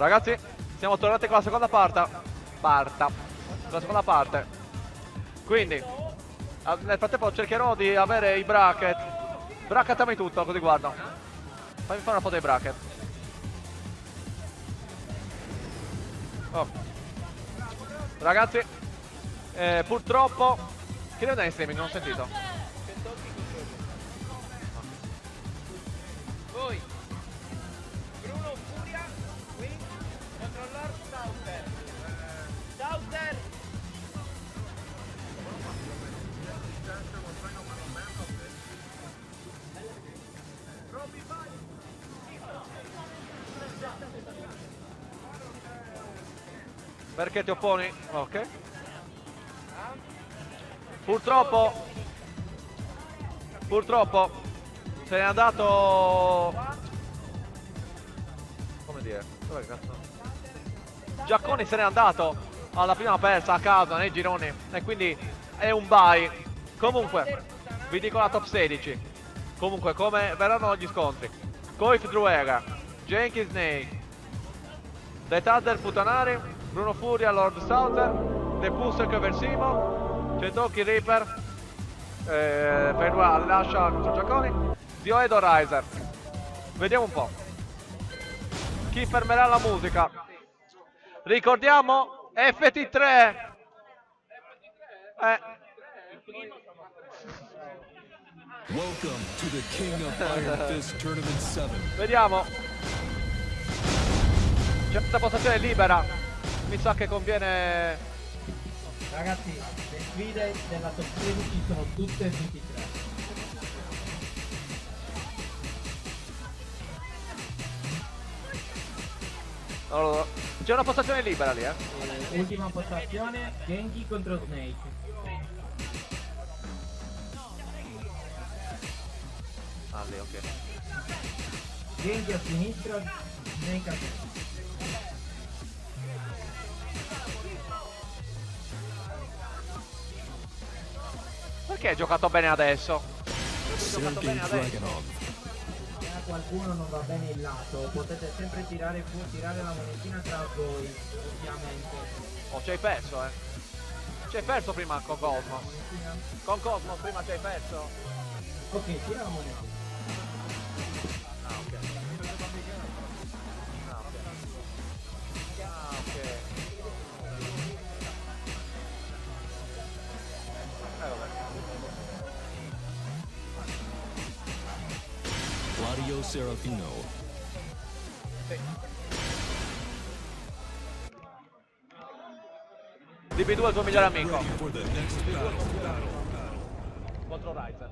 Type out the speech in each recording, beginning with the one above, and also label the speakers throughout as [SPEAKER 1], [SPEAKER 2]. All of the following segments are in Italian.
[SPEAKER 1] Ragazzi, siamo tornati con la seconda parte. Con la seconda parte. Quindi, nel frattempo cercherò di avere i bracket. Brackettami tutto, così guardo. Fammi fare una foto dei bracket. Oh. Ragazzi, purtroppo... Chi deve andare in streaming? Non ho sentito.
[SPEAKER 2] Voi, Bruno Furia, qui, contro Lord Souther. Souther!
[SPEAKER 1] Perché ti opponi? Ok. Purtroppo se n'è andato. Come dire? Dov'è il cazzo? Giacconi se n'è andato alla prima persa a casa nei gironi e quindi è un bye. Comunque vi dico la top 16. Comunque come verranno gli scontri: Koif Druega, Genki Snake, The Thunder Futanari, Bruno Furia, Lord Souther, The Pusek Versimo, Cetoki Reaper, Fedua lascia contro Giacconi, Zio Edo Riser. Vediamo un po' chi fermerà la musica. Ricordiamo FT3.
[SPEAKER 3] Welcome to the King of Iron Fist Tournament 7.
[SPEAKER 1] Vediamo. C'è questa postazione libera. Mi sa che conviene.
[SPEAKER 4] Ragazzi, le sfide della top 16 sono tutte 23.
[SPEAKER 1] Allora, c'è una postazione libera lì,
[SPEAKER 4] Ultima postazione, Genki contro Snake.
[SPEAKER 1] Ah, lì, ok.
[SPEAKER 4] Genki a sinistra, Snake a destra.
[SPEAKER 1] Perché hai giocato bene adesso?
[SPEAKER 3] Sergei Dragunov.
[SPEAKER 4] Se a qualcuno non va bene il lato, potete sempre tirare la monetina tra voi, ovviamente.
[SPEAKER 1] Oh, ci hai perso, Ci hai perso prima con Cosmos.
[SPEAKER 4] Monetina?
[SPEAKER 1] Con Cosmos prima ci hai perso.
[SPEAKER 4] Ok, tira la monetina.
[SPEAKER 1] Ah, ok. Ah, ok. Vabbè.
[SPEAKER 3] Claudio Serafino.
[SPEAKER 1] DB2 è il tuo migliore amico.
[SPEAKER 3] Ready for the next battle.
[SPEAKER 1] Contro Ryzer.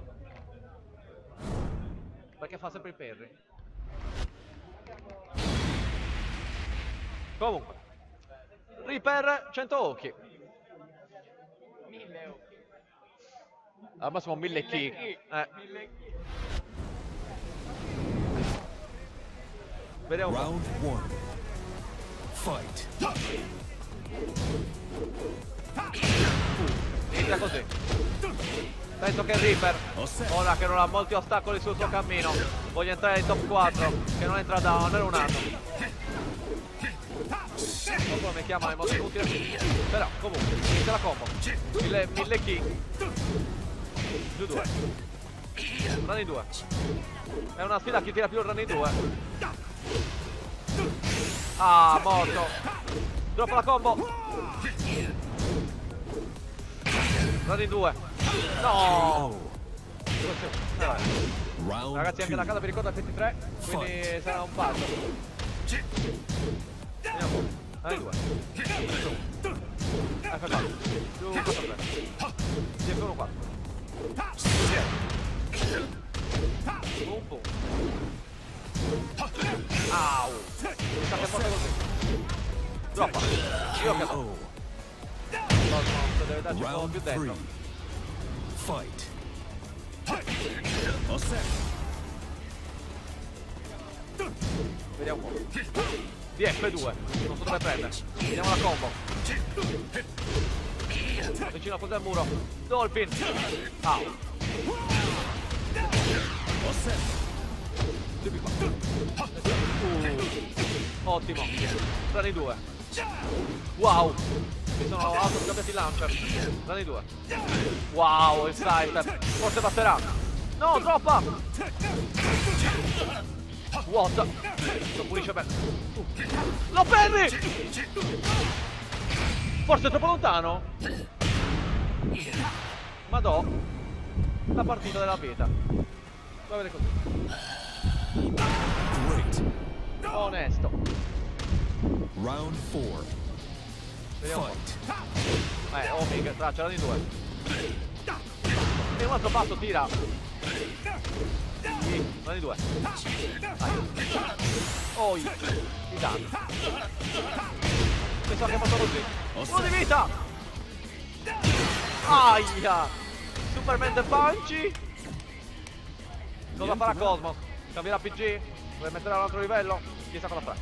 [SPEAKER 1] Perché fa sempre i perri. Comunque. Reaper 100 occhi.
[SPEAKER 2] 1000 occhi.
[SPEAKER 1] Al massimo 1000 key.
[SPEAKER 2] 1000 chi.
[SPEAKER 1] Vediamo un po'.
[SPEAKER 3] Round 1. Fight.
[SPEAKER 1] Inizia così. Penso che Reaper, ora che non ha molti ostacoli sul suo cammino, voglia entrare in top 4, che non entra da almeno un anno. Dopo mi chiama le mosse inutili. Però comunque, inizia la combo. 1000 key. Giù 2. Running 2. È una sfida chi tira più il running 2. Ah, morto. Droppa la combo. Running 2. No.
[SPEAKER 3] Round
[SPEAKER 1] Ragazzi, anche la casa vi ricorda il 23, quindi sarà un passo. Andiamo. Running 2. F4. Più 4 3. F1 4. Boom boom. Au. Mi sa che forte così. Droppa. Io che no. Cosmos deve darci un po' più
[SPEAKER 3] Round
[SPEAKER 1] dentro.
[SPEAKER 3] 3. Fight. All set.
[SPEAKER 1] Vediamo un po'. DF2. Non so dove prendere. Vediamo la combo. Vicino a al muro. Dolphin. Au.
[SPEAKER 3] All set.
[SPEAKER 1] Tipi qua. Ottimo. 3 di 2. Wow. Mi sono autoscambiati il launcher. 3 di 2. Wow, il side. Forse batterà. No, troppa. What? Lo pulisce bene. Lo perdi! Forse è troppo lontano? Madò. La partita della vita. Va bene così.
[SPEAKER 3] Great.
[SPEAKER 1] Onesto.
[SPEAKER 3] Round 4.
[SPEAKER 1] Vediamo un
[SPEAKER 3] Fight.
[SPEAKER 1] po'. Oh mica, c'era di 2. E un altro passo tira. Sì, non di 2. Oh, i danni. Pensavo che fatto così. Uno di vita! Aia! Superman the Punchy! Cosa farà Cosmos? Cambierà PG? Vuole mettere a un altro livello? Chissà cosa farà.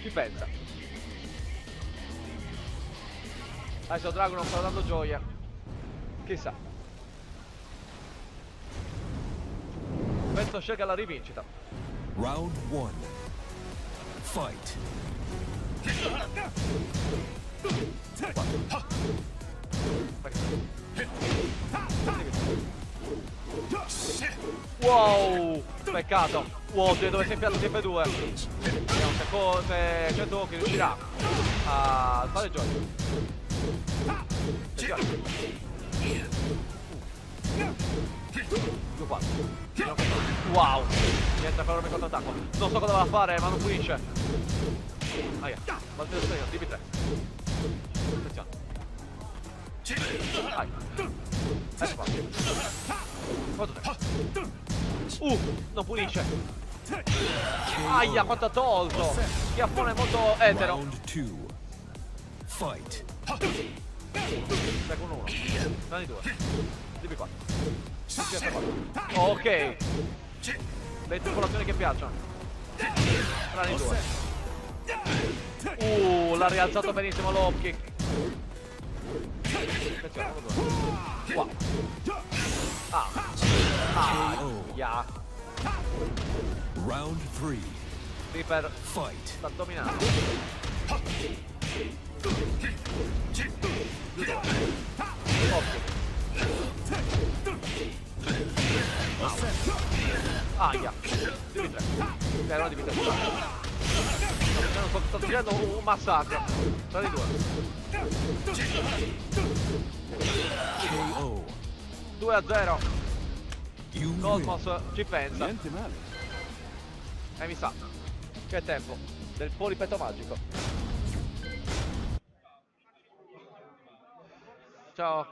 [SPEAKER 1] Ci pensa. Adesso Dragon non sta dando gioia. Chissà. Penso scelga la rivincita.
[SPEAKER 3] Round 1. Fight. Wow! Peccato! Wow, dove si è infilato TF2. Vediamo se Cetoki riuscirà a fare gioco. Attenzione. 2-4. Wow! Niente per il contrattacco. Non so cosa va a fare, ma non pulisce. Aia, balzo del segno, DB3. Attenzione. Aia. Ecco qua. Quanto tempo? Non pulisce. Aia, quanto ha tolto. Schiaffone molto etero. Round 2. Fight.
[SPEAKER 1] Seguono 1. Dani 2. DB4. Ok. Le tripolazioni che piacciono. Rani 2. L'ha rialzato benissimo low kick. Attenzione, 1-2. Wow. Yeah.
[SPEAKER 3] Round 3.
[SPEAKER 1] Reaper
[SPEAKER 3] Fight.
[SPEAKER 1] sta dominando. Aia. DB3. Non DB3. Sto tirando un massacro. 3 di 2.
[SPEAKER 3] KO.
[SPEAKER 1] 2-0.
[SPEAKER 3] You win.
[SPEAKER 1] Cosmos ci pensa. E mi sa che è tempo del polipeto magico. Ciao.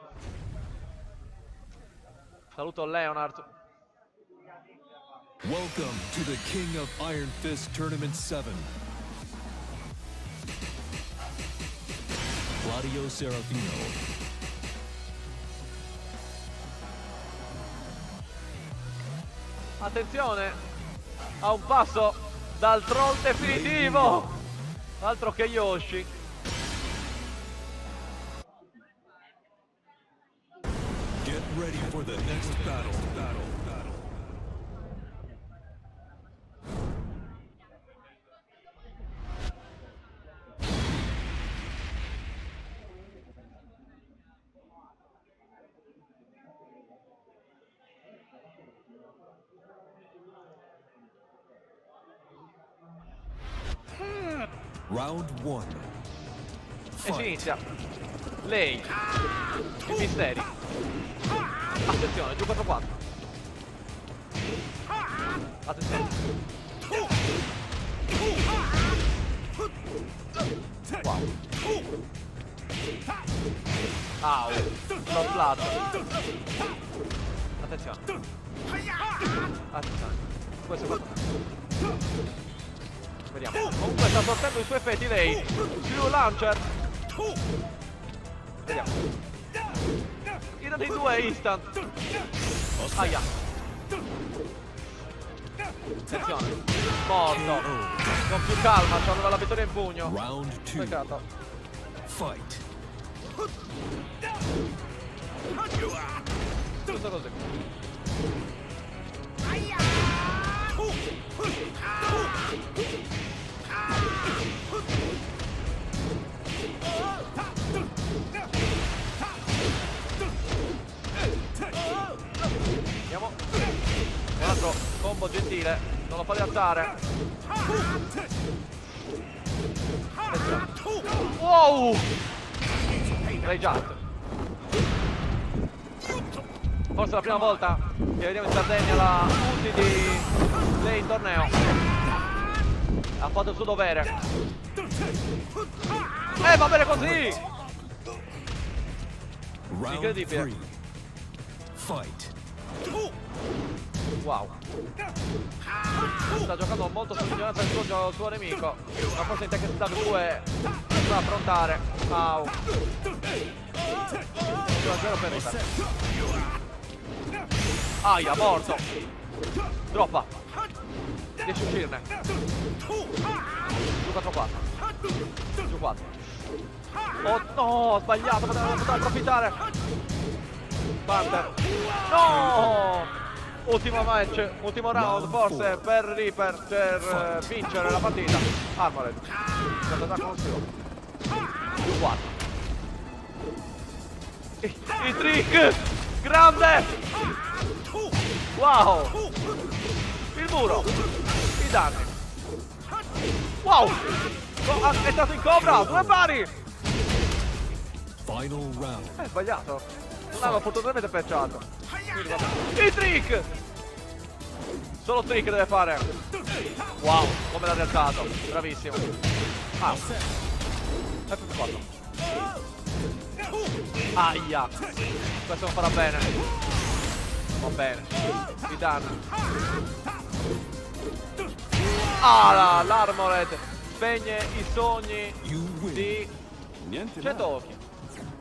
[SPEAKER 1] Saluto Leonard.
[SPEAKER 3] Welcome to the King of Iron Fist Tournament 7. Claudio Serafino.
[SPEAKER 1] Attenzione, a un passo dal troll definitivo. Altro che Yoshi.
[SPEAKER 3] Get ready for the next battle. Round 1.
[SPEAKER 1] E si inizia. Lei. I misteri. Attenzione, giù 4-4. Attenzione. Wow. Au. L'ho splato. Attenzione. Attenzione. Questo è quello. Vediamo. Comunque sta sortendo i suoi effetti lei. Più launcher. Vediamo. I dati 2 instant. Aia. Attenzione. Morto. Con più calma, c'hanno la vittoria in pugno.
[SPEAKER 3] Round 2.
[SPEAKER 1] Peccato.
[SPEAKER 3] Fight.
[SPEAKER 1] Giusto così.
[SPEAKER 3] Andiamo. Un altro combo gentile. Non lo fa rialzare. Wow! Ray Jump. Forse è la prima volta che vediamo in Sardegna la ulti di lei in torneo. Ha fatto il suo dovere. Va bene così! Incredibile. Wow. Sta giocando molto su vigilanza del suo nemico. Ma forse in Tekken Stab 2 da affrontare. Au. 2-0 per Reaper. Aia, morto. Droppa. Riesce a uscirne. Giù 4-4. Giù 4. Oh no, ho sbagliato, poteva approfittare. Panther. No! Ultimo match, ultimo round forse per Reaper per vincere la partita. Armored. Attacco non solo. Più 4. Il trick! Grande! Wow! Il muro! I danni! Wow! È stato in cobra! 2 pari! È sbagliato. Non aveva fortunatamente pecciato. Il trick! Solo trick deve fare. Wow, come l'ha rialzato. Bravissimo. F4. Aia. Questo non farà bene. Va bene. Mi danno. L'Armored spegne i sogni di 100 occhi.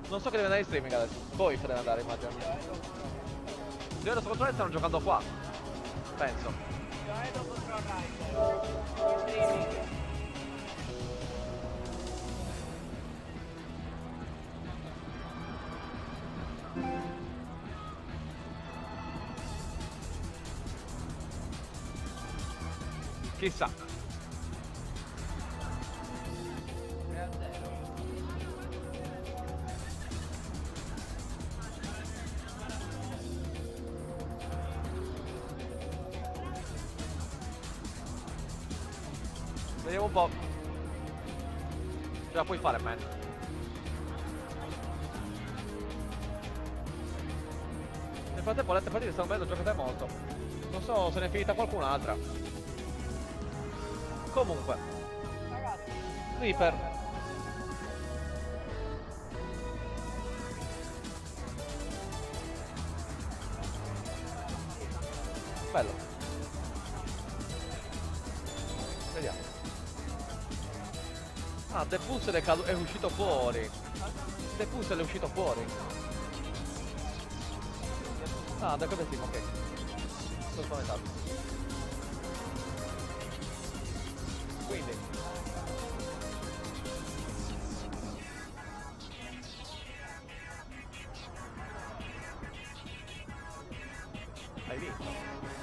[SPEAKER 3] Non so che deve andare in streaming adesso. Voi se deve andare, immagino. Io adesso controllo stanno giocando qua. Penso. Chissà. Vediamo un po'. Ce la puoi fare, man. Nel frattempo le altre partite stanno bene, giocate molto. Non so se ne è finita qualcun'altra. Comunque Reaper bello. Vediamo. The Puzzle è uscito fuori. The Puzzle è uscito fuori. Da cosa team, ok. Sono spaventato. Quindi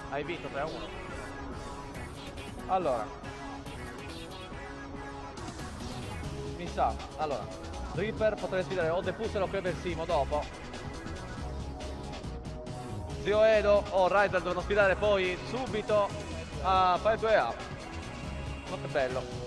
[SPEAKER 3] hai vinto 3-1. Allora mi sa, allora Reaper potrebbe sfidare o The Puzzle o Kleber Simo dopo. Zio Edo o Ryder devono sfidare poi subito a fare 2A. Ma che bello.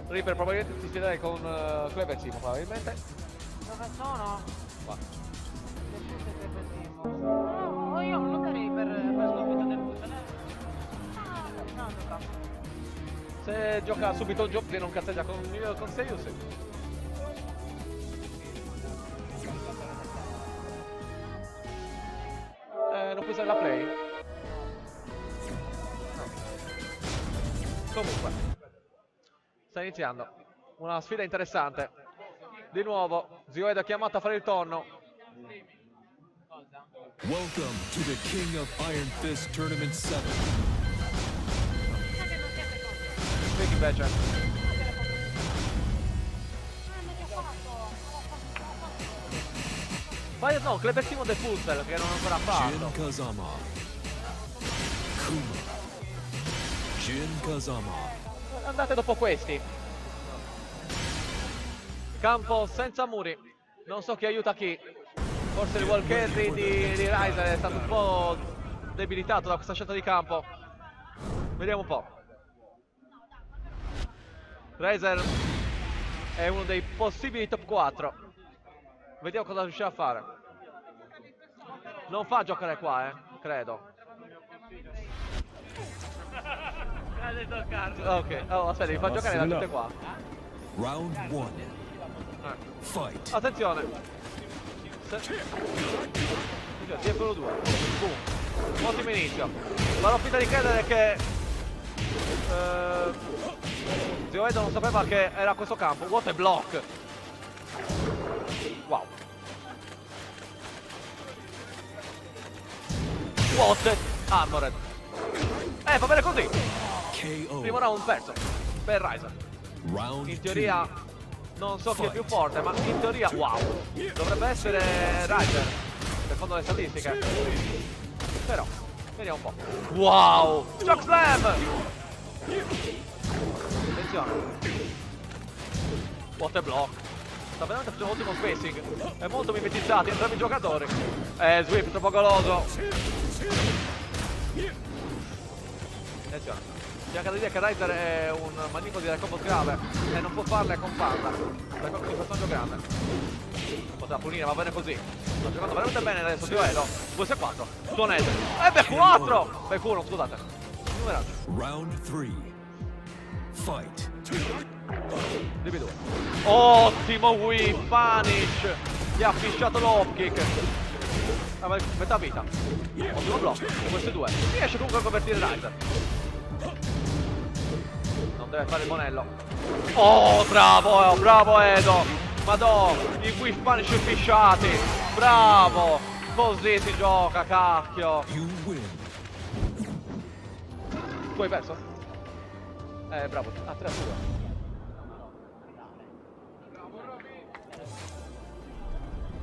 [SPEAKER 3] Reaper probabilmente si sfiderei con Kleber Simo, probabilmente.
[SPEAKER 2] Dove sono?
[SPEAKER 3] Qua.
[SPEAKER 2] No, io non darei per subito del Puzzle. No, gioca.
[SPEAKER 3] Se gioca subito il gioco e non cazzeggia con Seius. Non puoi usare la play? No. Comunque sta iniziando una sfida interessante.
[SPEAKER 1] Di nuovo, Zio Edo è chiamato a fare il tonno.
[SPEAKER 5] Welcome to the King of Iron Fist Tournament 7.
[SPEAKER 2] Che non siete così.
[SPEAKER 1] Qui invece.
[SPEAKER 2] Ma che ho fatto?
[SPEAKER 1] Fai no, Kleber Simon del Puzzle che non ho ancora
[SPEAKER 5] Jin
[SPEAKER 1] fatto.
[SPEAKER 5] Kazama. Kuma. Jin Kazama.
[SPEAKER 1] Andate dopo questi. Campo senza muri. Non so chi aiuta chi. Forse il wall carry di Ryzer è stato un po' debilitato da questa scelta di campo. Vediamo un po'. Ryzer è uno dei possibili top 4. Vediamo cosa riuscirà a fare. Non fa giocare qua, credo.
[SPEAKER 2] Ha detto Carlo.
[SPEAKER 1] Ok, oh, aspetta, mi fa giocare da tutte qua.
[SPEAKER 5] Round 1. Fight.
[SPEAKER 1] Attenzione. TF1 2. Boom. Ottimo inizio. Farò finta di credere che Zio Edo non sapeva che era questo campo. What a block. Wow. What a Armored. Va bene così.
[SPEAKER 5] KO.
[SPEAKER 1] Primo round perso per Ryzer.
[SPEAKER 5] Round
[SPEAKER 1] In
[SPEAKER 5] 2.
[SPEAKER 1] teoria non so chi è più forte, ma in teoria wow. Dovrebbe essere Ryzer, secondo le statistiche. Però, vediamo un po'. Wow! Shock Slam! Attenzione. What a block. Sta veramente facendo un ottimo spacing. È molto mimetizzati entrambi i giocatori. Sweep troppo goloso. Attenzione. C'è da dire che Ryzer è un magnifico di combo grave e non può farle con palla. Perché è un personaggio grande. Poteva punire, va bene così. Sto giocando veramente bene adesso, Zio Edo. 2-4. Tonete. Bec4! Bec1, scusate. Numeraggio.
[SPEAKER 5] Round 3. Fight.
[SPEAKER 1] DB2. Ottimo whip, punish. Gli ha fisciato l'off kick. Metà vita. Ottimo blocco. Questi due. Riesce comunque a convertire Ryzer. Non deve fare il bonello. Oh, bravo, bravo Edo. Madò, i whiff punish fisciati. Bravo. Così si gioca, cacchio.
[SPEAKER 5] You win.
[SPEAKER 1] Tu hai perso? Bravo. Ah, 3-2.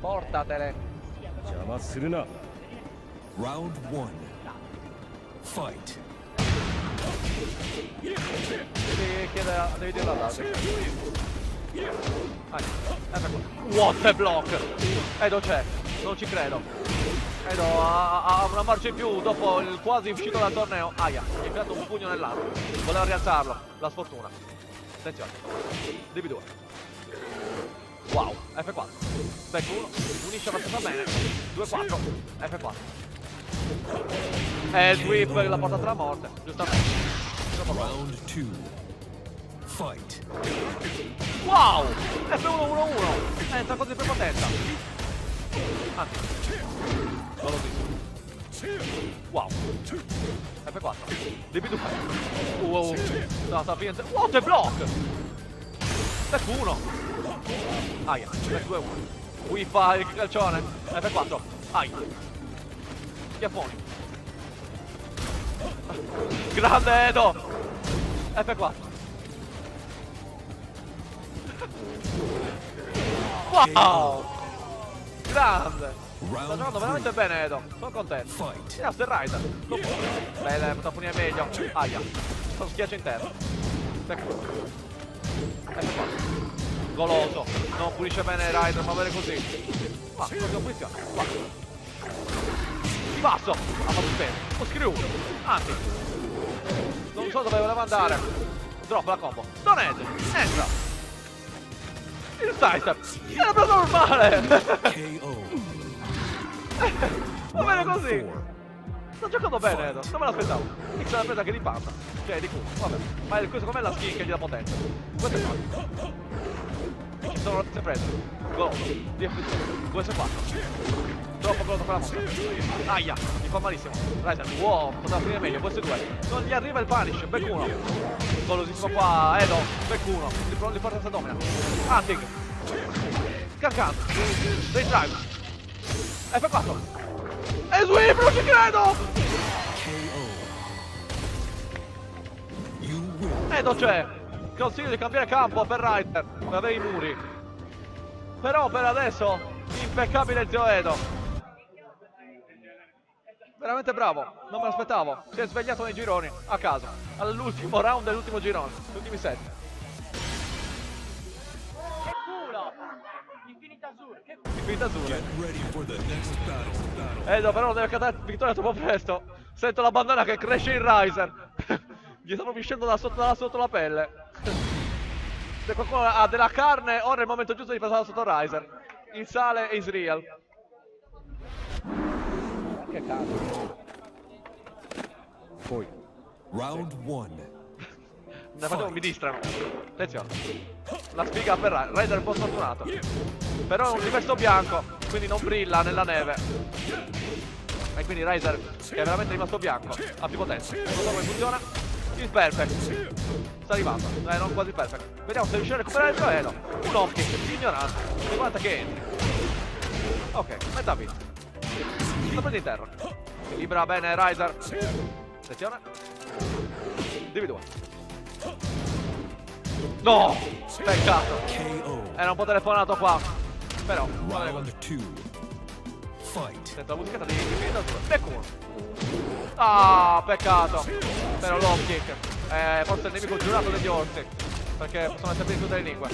[SPEAKER 1] Portatele.
[SPEAKER 5] Round 1. Fight.
[SPEAKER 1] Devi dirlo all'altro. What a block! Edo c'è, non ci credo. Edo ha una marcia in più dopo il quasi uscito dal torneo. Aia, gli ha infilato un pugno nell'arco. Voleva rialzarlo, la sfortuna. Attenzione. DB2. Wow, F4. Back 1, unisce abbastanza bene. 2-4, F4. Sweep la porta tra la morte, giustamente.
[SPEAKER 5] Round 2. Fight.
[SPEAKER 1] Wow! F1-1-1! Senza così prepotenza. Anzi. Golosissimo. Wow. F4. DB2. Wow. Sta finendo. What a block! F1. Aia. F2-1. Qui fa il calcione. F4. Aia. Schiaffoni. Grande Edo! F4. Wow! Grande! Sta giocando veramente bene Edo, sono contento.
[SPEAKER 5] Fight.
[SPEAKER 1] Grazie il Ryder. Bene, potrà punire meglio. Aia. Sono schiaccio interno. F4. Goloso. Non pulisce bene il Ryder, va bene così. Ah, così non punizione. Va. Di basso. Ha fatto bene. Lo screw. Anzi. Non so dove voleva andare. Drop la combo. Non entra. Entra. Il sidestep. Era proprio normale.
[SPEAKER 5] KO.
[SPEAKER 1] Va bene
[SPEAKER 5] Round
[SPEAKER 1] così.
[SPEAKER 5] 4.
[SPEAKER 1] Sto giocando bene Edo. Non me l'aspettavo. X l'ha presa che di panta. Cioè di culo. Vabbè. Ma questo com'è la skin che gli dà potenza. Questo è fatto. Ci sono le prese. Go. DF2. 2-4. Troppo veloce con la mossa. Aia, mi fa malissimo. Ryder, wow, poteva finire meglio, questi due. Non gli arriva il punish, back 1. Golosissimo qua, Edo, back 1. Li porta senza domina. Hunting. scancando. Dei drive. F4. E sweep, non ci credo!
[SPEAKER 5] KO. You win.
[SPEAKER 1] Edo c'è. Consiglio di cambiare campo per Ryder, per avere i muri. Però per adesso, impeccabile il zio Edo. Veramente bravo, non me l'aspettavo. Si è svegliato nei gironi, a caso. All'ultimo round dell'ultimo girone, gli ultimi 7.
[SPEAKER 2] Che culo! Infinita Azur, che culo!
[SPEAKER 1] Infinita azzurra.
[SPEAKER 5] Get ready for the next battle.
[SPEAKER 1] Edo però non deve cantare vittoria troppo presto. Sento la bandana che cresce in Riser. Gli stanno viscendo da sotto la pelle. Se qualcuno ha della carne, ora è il momento giusto di passare sotto Riser. Il sale is real. Che cazzo.
[SPEAKER 5] Poi. Round 1.
[SPEAKER 1] Nel frattempo mi distrano. Attenzione. La sfiga per Riser. Riser è un po' sfortunato. Però è un diverso bianco, quindi non brilla nella neve. E quindi Riser, che è veramente rimasto bianco, ha più potenza. Non so come funziona. Il perfect. Sta arrivando. Non quasi perfect. Vediamo se riuscirà a recuperare il duello. Un off kick, ignorante. E guarda che entri. Ok, metà vita. Sta prendendo in terra. Si libera bene Riser. Attenzione. Divi 2. No! Peccato.
[SPEAKER 5] KO.
[SPEAKER 1] Era un po' telefonato qua. Però, va bene
[SPEAKER 5] Round
[SPEAKER 1] così.
[SPEAKER 5] 2. Fight.
[SPEAKER 1] Sento la musichetta di Infinita Azzurra. Becco uno. Ah, peccato. Però l'off kick. Forse il nemico giurato degli orsi. Perché possono essere più tutte le lingue.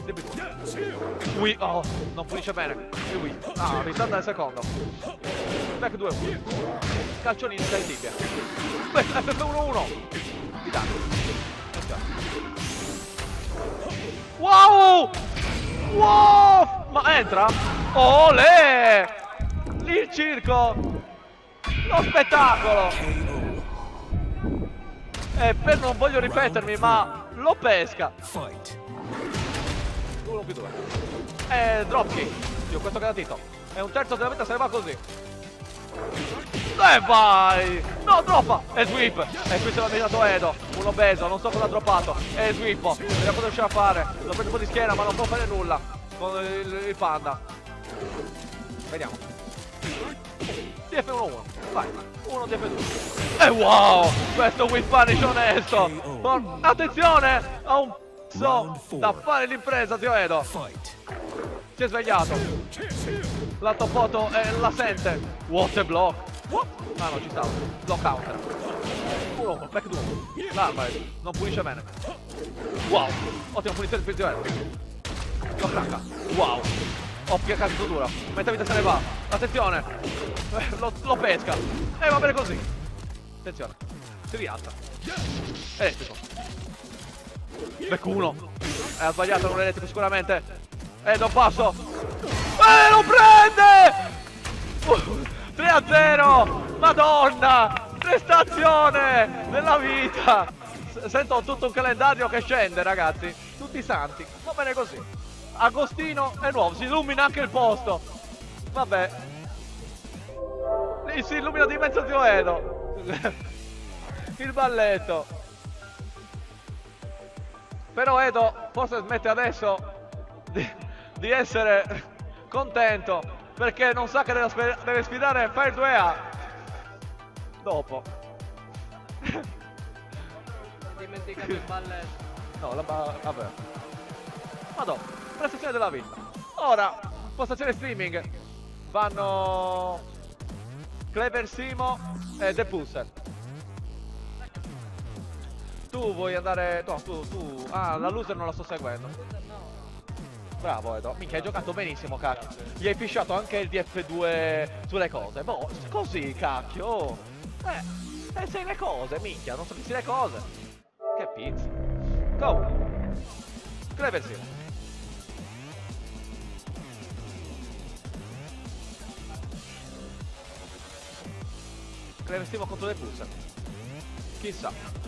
[SPEAKER 1] Dimmi tu. Ui, oh, non pulisce bene. E Ui. Ah, ritarda nel secondo. Back 2-1. Calcioni in tibia. FF1-1. Di danno. Wow! Wow! Ma entra? Olè! Lì il circo! Lo spettacolo! Per non voglio ripetermi, ma lo pesca!
[SPEAKER 5] Fight.
[SPEAKER 1] 1+2. Dropkick. Dio, questo garantito. È un terzo della vita se ne va così. E vai! No, droppa! E sweep! E qui se l'ha meritato Edo. Un obeso, non so cosa ha droppato. E sweep. Vediamo cosa riuscirà a fare. Lo prende un po' di schiena, ma non può fare nulla. Con il panda. Vediamo. DF1-1. Vai. 1 DF2. E wow! Questo whip punish onesto. Attenzione! Ha un so da fare l'impresa, zio Edo.
[SPEAKER 5] Fight.
[SPEAKER 1] Si è svegliato. La topoto la sente. What a block. Ah no, ci stava. Block counter. 1-1, back 2. L'arma non pulisce bene. Wow. Ottima punizione per zio Edo. Lo cracca. Wow. Oh, che cazzo duro. Metà vita se ne va. Attenzione. Lo pesca. E va bene così. Attenzione. Si rialza. Elettrico. Back 1. Ha sbagliato un elettrico sicuramente. Non passo. Lo prende! 3-0! Madonna! Prestazione nella vita! Sento tutto un calendario che scende, ragazzi. Tutti santi. Va bene così. Agostino è nuovo. Si illumina anche il posto. Vabbè. Lì si illumina di mezzo zio Edo. Il balletto. Però Edo forse smette adesso di essere contento perché non sa che deve sfidare Fire 2A dopo.
[SPEAKER 2] Dimenticato il balletto.
[SPEAKER 1] No, vabbè. Madonna, prestazione della vita. Ora, postazione streaming vanno Clever Simo e The Pusser. Tu vuoi andare... No, tu... Ah, la loser non la sto seguendo. Bravo Edo, minchia hai giocato benissimo cacchio. Gli hai fisciato anche il DF2 sulle cose. Boh, così cacchio. Oh. Sei le cose, minchia, non sapessi le cose. Che pizza. Go. Clever Simo. Clever Simo contro The Pusser. Chissà.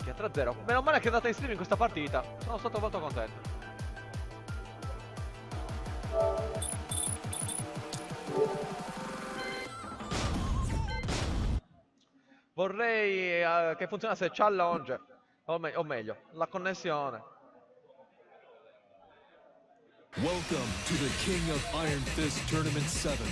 [SPEAKER 1] Che 3-0. Meno male che è andata in streaming questa partita. Sono stato molto contento. Vorrei che funzionasse challenge, o meglio, la connessione.
[SPEAKER 5] Welcome to the King of Iron Fist Tournament 7.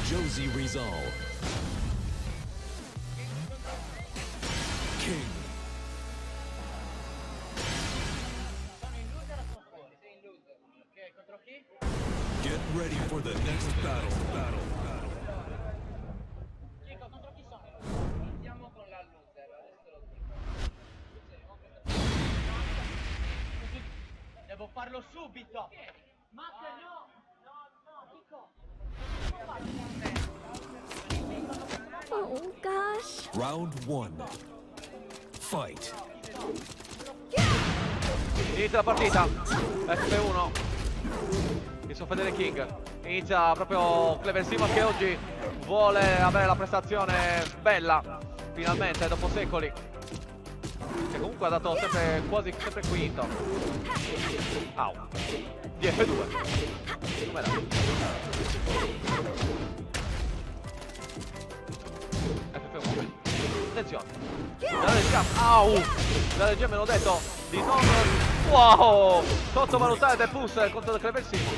[SPEAKER 5] Josie Rizal. King.
[SPEAKER 2] Sono in loser o sono fuori? Sei in loser. Ok, contro chi?
[SPEAKER 5] Get ready for the next battle.
[SPEAKER 2] Chico, contro chi sono? Iniziamo con la loser, adesso lo dico. Devo farlo subito! Matt, no! No, Chico!
[SPEAKER 6] Oh gosh.
[SPEAKER 5] Round 1. Fight.
[SPEAKER 1] Inizia la partita. F1. Il suo fedele King. Inizia proprio Clever Simon che oggi vuole avere la prestazione bella. Finalmente, dopo secoli. Che comunque ha dato sempre quasi sempre quinto. Au. Di F2. Numero. F1. Attenzione. Au! La regia me l'ho detto di non. Wow! Sottovalutare The Puss contro Clever Simon.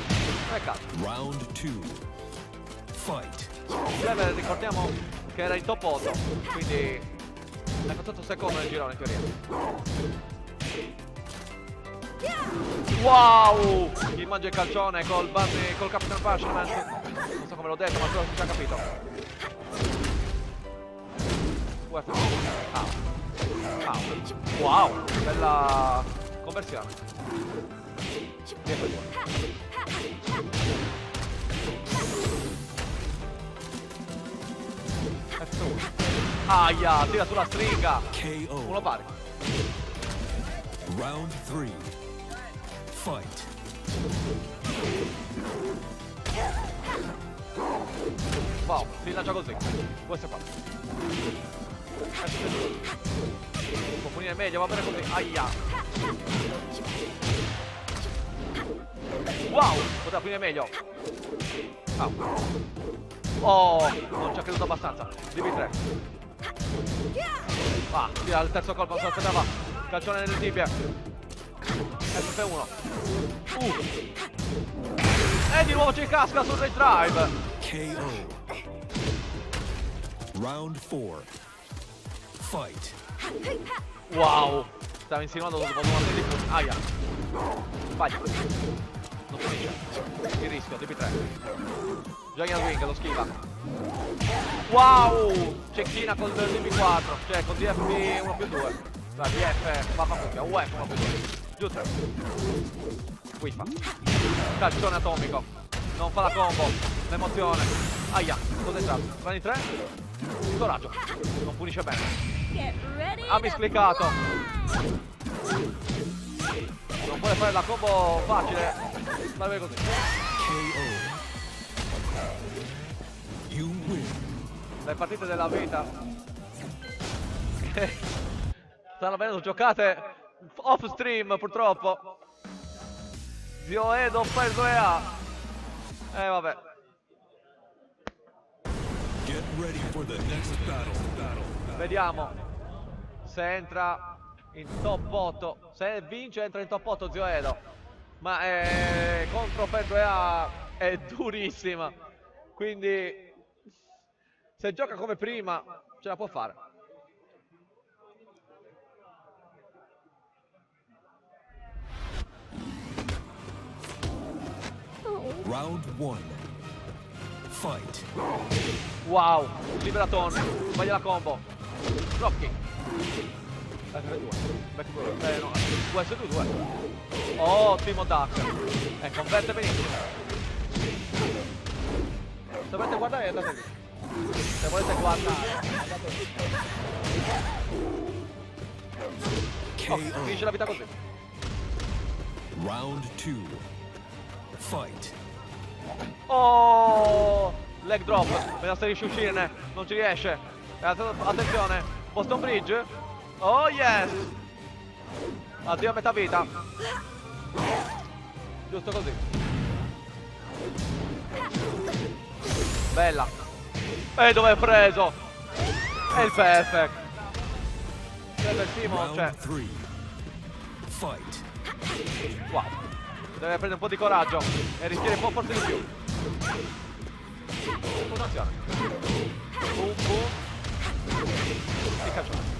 [SPEAKER 1] Peccato.
[SPEAKER 5] Round 2. Fight.
[SPEAKER 1] Clever ricordiamo che era in top 8, quindi è fatto secondo nel girone in teoria. Wow! Gli mangia il calcione col Captain Punishment. Non so come l'ho detto, ma quello si è già capito. Wow! Bella conversione. Aia, tira sulla stringa. Uno
[SPEAKER 5] KO.
[SPEAKER 1] pari.
[SPEAKER 5] Round 3. Fight.
[SPEAKER 1] Wow, si lancia così. Questo è qua. Può finire meglio, va bene così. Aia. Wow, poteva finire meglio. Au. Oh, non ci ha creduto abbastanza. DB3. Ah, tira il terzo colpo, non se l'aspettava. Calcione nelle tibie. F1. E di nuovo ci casca sul Rage Drive.
[SPEAKER 5] KO. Round 4. Fight.
[SPEAKER 1] Wow. Stava insinuando dopo una serie di punti. Aia. Sbaglia. Non finisce. Il rischio, DB3. Giant Wing, lo schiva. Wow. Cecchina col DB4. Cioè con DF 1 più 2. La DF, mamma mia, UF 1 più 2. Giù 3. Qui fa. Calcione atomico. Non fa la combo. L'emozione. Aia. Cos'è entrato? Rani 3. Coraggio. Non punisce bene.
[SPEAKER 6] Get ready.
[SPEAKER 1] Ha miscliccato. Non vuole fare la combo facile. Ma è così.
[SPEAKER 5] KO. You win.
[SPEAKER 1] Le partite della vita che stanno venendo giocate off stream purtroppo. Zio Edo per 2A. Vabbè.
[SPEAKER 5] Get ready for the next battle.
[SPEAKER 1] Vediamo se entra in top 8. Se vince entra in top 8 Zio Edo. Ma contro per 2A è durissima. Quindi se gioca come prima ce la può fare.
[SPEAKER 5] Round 1. Fight.
[SPEAKER 1] Wow, Liberaton, sbaglia la combo. Rocky. F2. Back 2. No, US2. Ottimo duck. E converte benissimo. Se volete guardare andate lì. Se volete guardare andate lì.
[SPEAKER 5] KO.
[SPEAKER 1] Finisce la vita così.
[SPEAKER 5] Round 2. Fight.
[SPEAKER 1] Oh, leg drop. Vediamo se riesce a uscirne. Non ci riesce. Attenzione. Boston Bridge. Oh yes. Addio a metà vita. Giusto così. Bella. E dove è preso? È il perfect. Simo, cioè.
[SPEAKER 5] Round 3. Fight.
[SPEAKER 1] Wow. Deve prendere un po' di coraggio e rischiare un po' forse di più. Attenzione. Boom boom. E calcione.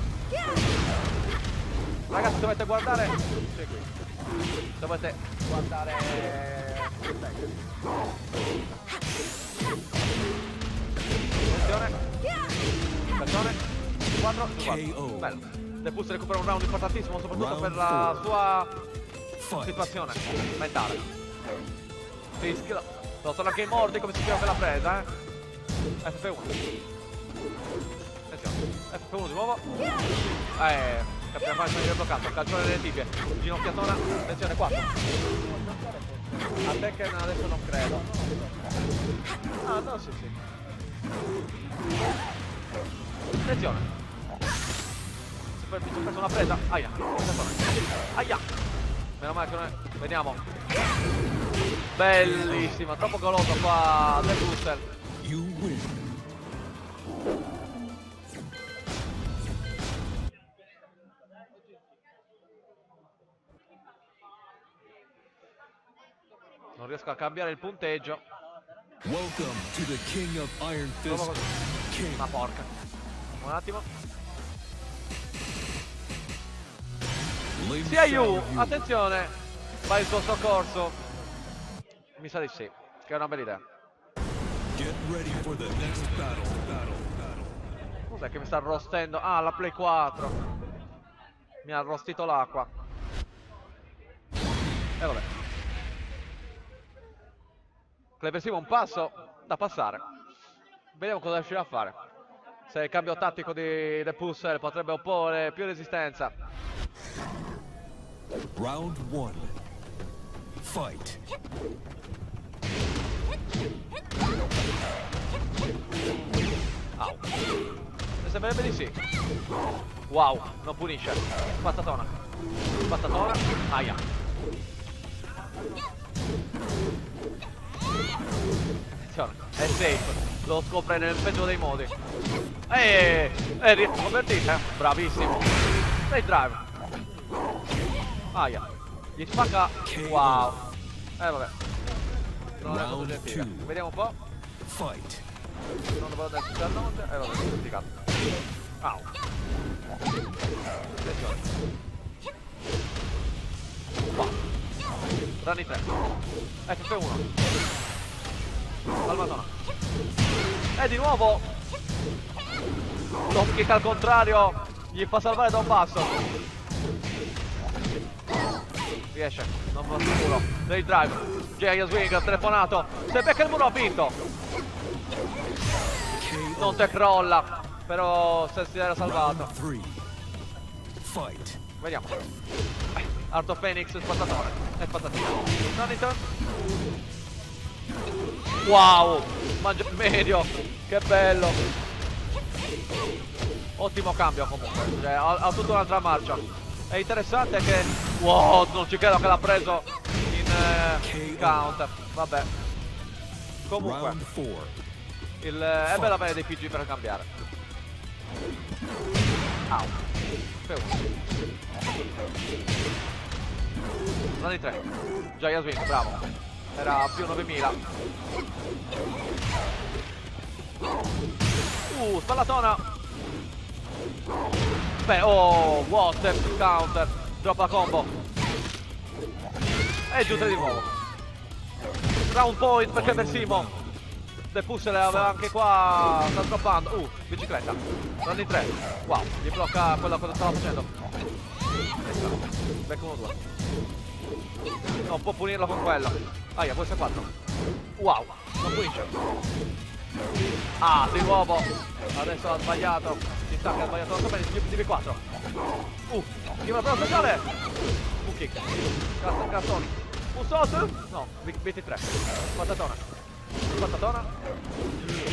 [SPEAKER 1] Ragazzi, dovete guardare. Sì, qui. Dovete guardare. Attenzione. Attenzione. 4.
[SPEAKER 5] KO.
[SPEAKER 1] Bello. The Pulse recupera un round importantissimo, soprattutto
[SPEAKER 5] Round
[SPEAKER 1] per la sua
[SPEAKER 5] Fight.
[SPEAKER 1] situazione mentale. Fischio. Non sono anche i morti come si chiama quella presa, FP1. Attenzione. FP1 di nuovo. Capiamo quale è bloccato. Calcione nelle tibie. Ginocchiatona. Attenzione 4. A te che adesso non credo. Ah no, sì sì. Attenzione. Si è preso una presa. Aia. Aia. Meno male che non è. Vediamo. Bellissima. Troppo goloso qua The Booster.
[SPEAKER 5] You win.
[SPEAKER 1] Non riesco a cambiare il punteggio.
[SPEAKER 5] Welcome to the King of Iron
[SPEAKER 1] Provo
[SPEAKER 5] Fist.
[SPEAKER 1] così.
[SPEAKER 5] King.
[SPEAKER 1] Ma porca. Un attimo.
[SPEAKER 5] Ladies
[SPEAKER 1] Sia
[SPEAKER 5] and
[SPEAKER 1] Yu,
[SPEAKER 5] gentlemen,
[SPEAKER 1] attenzione. Va il suo soccorso. Mi sa di sì. Che è una bella idea.
[SPEAKER 5] get ready for the next battle.
[SPEAKER 1] Cos'è che mi sta arrostendo? Ah, la Play 4. Mi ha arrostito l'acqua. E vabbè. Cleversivo un passo da passare. Vediamo cosa riuscirà a fare. Se il cambio tattico di The Pusser potrebbe opporre più resistenza.
[SPEAKER 5] Round 1. Fight.
[SPEAKER 1] Au. Mi sembrerebbe di sì. Wow, non punisce. Patatona. Patatona. Aia. Attenzione, è safe. Lo scopre nel peggio dei modi. Convertite. Bravissimo. Straight drive. Aia. Gli spacca. Wow. Vabbè. Non è molto gentile.
[SPEAKER 5] Round two.
[SPEAKER 1] Vediamo un po'.
[SPEAKER 5] Fight.
[SPEAKER 1] Non devo andare sul notte. Vabbè, dimenticato. Au. Attenzione. Wow. Runny 3. FP1. Palmatona. E di nuovo. Top kick al contrario. Gli fa salvare da un basso. Riesce. Non va sul muro. Dei drive. Jay Swing ha telefonato. Se becca il muro ha vinto. Non te crolla. Però se si era salvato.
[SPEAKER 5] Round 3. Fight.
[SPEAKER 1] Vediamo. Art of Phoenix, spattatore. E patatina. Naniton. Wow. Mangia il medio. Che bello. Ottimo cambio comunque. Cioè, ha tutta un'altra marcia. È interessante che... Wow, non ci credo che l'ha preso in counter. Vabbè. Comunque.
[SPEAKER 5] Round 4.
[SPEAKER 1] È bella avere dei PG per cambiare. Au. Una di 3. Jaya Swing, bravo. Era più 9000. Spallatona. Beh, oh, water, counter. Droppa combo. E giù 3 di nuovo. Round point perché Versimo. The Puzzle aveva anche qua. Sta droppando. Bicicletta. Round in 3. Wow, gli blocca quello che stava facendo. Back 1-2. Non può punirlo con quello. Aia, questo è 4. Wow, non punisce. Ah, di nuovo. Adesso ha sbagliato. Ci sta che ha sbagliato la bene. DB4. Prima però speciale. Un kick. Cartoni. Un shot. No, BT3. Patatona. Patatona.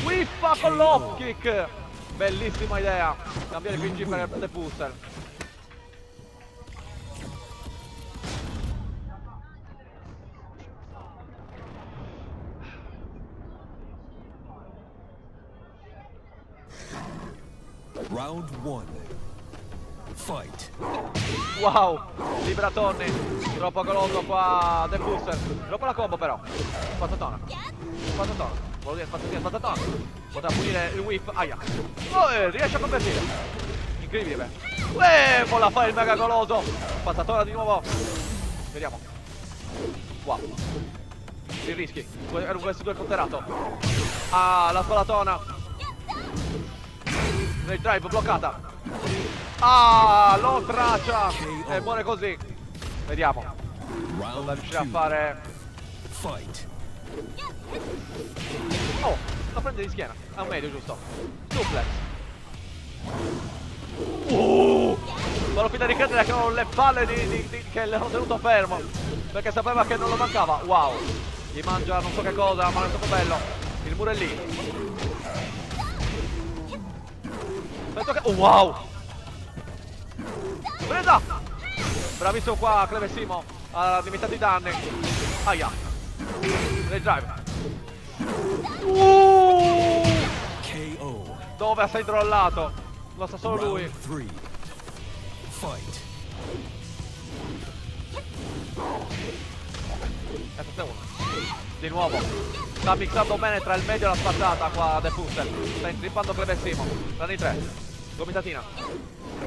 [SPEAKER 1] Whiffa con l'off kick. Bellissima idea. Cambiare PG per The Booster.
[SPEAKER 5] Round 1. Fight.
[SPEAKER 1] Wow, libera Tony. Troppo goloso qua The Booster. Troppo la combo però. Spazzatona. Spazzatona. Volevo dire spazzatina, spazzatona. Potrà punire il whip. Aia. Oh, riesce a convertire. Incredibile. Vola fare il mega goloso. Spazzatona di nuovo. Vediamo. Wow. Si rischi. Era un vs2 counterato. Ah, la spalatona. Nel drive bloccata. Ah, lo traccia. E muore così. Vediamo. Cosa
[SPEAKER 5] Round
[SPEAKER 1] riuscirà a
[SPEAKER 5] 2.
[SPEAKER 1] fare.
[SPEAKER 5] Fight.
[SPEAKER 1] Oh, la prende di schiena. È un medio, giusto? Suplex. Sono finita di credere che ho le palle che l'hanno tenuto fermo. Perché sapeva che non lo mancava. Wow. Gli mangia non so che cosa, ma è stato bello. Il muro è lì. Penso che... Oh, wow. Presa. Bravissimo qua Clevesimo. Ha limitato i danni. Aia. Nel drive.
[SPEAKER 5] KO.
[SPEAKER 1] Dove sei drollato? Lo sa solo lui.
[SPEAKER 5] Round 3. Fight.
[SPEAKER 1] F1. Di nuovo. Sta mixando bene tra il medio e la spazzata qua The Puzzle. Sta intrippando Clevesimo. Danni 3. Gomitatina.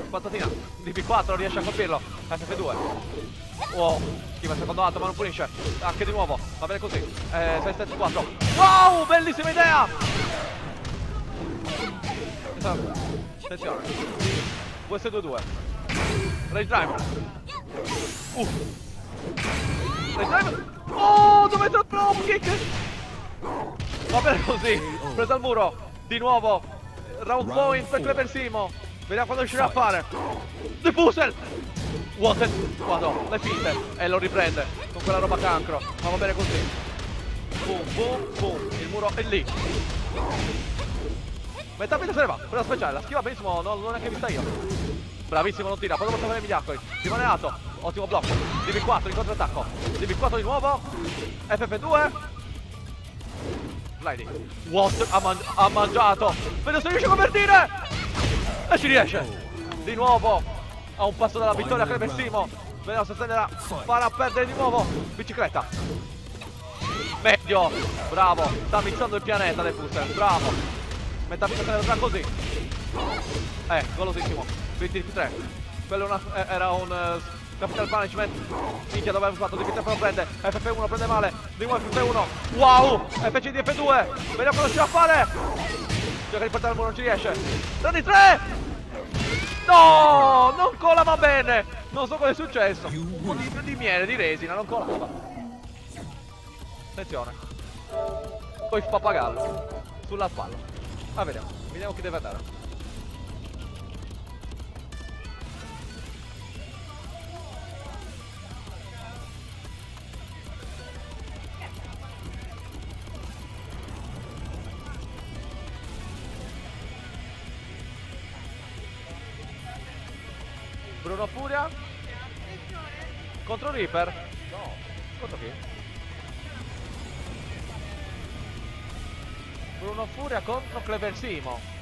[SPEAKER 1] Spazzatina. DP4 riesce a colpirlo. FF2. Wow. Schiva il secondo alto ma non punisce. Anche di nuovo. Va bene così. 6-7-4. Wow, bellissima idea. Attenzione. VS22. Rage drive. Rage drive. Oh, dove è il drop kick? Va bene così. Presa al muro. Di nuovo. Round point per Clevesimo. Vediamo quando riuscirà a fare. The Puzzle. Guarda, le finte. E lo riprende con quella roba cancro. Ma va bene così. Boom, boom, boom. Il muro è lì. Metà vita se ne va. Per la speciale. La schiva benissimo. Non l'ho neanche vista io. Bravissimo, non tira. Poi dopo salvare Migliacoli. Rimane alto. Ottimo blocco. DB4 in contrattacco. DB4 di nuovo. FF2. Sliding. What? Ha mangiato. Vedo se riesce a convertire. E ci riesce. Di nuovo. A un passo dalla vittoria Clevesimo. Vediamo se Stella farà perdere di nuovo. Bicicletta. Medio. Bravo. Sta mixando il pianeta del Puzzle. Bravo. Metà vita se ne vedrà così. Golosissimo. 23. Quello era un Capital Punishment. Minchia, dove avevo fatto DP3 lo prende. FF1 prende male. Di nuovo FF1. Wow. FC di F2. Vediamo cosa riuscirà a fare. Gioca di portare al muro, non ci riesce. Danni 3. No, non colava bene. Non so cosa è successo. Un po' di miele, di resina, non colava. Attenzione. Poi pappagallo. Sulla spalla. Vediamo chi deve andare. Bruno Furia contro Reaper. No, contro chi? Bruno Furia contro Clevesimo.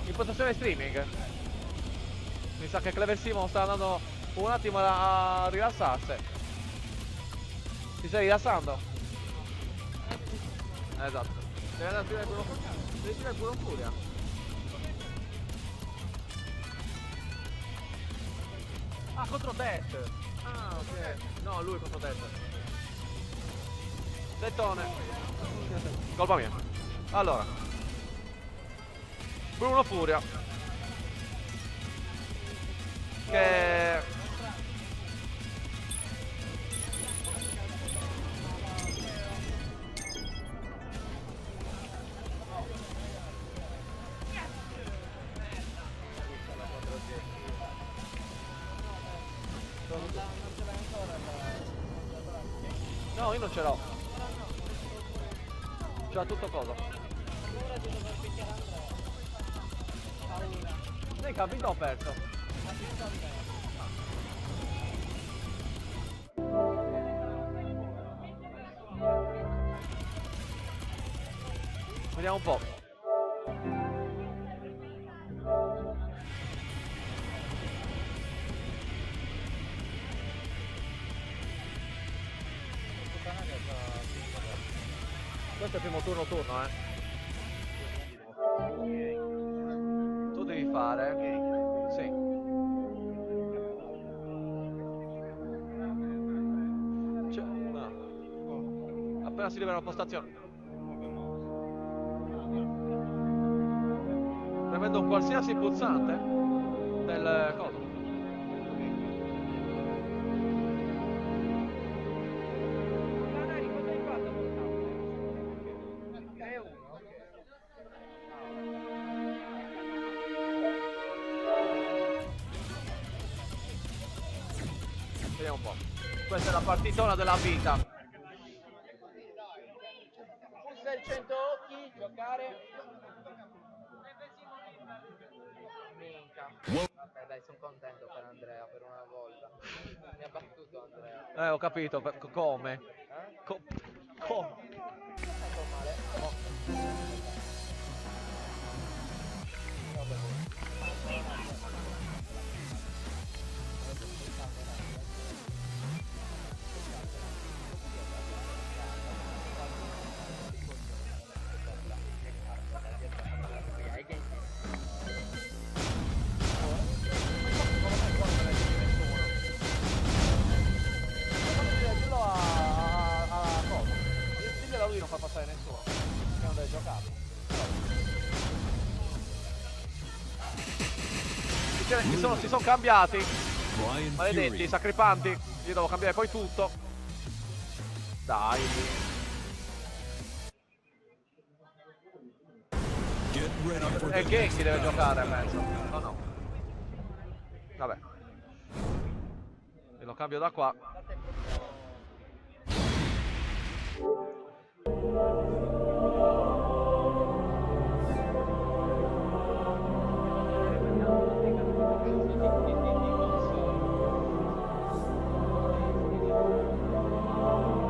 [SPEAKER 1] Impostazione streaming. Mi sa che Clevesimo sta andando un attimo a rilassarsi. Ti stai rilassando? Esatto. Devi andare a tirare Bruno Furia. Devi tirare Bruno Furia. Ah, contro Death. Ah, ok. No, lui contro Death. Dettone. Colpa mia. Allora. Bruno Furia che no, io non ce l'ho. c'ha tutto coso.
[SPEAKER 2] Paura di dover picchiare Andrea. Paura.
[SPEAKER 1] Lei che ha vinto o perso?
[SPEAKER 2] Ha vinto Andrea.
[SPEAKER 1] Vediamo un po'. Questo è il primo turno, Tu devi fare. Sì. No. Appena si libera la postazione. Premendo un qualsiasi pulsante del coso.
[SPEAKER 2] Canari, cosa hai fatto col cambio? È uno.
[SPEAKER 1] Vediamo un po'. Questa è la partitona della vita.
[SPEAKER 2] Pulsa il 100 occhi, giocare. Minchia. Vabbè dai, sono contento per Andrea per una volta. Mi ha battuto Andrea.
[SPEAKER 1] Ho capito, come? Come?
[SPEAKER 2] Ecco male.
[SPEAKER 1] Dillo a cosa? Diglielo a lui non fa passare nessuno. Che non deve giocare. Si sono cambiati.
[SPEAKER 5] Brian
[SPEAKER 1] Maledetti,
[SPEAKER 5] Fury.
[SPEAKER 1] sacripanti. Io devo cambiare poi tutto. Dai.
[SPEAKER 5] Get ready for
[SPEAKER 1] È
[SPEAKER 5] the
[SPEAKER 1] Genki
[SPEAKER 5] next
[SPEAKER 1] deve
[SPEAKER 5] battle.
[SPEAKER 1] giocare, penso. No, no. Vabbè. E lo cambio da qua.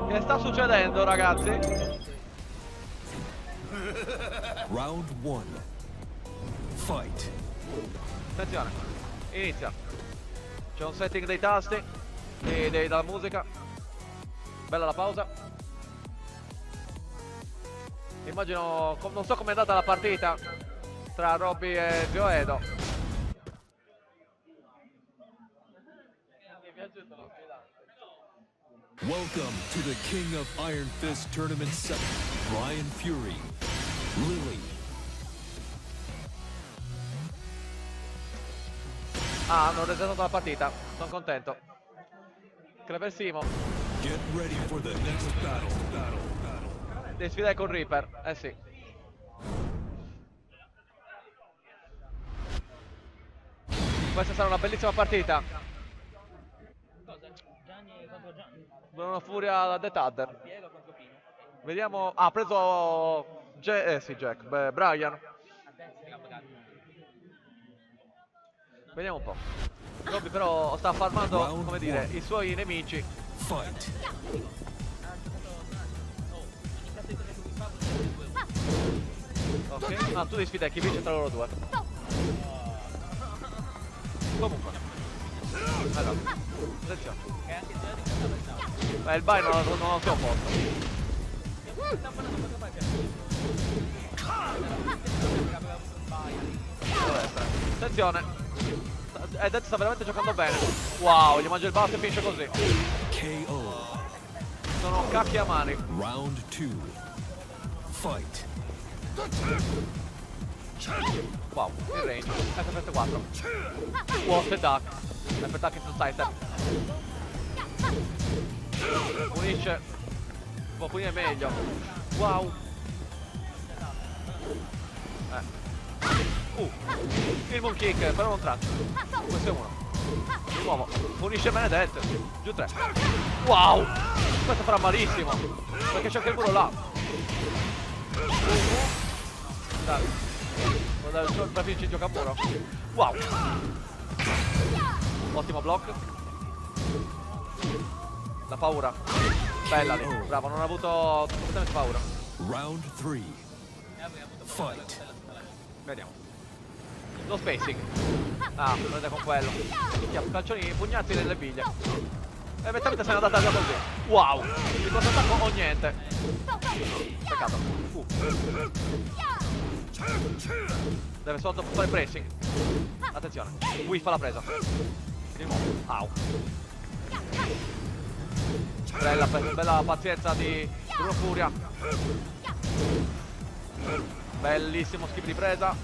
[SPEAKER 1] Che sta succedendo, ragazzi?
[SPEAKER 5] Round 1. Fight.
[SPEAKER 1] Attenzione, inizia. C'è un setting dei tasti e della musica. Bella la pausa. Immagino, non so com'è andata la partita tra Robby e Gioedo. Mi è piaciuto lo sfidante.
[SPEAKER 5] Welcome to the King of Iron Fist Tournament 7. Brian Fury. Lily.
[SPEAKER 1] Ah, hanno resettato la partita. Sono contento. Cleversimo.
[SPEAKER 5] Get ready for the next battle.
[SPEAKER 1] Devi sfidare con Reaper. Eh sì. Questa sarà una bellissima partita.
[SPEAKER 2] Cosa? Gianni contro Gianni?
[SPEAKER 1] Una furia da The Tadder.
[SPEAKER 2] Piero contro Pino.
[SPEAKER 1] Vediamo. Ah, ha preso. Sì, Jack. Beh, Brian.
[SPEAKER 2] A destra.
[SPEAKER 1] Vediamo un po'. Robby però sta farmando,
[SPEAKER 5] Round
[SPEAKER 1] come dire,
[SPEAKER 5] one.
[SPEAKER 1] i suoi nemici.
[SPEAKER 5] Fight.
[SPEAKER 1] Ok? Ah, tu devi sfidare chi vince tra loro due. Comunque. Allora, attenzione. Beh, il Bai non lo si è opposto. Deve essere. Attenzione. Dead sta veramente giocando bene. Wow, gli mangia il basso e finisce così.
[SPEAKER 5] KO.
[SPEAKER 1] Sono cacchi a mani.
[SPEAKER 5] Round 2. Fight.
[SPEAKER 1] Wow, il range. FF4. What the duck. FF into sighter. Punisce. Può punire meglio. Wow. Il moon kick, però non traccia. Questo è uno. Di nuovo. Punisce Benedetto. Giù 3. Wow. Questo farà malissimo. Perché c'è anche il muro là. Dai. Guarda il suo preferisce gioca a muro. Wow. Ottimo block. La paura. Bella lì. Bravo, non ha avuto completamente paura.
[SPEAKER 5] Round 3. Fight.
[SPEAKER 1] Vediamo. Lo spacing. Ah, prende con quello. Calcioni, pugnazzi nelle biglie. E eventualmente se n'è andata già così. Wow. Il controattacco o niente. Peccato. Deve solo fare pressing. Attenzione. Whiff fa la presa. Di nuovo. Au. Bella pazienza di Bruno Furia. Bellissimo skip di presa.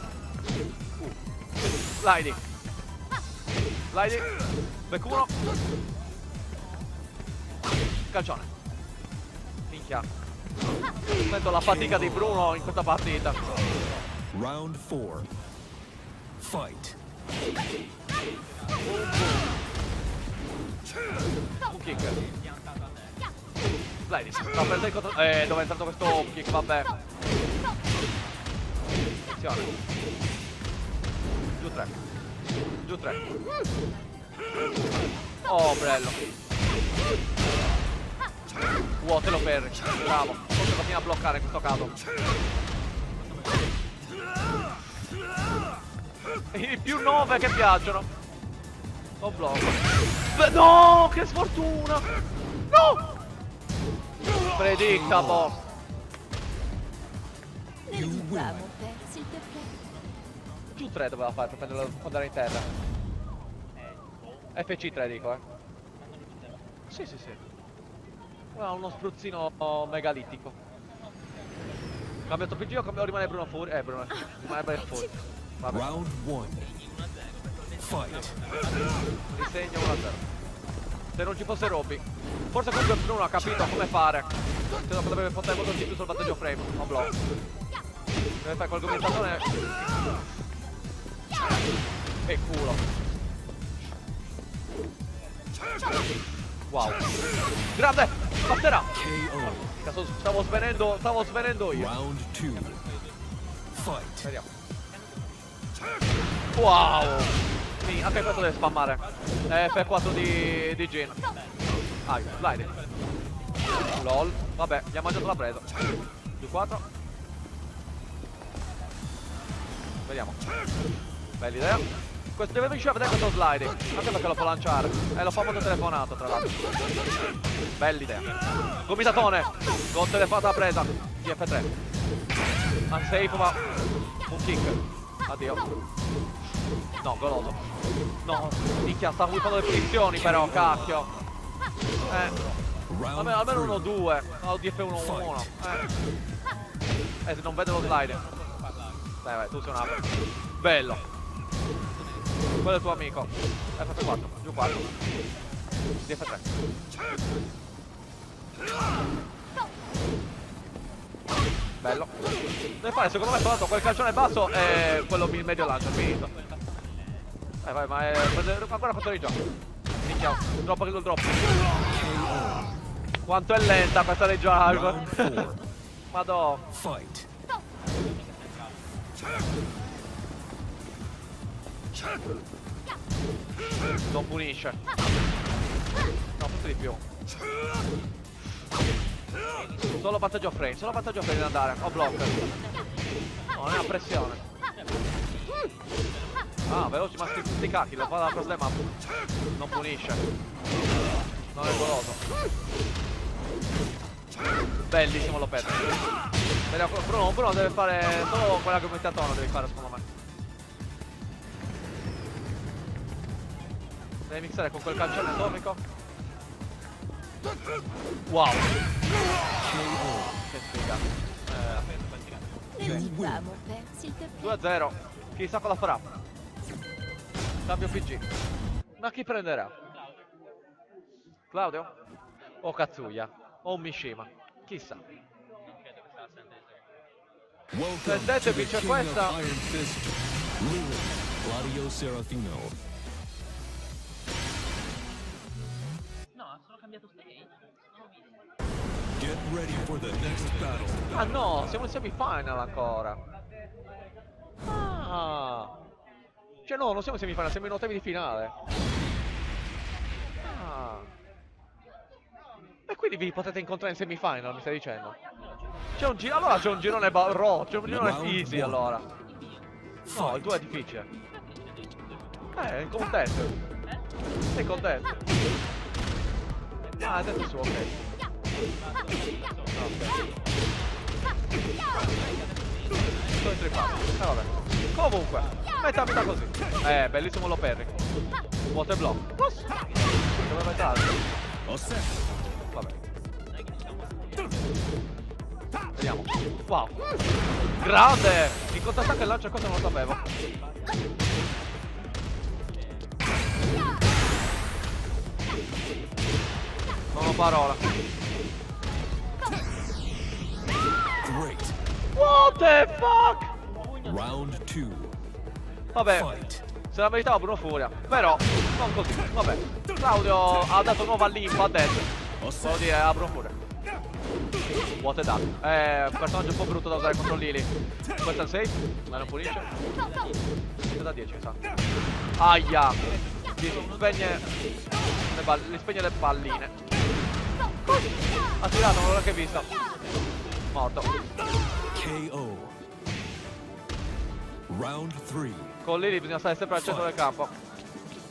[SPEAKER 1] Sliding. Sliding. Back 1. Calcione. Minchia. Sento la fatica di Bruno in questa partita.
[SPEAKER 5] Round 4. Fight.
[SPEAKER 1] Un kick. Sliding. No, prende il controllo. Dove è entrato questo kick? Vabbè. Attenzione. Giù 3. Giù 3. Oh, bello. Wow, te lo ferri. Bravo. Forse continua a bloccare in questo caso. I più 9 che piacciono. Oh, blocco. Beh, no, che sfortuna. No. Predictable.
[SPEAKER 6] L'avevamo persi il caffè.
[SPEAKER 1] Giù 3 doveva fare per prenderlo quando era in terra. FC3 dico, Sì, sì, sì. Uno spruzzino megalitico. Cambiato PG o rimane Bruno Fury? Bruno. Rimane Bruno Fury. Vabbè.
[SPEAKER 5] Round 1. Fight.
[SPEAKER 1] Risegno 1-0. Se non ci fosse Robby. Forse comunque Bruno ha capito come fare. Se dopo dovrebbe portare molto di più sul vantaggio frame. No blocco. Deve fare quel commentatore. E culo. Wow. Grande! Passerà!
[SPEAKER 5] KO.
[SPEAKER 1] Stavo svenendo io.
[SPEAKER 5] Round 2. Fight.
[SPEAKER 1] Vediamo. Wow! Sì, anche questo deve spammare. F4 di Jin. Ah, slide. LOL. Vabbè, gli ha mangiato la presa. Giù 4. Vediamo. Bella idea. Questo deve riuscire a vedere questo sliding. Anche perché lo può lanciare. E lo fa molto telefonato, tra l'altro. Bella idea. Gomitatone. Con telefonata presa. GF3. Unsafe, ma un kick. Addio. No, goloso. No, minchia, sta whippando le punizioni però, cacchio. Almeno 1-2. No, DF1-1. Se non vede lo slide. Vai, tu sei un apro. Bello. Quello è il tuo amico. F4, giù 4. DF3. Bello. Deve fare secondo me soltanto quel calcione basso e quello medio lancio, finito. Vai, ma è ancora 4 di gioco. Minchia, troppo kill drop. Quanto è lenta questa Regive. Madò.
[SPEAKER 5] Fight.
[SPEAKER 1] Non punisce. No, forse di più. Solo vantaggio frame, di andare. Ho block. No, non è una pressione. Ah, veloci, ma sti cacchi, lo fa dalla cross map. Non punisce. Non è goloso. Bellissimo, lo perde. Vediamo, Bruno deve fare solo quella che mette a tono, devi fare secondo me. Devi mixare con quel calcione atomico. Wow. Che sfiga.
[SPEAKER 6] L'avevamo persi il caffè.
[SPEAKER 1] 2-0. Chissà cosa farà. Cambio PG. Ma chi prenderà? Claudio? O Katsuya? O Mishima? Chissà.
[SPEAKER 5] Welcome
[SPEAKER 1] Sentete,
[SPEAKER 5] to the
[SPEAKER 1] vince
[SPEAKER 5] King
[SPEAKER 1] questa.
[SPEAKER 5] of Iron Fist, Lily Claudio Serafino.
[SPEAKER 7] No, ha solo cambiato stage. Non ho visto.
[SPEAKER 5] Get ready for the next battle.
[SPEAKER 1] Ah no, siamo in semifinal ancora. Ah. Cioè no, non siamo in semifinal, siamo in ottavi di finale. Ah. E quindi vi potete incontrare in semifinal, mi stai dicendo? C'è un giro, allora c'è un girone c'è un girone easy allora. No, il 2 è difficile. Contento. Sei contento? Ah, adesso su, ok. Sto in trippato. Vabbè. Comunque, metà così. Bellissimo lo Perry. Water block. Dove metà? Vabbè. Vediamo. Wow. Grande! In contrattacco e lancia cosa non lo sapevo. Non ho parola.
[SPEAKER 5] Great.
[SPEAKER 1] What the fuck?
[SPEAKER 5] Round 2.
[SPEAKER 1] Vabbè,
[SPEAKER 5] Fight.
[SPEAKER 1] se la meritava Bruno Furia. Però, non così. Vabbè. Claudio ha dato nuova limpa a destra. Volevo dire a Bruno Furia. What a dato. Un personaggio un po' brutto da usare contro Lily. Questo è il safe. Ma non pulisce. Niente da 10, mi sa. Aia. Gli spegne le palline. Ha tirato, non l'ho che vista. Morto.
[SPEAKER 5] KO. Round 3.
[SPEAKER 1] Con Lily bisogna stare sempre al centro del campo.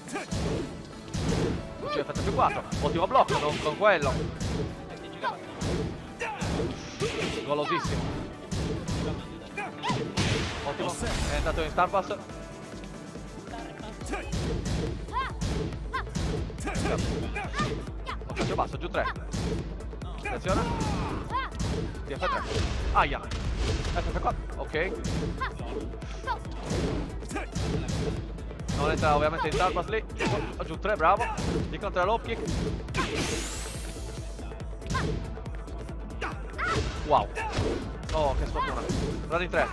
[SPEAKER 1] Ci effetto più 4. Ottimo blocco, non con quello. Golosissimo. Ottimo. È entrato in Star Pass. Occhio basso, giù 3. Attenzione. TF3. Aia. FF4. Ok. Non entra ovviamente in Star Pass lì. Giù 3, bravo. Di contro l'off kick. Wow. Oh, che sfortuna. Run in 3.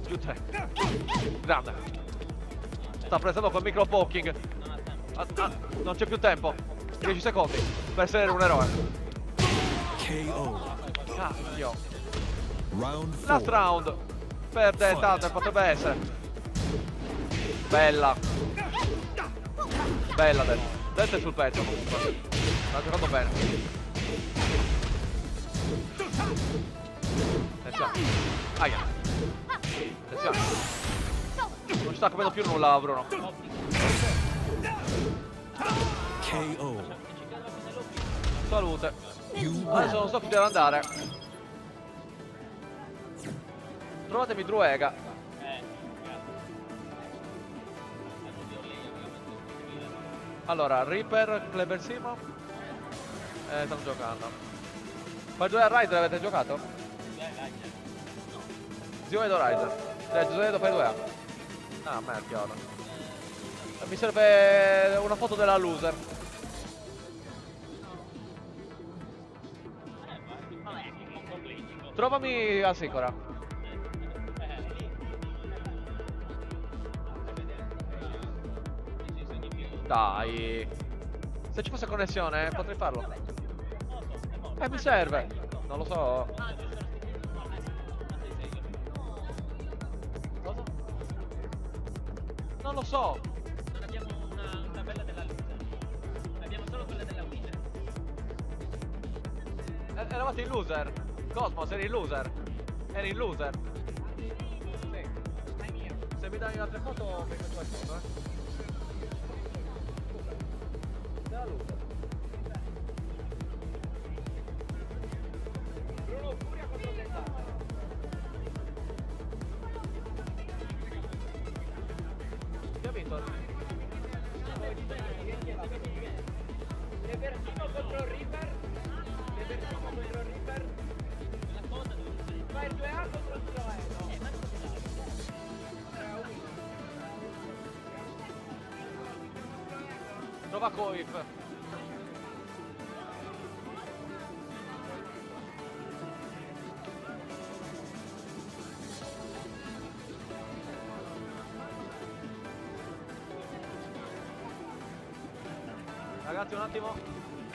[SPEAKER 1] Giù 3. Grande. Sta prendendo col micro poking. Non c'è più tempo. 10 secondi per essere un eroe.
[SPEAKER 5] KO.
[SPEAKER 1] Cacchio.
[SPEAKER 5] Round 4.
[SPEAKER 1] Last round. Perde tanto, potrebbe essere. Bella. Bella Delta. Delta è sul pezzo comunque. Sta giocando bene. Attenzione. Aia. Attenzione. Non ci sta capendo più nulla Bruno.
[SPEAKER 5] KO.
[SPEAKER 1] Salute.
[SPEAKER 5] You
[SPEAKER 1] Adesso
[SPEAKER 5] win.
[SPEAKER 1] non so chi deve andare. Trovatemi Druega. Allora, Reaper, Kleber Simo. Stanno giocando. Per giocare a Rider avete giocato? Zio Edo Rider. Zio Edo per 2A. Ah, merda ora. Mi serve una foto della loser. Trovami a Sicora. Dai. Se ci fosse connessione potrei farlo. Mi serve. Non lo so. Cosa? Non lo so.
[SPEAKER 7] Non abbiamo una tabella della luce. Abbiamo solo quella della winner.
[SPEAKER 1] Eravate in loser. Cosmos, eri in loser. Eri in loser. Sì. Se mi dai un'altra foto, mi faccio il foto, Della loser. Bruno Furia contro Tentata. Chi ha vinto?
[SPEAKER 2] Reversivo contro Reaper. Reversivo contro Reaper. Fai il 2A contro il 2A.
[SPEAKER 1] Trova Coif. Ragazzi un attimo.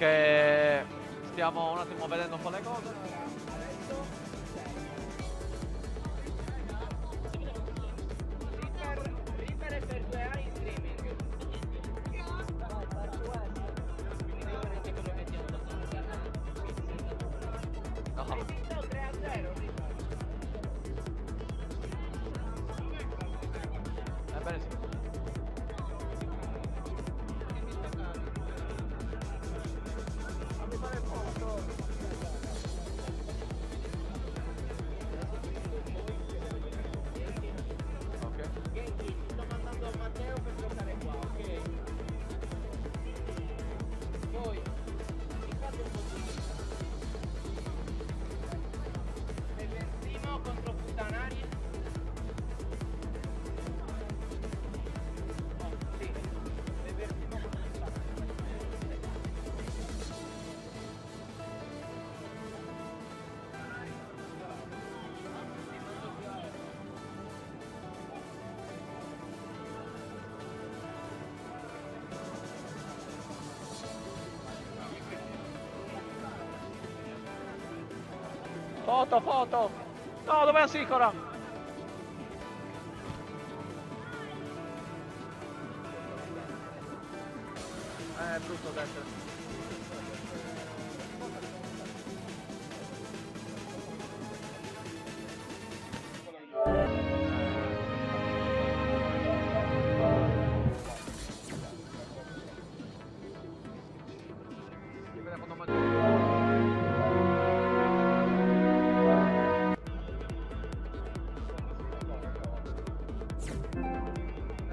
[SPEAKER 1] Che stiamo un attimo vedendo un po' le cose.
[SPEAKER 2] Reaper è per 2A in streaming.
[SPEAKER 1] No.
[SPEAKER 2] Hai vinto 3-0, Reaper.
[SPEAKER 1] Ebbene sì. Ok.
[SPEAKER 2] Genki, ti sto mandando a Matteo per giocare qua, ok? Poi, mi fate un po' di... Reversimo contro Futanari. Oh, sì. Reversimo contro Futanari.
[SPEAKER 1] Foto, foto! No, dov'è Sicora? È brutto da essere.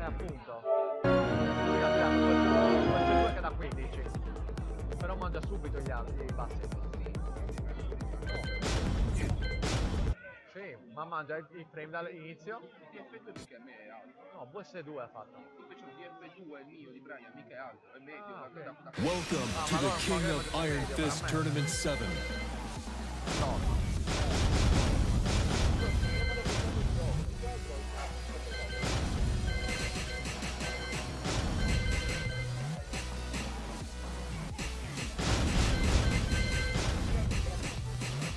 [SPEAKER 1] Appunto. Questo è 2 che da 15. Però mangia subito gli altri, i bassi. Sì, ma mangia i frame dall'inizio.
[SPEAKER 8] L'effetto di che a me è alto.
[SPEAKER 1] No, VS2 ha fatto.
[SPEAKER 8] Invece un DF2 il mio di Brian mica è alto, è medio.
[SPEAKER 1] Ah, ok.
[SPEAKER 5] Welcome to the King of Iron Fist Tournament 7.
[SPEAKER 1] No.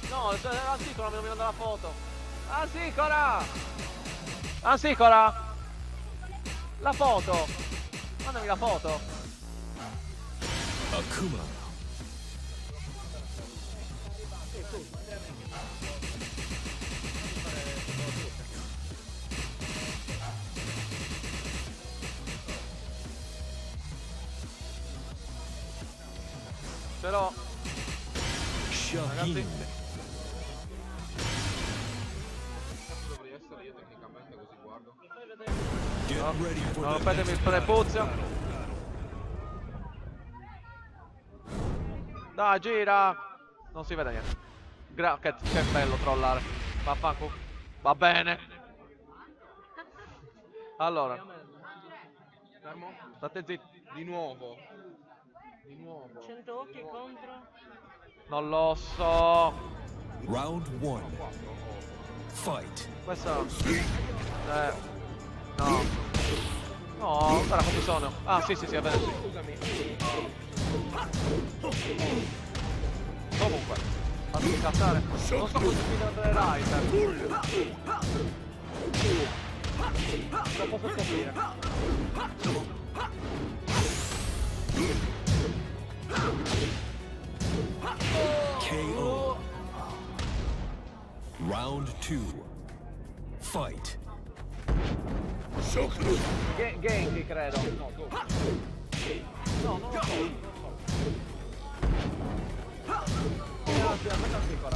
[SPEAKER 1] No, Ansicora mi manda la foto. Ansicora! Ansicora! La foto! Mandami la foto!
[SPEAKER 5] Akuma.
[SPEAKER 1] Però,
[SPEAKER 5] Shaheen.
[SPEAKER 8] Dovrei essere io tecnicamente così guardo.
[SPEAKER 5] Get ready for
[SPEAKER 1] no,
[SPEAKER 5] the
[SPEAKER 1] rompetemi il
[SPEAKER 5] next battle.
[SPEAKER 1] prepuzio. Dai, gira! Non si vede niente. Che bello trollare. Vaffanculo. Va bene. Allora,
[SPEAKER 8] Fermo?
[SPEAKER 1] state zitti.
[SPEAKER 8] Di nuovo. Di nuovo.
[SPEAKER 7] 100 occhi contro.
[SPEAKER 1] Non lo so.
[SPEAKER 5] Round 1. Fight.
[SPEAKER 1] Questo... no. No, guarda come sono. Ah, sì, è vero. Comunque, fammi scattare. Non so cosa si deve Rider. Non posso capire.
[SPEAKER 5] KO. Round 2. Fight.
[SPEAKER 1] Genki, credo. No, non lo so. Grazie, aspetta ancora.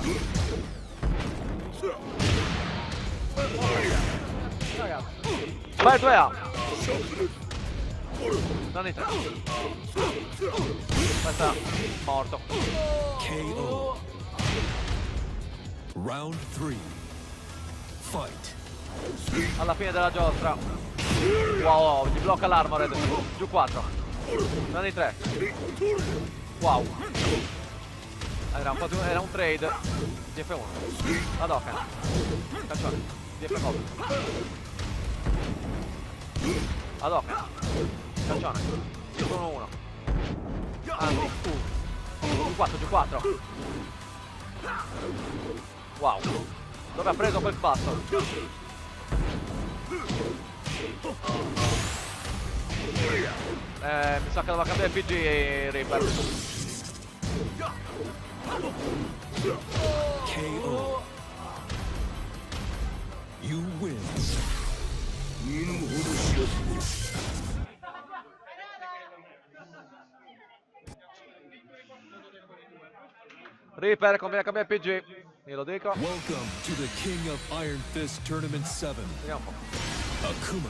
[SPEAKER 1] Ragazzi, vai 2A. Non entra. Questa morto.
[SPEAKER 5] KO. Round 3. Fight.
[SPEAKER 1] Alla fine della giostra. Wow, gli blocca l'armored. Giù 4. Non i 3. Wow. Era un trade. DF1. Hadouken. Caccione. DF9. Hadouken. Caccione. DF1-1. Anti. G4, G4. Wow. Dove ha preso quel passo? Mi sa che doveva cambiare PG Reaper.
[SPEAKER 5] KO. You win.
[SPEAKER 1] Reaper conviene cambiare PG. Io lo dico.
[SPEAKER 5] Welcome to the King of Iron Fist Tournament 7,
[SPEAKER 1] Vediamo un po'.
[SPEAKER 5] Akuma.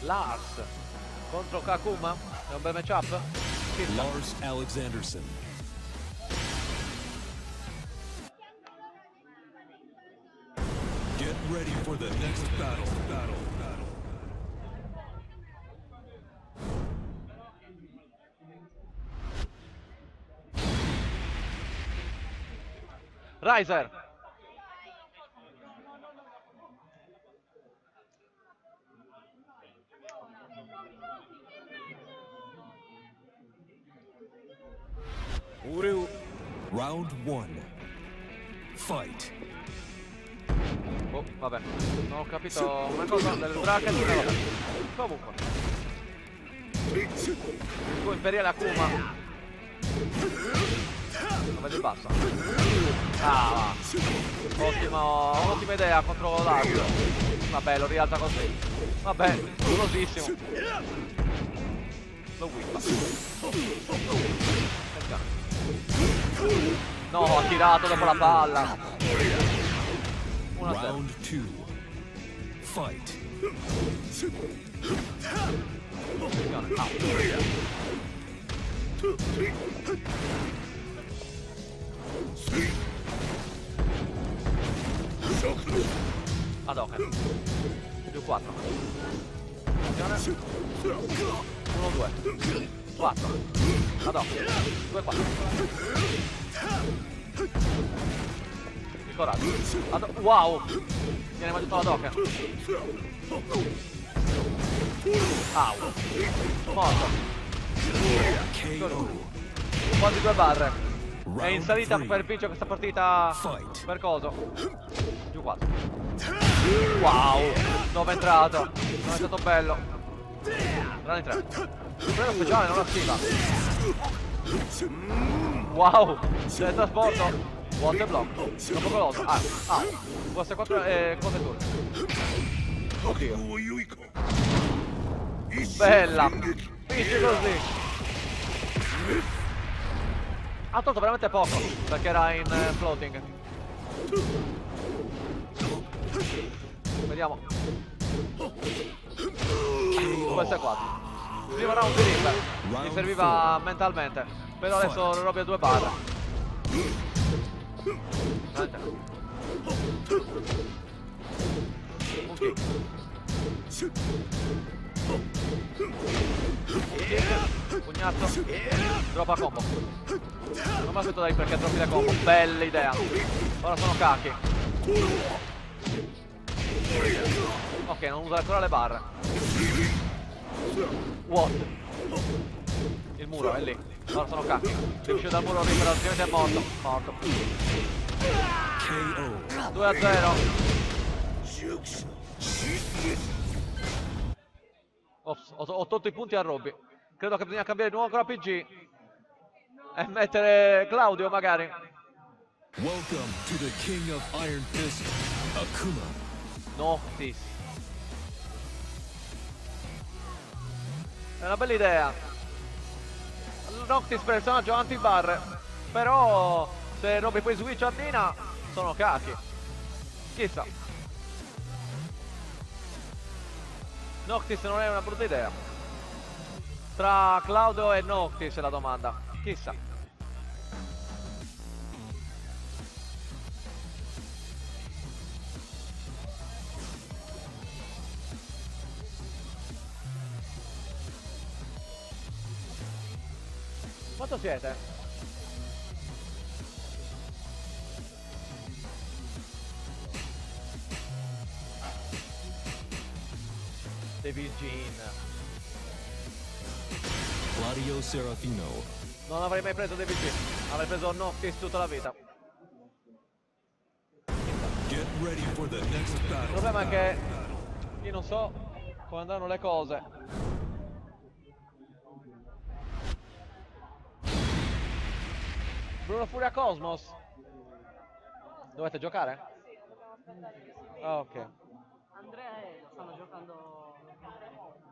[SPEAKER 1] Lars contro Kakuma. È un bel matchup?
[SPEAKER 5] Lars Alexanderson. Get ready for the next battle.
[SPEAKER 1] Riser.
[SPEAKER 5] Round 1. Fight.
[SPEAKER 1] Oh, vabbè. Non ho capito una cosa del bracket, però vabbè. Comunque. Il tuo imperiale Akuma. Non vedi il basso. Ah, ottima idea contro l'arbitro. Vabbè, lo rialza così. Vabbè, velocissimo. Lo whippa. No, ha tirato dopo la palla. 1-0.
[SPEAKER 5] Round 2. Fight.
[SPEAKER 1] Hadouken. Più 4. Attenzione. 1-2. 4. Hadouken. 2-4. Il coraggio. Wow. Viene mangiato l'Hadouken. Au. Morto.
[SPEAKER 5] KO.
[SPEAKER 1] Quasi 2 barre. È in
[SPEAKER 5] Round
[SPEAKER 1] salita
[SPEAKER 5] 3.
[SPEAKER 1] per vincere questa partita.
[SPEAKER 5] Fight.
[SPEAKER 1] Per coso. Giù 4. Wow. Dove è entrato? Non è stato bello. Run in 3. Prendo speciale, non la schiva. Wow. Teletrasporto. Water block. Dopo coloso. Queste 4 cose turne. Oddio. Bella. Finisce così. Ha tolto veramente poco perché era in floating. Vediamo. Questo è 4. Primo round di Reaper. Mi serviva mentalmente. Però adesso robe a 2 barre. Un kick. Pugnazzo. Droppa combo. Non mi aspetto dai perché droppi la combo. Bella idea. Ora sono cacchi. Ok, non usa ancora le barre. What? Il muro è lì. Ora sono cacchi. Devi uscire dal muro Reaper, altrimenti è morto. Morto.
[SPEAKER 5] KO.
[SPEAKER 1] 2-0. Ops, ho tolto i punti a Robby. Credo che bisogna cambiare di nuovo ancora PG. E mettere Claudio magari.
[SPEAKER 5] Welcome to the King of Iron Fist, Akuma.
[SPEAKER 1] Noctis. È una bella idea. Noctis personaggio anti-barre. Però se Robby poi switch a Nina sono cacchi. Chissà. Noctis non è una brutta idea. Tra Claudio e Noctis è la domanda. Chissà. Quanto siete? Devil Jean.
[SPEAKER 5] Claudio Serafino.
[SPEAKER 1] Non avrei mai preso DVG, avrei preso Noctis tutta la vita.
[SPEAKER 5] Get ready for the next
[SPEAKER 1] Il
[SPEAKER 5] battle.
[SPEAKER 1] problema è che io non so come andranno le cose. Bruno Furia Cosmos. Dovete giocare? Ah, ok.
[SPEAKER 7] Andrea e Edo stanno giocando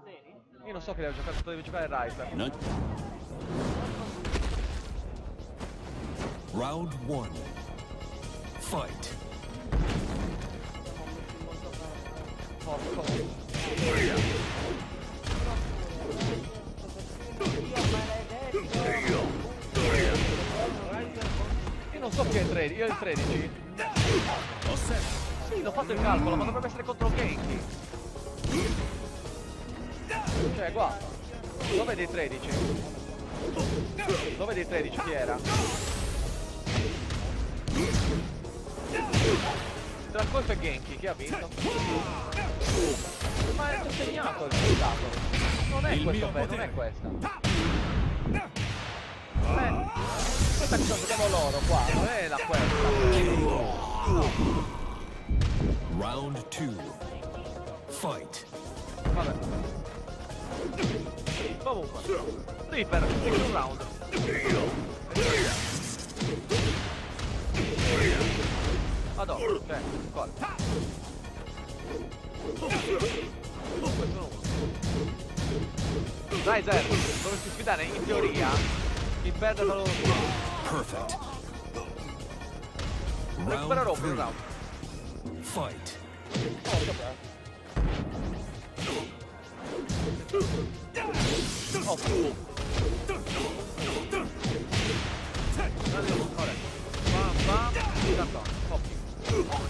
[SPEAKER 7] seri?
[SPEAKER 1] Io non so che devo giocare, devi giocare Riser.
[SPEAKER 5] Round 1. Fight.
[SPEAKER 1] Io non so chi è il 13, io il 13. Sì, l'ho fatto il calcolo, ma dovrebbe essere contro Genki. Cioè, guarda. Dove vedi il 13? Dove vedi il 13? Chi era? Tra questo e Genki, chi ha vinto? Ma è segnato il risultato. Non è questo, non è questa. Questa che sono loro qua, non è la questa. No.
[SPEAKER 5] Round 2. Fight.
[SPEAKER 1] Vabbè. Comunque. Reaper, un round. Madonna, ok, qua. Questo non. Riser, dovresti sfidare in teoria il perdere loro.
[SPEAKER 5] Perfect.
[SPEAKER 1] Recupera
[SPEAKER 5] Round
[SPEAKER 1] Robby un
[SPEAKER 5] 3.
[SPEAKER 1] round.
[SPEAKER 5] Fight.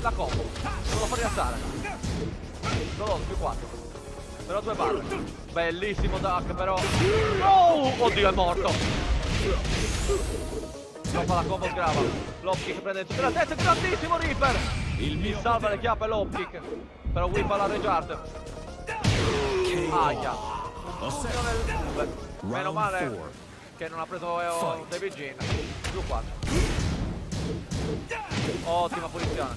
[SPEAKER 1] La combo, non lo fa rialzare. Dolore più 4. Però 2 barre. Bellissimo Duck però. Oh! Oddio è morto. Non fa la combo sgrava. L'op kick prende tutte la testa, grandissimo Reaper. Mi salva le chiappe l'op kick. Però whip alla Rejard. Aia. Meno male che non ha preso David Jean. Più 4. Ottima punizione.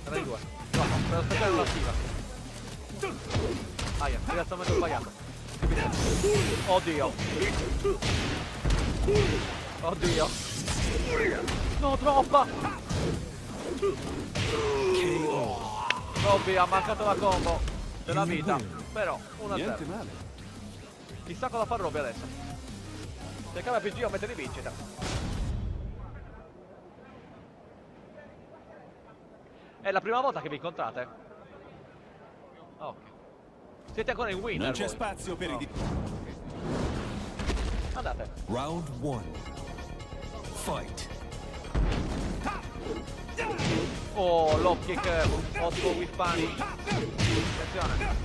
[SPEAKER 1] 3-2. No, per aspettare l'attiva. Aia, piazzamento sbagliato. Oddio. Oddio. No, troppa. Robby ha mancato la combo della vita. Però 1-0. Chissà cosa fa Robby adesso. Cercava PG o mette di vincita. È la prima volta che vi incontrate? Ok. Siete ancora in winner.
[SPEAKER 5] Non c'è
[SPEAKER 1] voi.
[SPEAKER 5] spazio per i
[SPEAKER 1] Andate.
[SPEAKER 5] Round 1. Fight.
[SPEAKER 1] Oh, low kick 8 whippani. Attenzione.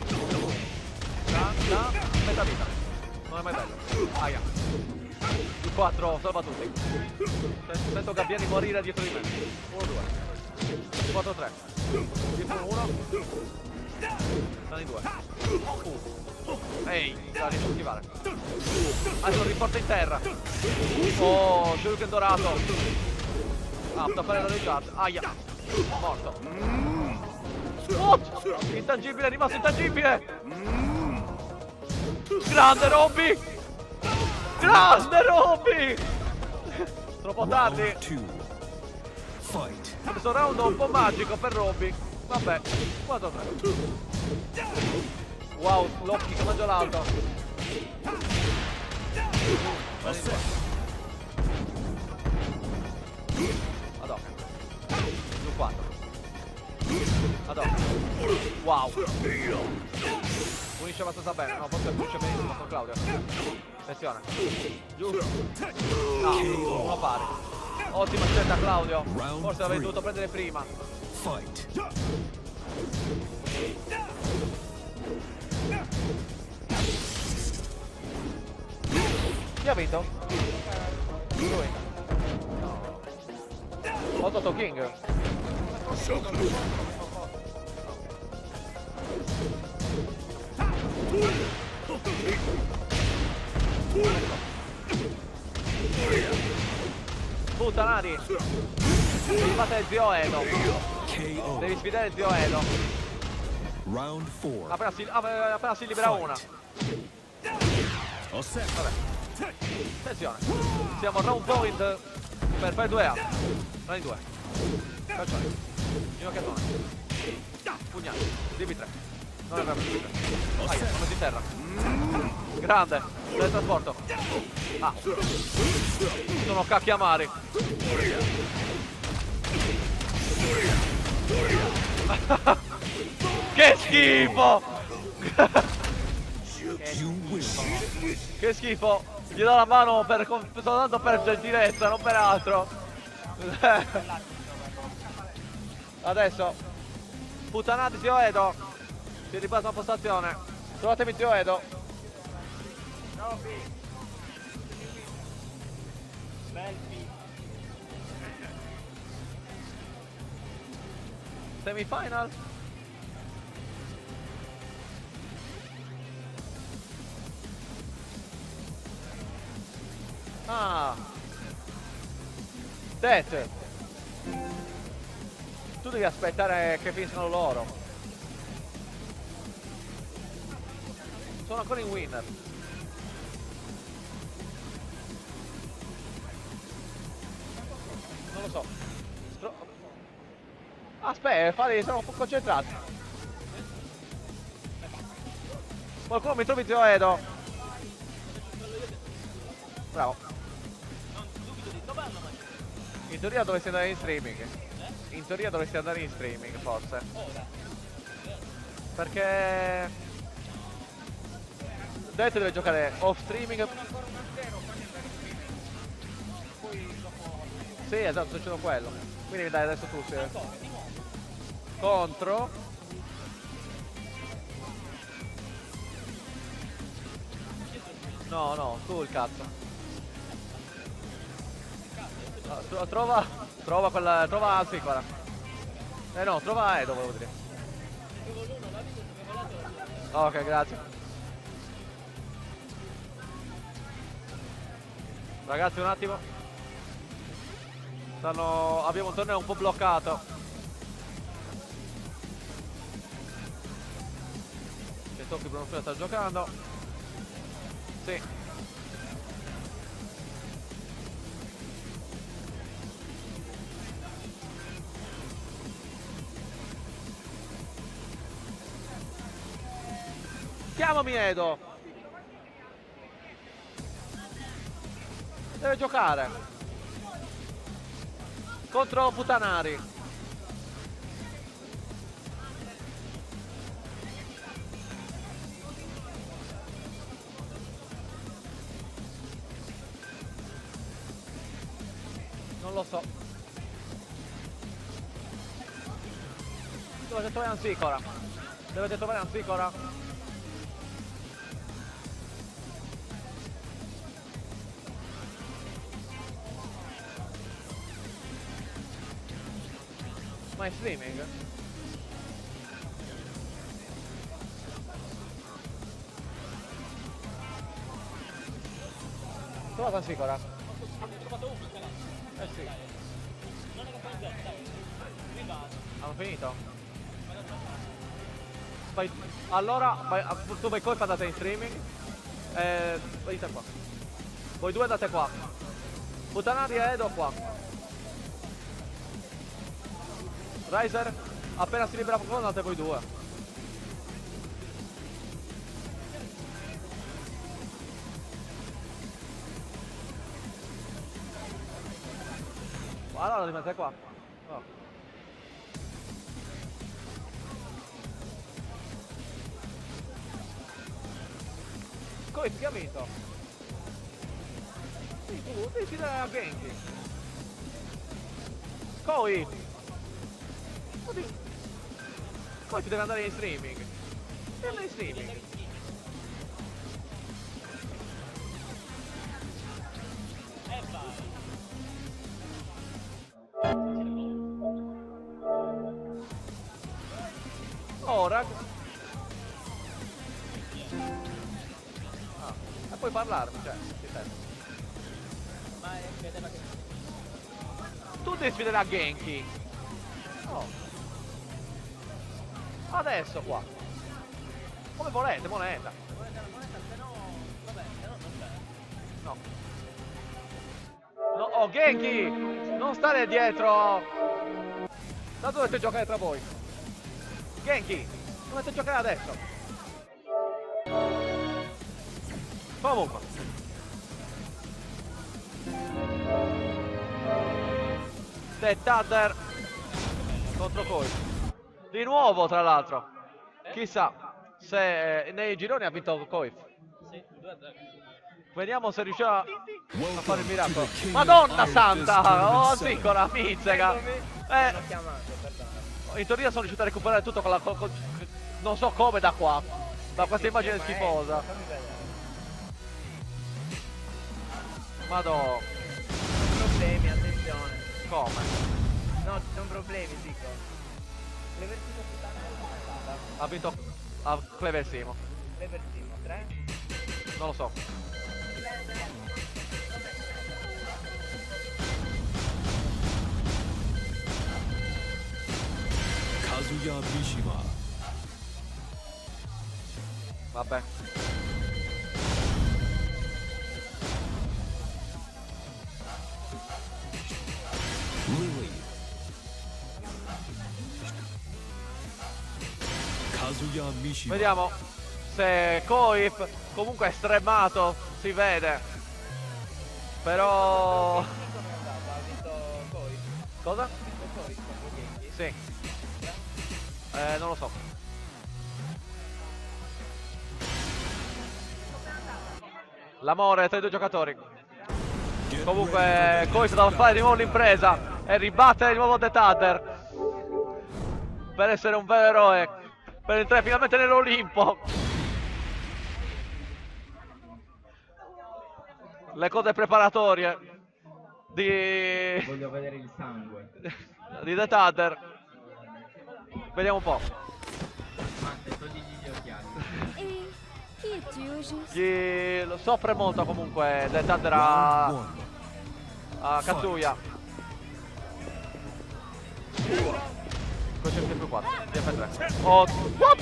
[SPEAKER 1] Da, metà vita. Non è mai bello. Aia. Il 4, salva tutti. Sento Gabbiani morire dietro di me. 1-2. 4-3. Dietro 1. Stanno in 2. Ehi, la riesco a schivare. Adesso riporta in terra. Oh, Shuriken dorato. Ah, da fare la Rejard. Aia. Morto. Oh, intangibile, è rimasto intangibile. Grande Robby. Grande Robby. Troppo tardi.
[SPEAKER 5] Round 2. Fight.
[SPEAKER 1] Questo round è un po' magico per Robby. Vabbè, 4-3. Wow, l'occhio che mangia l'auto. Adò. Più 4. Adò. Wow. Punisce abbastanza bene. No, forse punisce benissimo con Claudio. Attenzione. Giù. Ah, uno pari. Ottima scelta Claudio. Forse l'avrei dovuto prendere prima.
[SPEAKER 5] Fight.
[SPEAKER 1] Chi ha vinto? Lui. Ho tolto King. Puttanari, devi battere zio Edo.
[SPEAKER 5] KO.
[SPEAKER 1] Devi sfidare zio Edo.
[SPEAKER 5] Round 4.
[SPEAKER 1] Appena si libera una.
[SPEAKER 5] All set.
[SPEAKER 1] Vabbè. Attenzione. Siamo a round point per fare 2 A. Round in 2. Calcione. Ginocchiatone. Pugnale. DB3. Non è proprio DB3. Aia, sono messo in terra. Grande. Teletrasporto. Ah. Sono cacchiamari. Che schifo!
[SPEAKER 5] You win.
[SPEAKER 1] Che schifo! Gli do la mano soltanto per gentilezza, non per altro. Adesso puttanati zio Edo. Si ribasa la postazione. Trovatemi zio Edo. Semifinal. Ah. Det. Tu devi aspettare che finiscano loro. Sono ancora in winner. Non lo so. Aspetta, fare, siamo concentrati. Qualcuno mi trovi zio Edo. Bravo. In teoria dovresti andare in streaming. In teoria dovresti andare in streaming, forse. Perché Detto deve giocare off streaming. Sì, esatto, sto facendo quello. Quindi dai, adesso tu sei contro. No, tu il cazzo. No, trova quella. Trova Anzicora. No, trova Edo, volevo dire. Ok, grazie. Ragazzi, un attimo. Abbiamo un torneo un po' bloccato. Che Tocchi Bruno sta giocando. Sì. Chiamami Edo. Deve giocare contro Puttanari. Non lo so. Dovete trovare Anzicora. Dovete trovare Anzicora. Ma è streaming? Trovata Anzicora? Eh sì. Hanno finito? Allora, tu vai colpa, andate in streaming. Venite qua. Voi due andate qua. Puttanari e Edo qua. Riser, appena si libera qualcuno andate voi due. Allora devi mettere qua. Oh. Come ti ha vinto? Sì, tu devi dare a Genki. Koi! Poi ti deve andare in streaming. Devi andare in streaming. Ora. E puoi parlarmi, cioè, che serve?
[SPEAKER 7] Ma vedeva che
[SPEAKER 1] Tu devi sfidare a Genki. Oh. Adesso qua. Come volete, moneta.
[SPEAKER 7] Volete la moneta, se no... Vabbè, se no non c'è.
[SPEAKER 1] No. No, oh Genki! Non stare dietro! Da dovete giocare tra voi? Genki! Dovete giocare adesso! Comunque. The Thunder contro Koi. Di nuovo tra l'altro. Chissà se nei gironi ha vinto Koi.
[SPEAKER 7] Sì, 2-0.
[SPEAKER 1] Vediamo se riuscirà a fare il miracolo.
[SPEAKER 5] to the King of
[SPEAKER 1] Madonna
[SPEAKER 5] Iron Fist
[SPEAKER 1] santa!
[SPEAKER 5] Tournament
[SPEAKER 1] Oh
[SPEAKER 5] 7.
[SPEAKER 1] piccola mizzega!
[SPEAKER 2] L'ho chiamato, perdono.
[SPEAKER 1] In teoria sono riuscito a recuperare tutto con la... non so come da qua. Da questa immagine schifosa.
[SPEAKER 2] Fammi vedere.
[SPEAKER 1] Madò.
[SPEAKER 2] Problemi, attenzione.
[SPEAKER 1] Come?
[SPEAKER 2] No, ci sono problemi, dico. L'Eversimo
[SPEAKER 1] Ha vinto a Cleversimo.
[SPEAKER 2] L'Eversimo, 3.
[SPEAKER 1] Non lo so.
[SPEAKER 5] Kazuya Mishima.
[SPEAKER 1] Vabbè.
[SPEAKER 5] Lily. Kazuya Mishima.
[SPEAKER 1] Vediamo se Koif comunque è stremato. Si vede. Però...
[SPEAKER 2] Come è andata? Ha vinto Koi?
[SPEAKER 1] Cosa?
[SPEAKER 2] Ha vinto Koi contro Genki?
[SPEAKER 1] Sì. Non lo so. L'amore tra i due giocatori.
[SPEAKER 5] Get
[SPEAKER 1] Comunque
[SPEAKER 5] ready for
[SPEAKER 1] Koi
[SPEAKER 5] the
[SPEAKER 1] deve
[SPEAKER 5] next
[SPEAKER 1] fare di nuovo l'impresa e ribattere di nuovo The Thunder per essere un vero eroe, per entrare finalmente nell'Olimpo. Le cose preparatorie di
[SPEAKER 4] Voglio vedere il sangue.
[SPEAKER 1] The Thunder. Vediamo un po'.
[SPEAKER 4] Matte, togligli gli occhiali.
[SPEAKER 6] Et qui es-tu au juste?
[SPEAKER 1] Gli lo soffre molto comunque The Thunder
[SPEAKER 5] Round
[SPEAKER 1] a,
[SPEAKER 5] one.
[SPEAKER 1] a Kazuya. Questo è il più 4, DF3. Oh, what?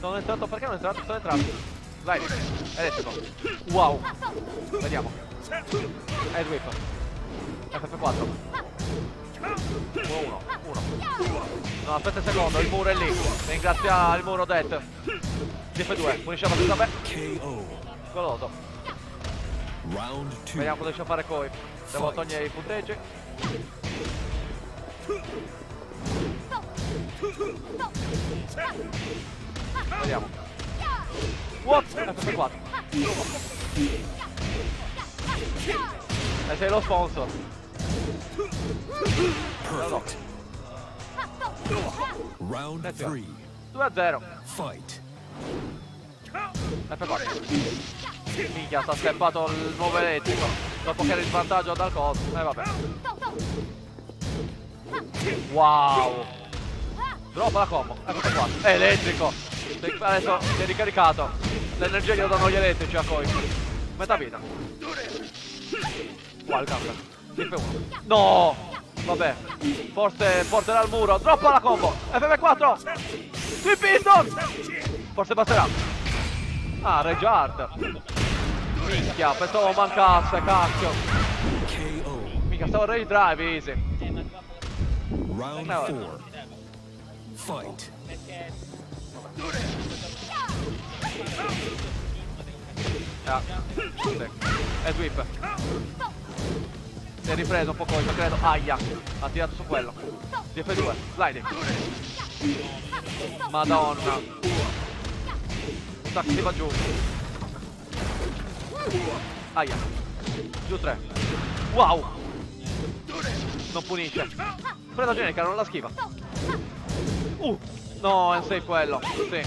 [SPEAKER 1] Sono entrato, perché non è entrato? Sono entrato. Vai, elettrico. Wow. Vediamo. Head whip. FF4. 1-1. No, aspetta un secondo, il muro è lì. Ringrazia il muro Death. DF2, punisce abbastanza bene.
[SPEAKER 5] KO.
[SPEAKER 1] Goloso.
[SPEAKER 5] Round two.
[SPEAKER 1] Vediamo cosa riesce a fare Koi. Devo togliere i punteggi. Vediamo. What? FF4. E sei lo sponsor.
[SPEAKER 5] Perfect. Round
[SPEAKER 1] Let's go.
[SPEAKER 5] three.
[SPEAKER 1] 2-0.
[SPEAKER 5] Fight.
[SPEAKER 1] F4. Minchia, sta steppato il nuovo elettrico. Dopo che era in vantaggio dal coso. Vabbè. Wow. Drop la combo. F4. Elettrico. Adesso si è ricaricato. L'energia glielo danno gli elettrici a Koi. Metà vita. Wow, il counter. Tip 1. No. Vabbè. Forse porterà al muro. Droppa la combo. FF4. Sweep Piston. Forse passerà. Ah, Rage Art. Minchia, pensavo mancasse, cacchio.
[SPEAKER 5] KO.
[SPEAKER 1] Minchia, stavo Rage Drive, easy.
[SPEAKER 5] Round
[SPEAKER 1] No.
[SPEAKER 5] four. Fight.
[SPEAKER 1] Ah, sì. E sweep. Si è ripreso un po' Koi, credo. Aia. Ha tirato su quello. DF2. Sliding. Madonna. Tac, si va giù. Aia. Giù 3. Wow. Non punisce. Preda generica, non la schiva. No, è un safe quello. Sì.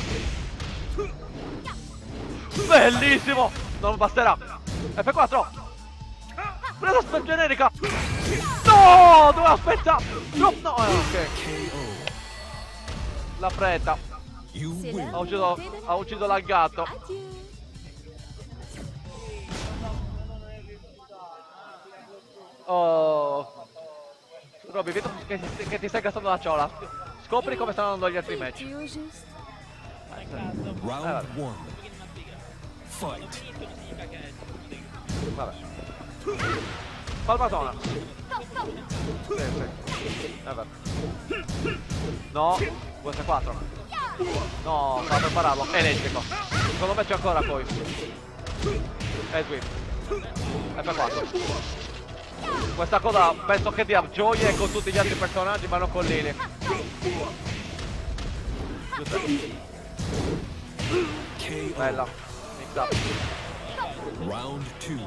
[SPEAKER 1] Bellissimo. Non basterà. F4. Presa spell generica. No, dove aspetta. No, no, ok.
[SPEAKER 5] KO.
[SPEAKER 1] La fretta.
[SPEAKER 5] You
[SPEAKER 6] C'est
[SPEAKER 5] win.
[SPEAKER 6] l'heure
[SPEAKER 1] Ha ucciso il gatto.
[SPEAKER 6] Adieu.
[SPEAKER 1] Oh. Robby, vedo che ti stai gastando la ciola. Scopri come stanno andando gli altri
[SPEAKER 6] Qui
[SPEAKER 1] match.
[SPEAKER 6] es-tu au juste?
[SPEAKER 5] Round 1. Fight.
[SPEAKER 1] Vabbè. Palmatona. Sì. Vabbè. No. VS4. No, sta per pararlo. Elettrico. Secondo me c'è ancora poi. Edwin. F4. Questa cosa penso che dia gioie con tutti gli altri personaggi, ma non con Lily. Giusto. Bella. Mix up.
[SPEAKER 5] Round 2.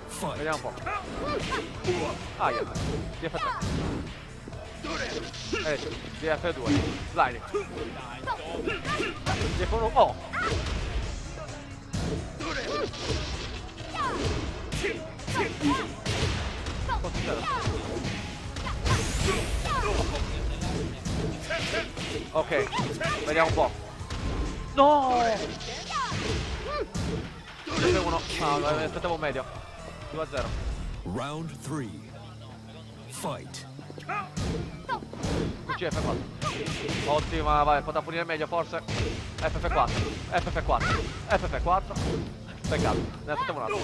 [SPEAKER 5] Fight.
[SPEAKER 1] Vediamo un po'. Aia. DF3. DF2. Sliding. DF1. Oh. Cosa succede? Ok, vediamo un po'. No! DF1. No, aspettavo un medio. 2-0.
[SPEAKER 5] Round 3. Fight.
[SPEAKER 1] QC F4. Ottima, vai, potrà punire meglio forse. FF4. FF4. FF4. Peccato, ne aspettavo un altro.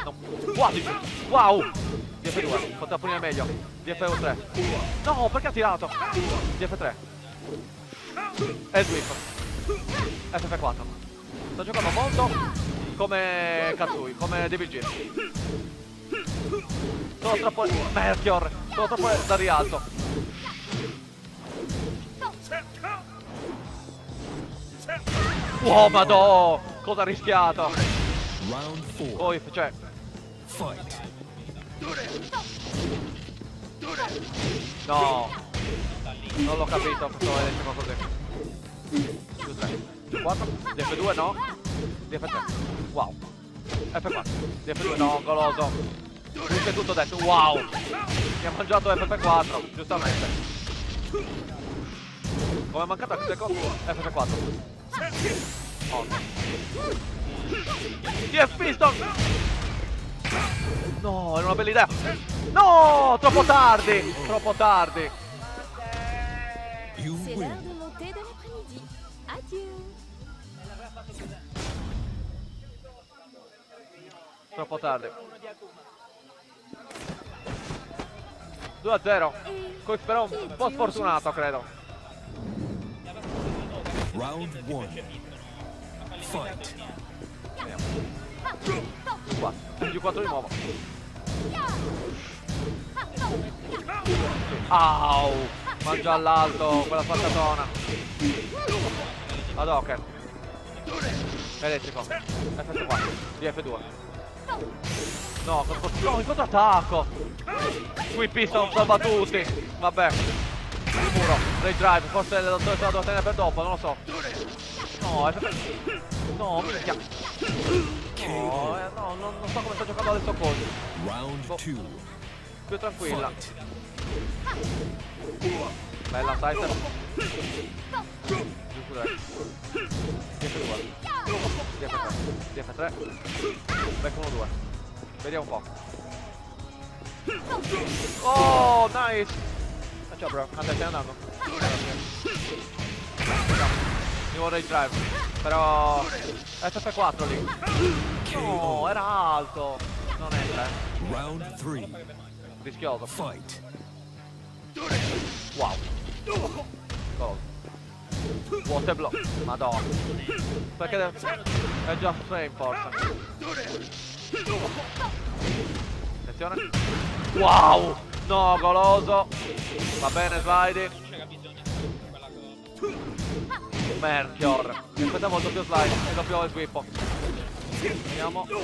[SPEAKER 1] No. Quasi. Wow! DF2, potrà punire meglio. DF3. No, perché ha tirato? DF3. E sweep. FF4. Sto giocando molto come Katsui, come DVG. Sono troppo... Melchior! Sono troppo da rialto. Oh, madò! Cosa ha rischiato?
[SPEAKER 5] Round 4.
[SPEAKER 1] Poi, cioè...
[SPEAKER 5] Fight.
[SPEAKER 1] No! Non l'ho capito questo elettrico così. F4, DF2 no, DF3, wow. F4, DF2 no, goloso. Tutto è tutto detto, wow. Mi ha mangiato FF4, giustamente. Come è mancato anche secondo FF4. Oh. DF Piston! No, era una bella idea. No, troppo tardi, troppo tardi.
[SPEAKER 5] You
[SPEAKER 6] C'est
[SPEAKER 5] win.
[SPEAKER 6] l'heure de monter de l'après-midi. Adieu.
[SPEAKER 1] Troppo tardi. 2-0. Questo però un po' sfortunato, credo.
[SPEAKER 5] Round 1. Fight.
[SPEAKER 1] Qua, G4 di nuovo. Au! Mangia all'alto quella spaccatona. Ad hoc. Elettrico. FF4. DF2. No, no, in controattacco. Qui Piston salva tutti. Vabbè. Il muro. Ray drive. Forse la devo tenere per dopo, non lo so. No, no, minchia. No, non so come sto giocando adesso così.
[SPEAKER 5] Round 2.
[SPEAKER 1] Più tranquilla.
[SPEAKER 5] Fight.
[SPEAKER 1] Bella size. Giusto dai. DF2. DF3. DF3. Back 1-2. Vediamo un po'. Oh, nice. Ciao bro, andate, stai andando. Io vorrei drive. Però FF4 lì. No, era alto. Non entra.
[SPEAKER 5] Round 3.
[SPEAKER 1] Rischioso.
[SPEAKER 5] Fight.
[SPEAKER 1] Wow. Cosa? Water block. Madonna. Perché deve... È già frame forse. Attenzione. Wow. No, goloso. Va bene, slide. Melchior. Mi aspettavo il doppio slide e doppio sweep. Vediamo. Lo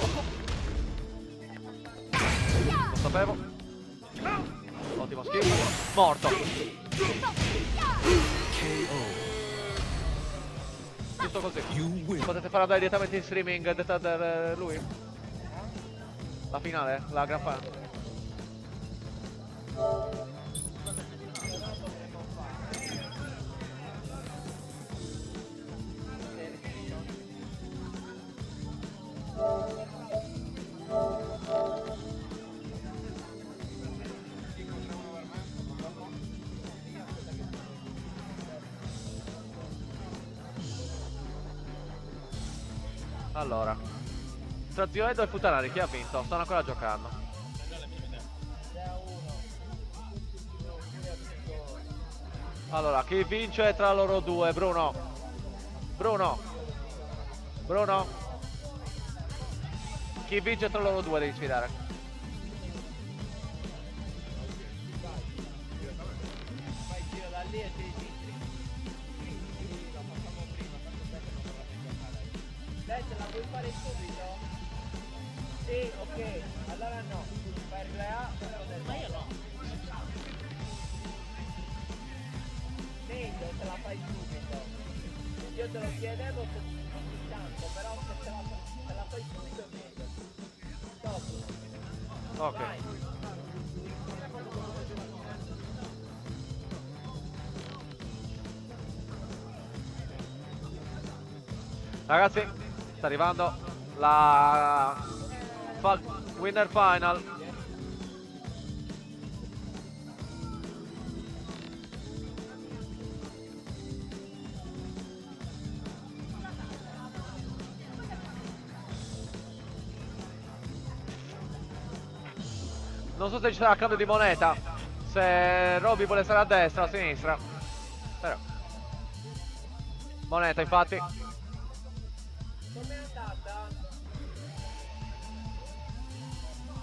[SPEAKER 1] sapevo. Ottimo skill. Morto.
[SPEAKER 5] KO.
[SPEAKER 1] Giusto così.
[SPEAKER 5] You win.
[SPEAKER 1] Potete farla dare direttamente in streaming da lui? La finale? La gran finale? Allora, tra Zio Edo e Futanari chi ha vinto? Stanno ancora giocando. Allora, chi vince tra loro due? Bruno. Bruno. Bruno. Chi vince tra loro due devi sfidare.
[SPEAKER 2] Fai il giro da lì e ti registri. Sì, lo facciamo prima, tanto bene non vorrei giocare. Adesso la vuoi fare subito? Sì, ok, allora no. Fai il 3A, però del ma io no. Meglio se la fai subito. Io te lo chiedevo ogni tanto, però se la fai subito è meglio. Stop.
[SPEAKER 1] Ok.
[SPEAKER 2] Vai.
[SPEAKER 1] Ragazzi, sta arrivando la Winner Final. Non so se ci sarà cambio di moneta, se Robby vuole stare a destra o a sinistra, però moneta infatti.
[SPEAKER 2] Com'è andata?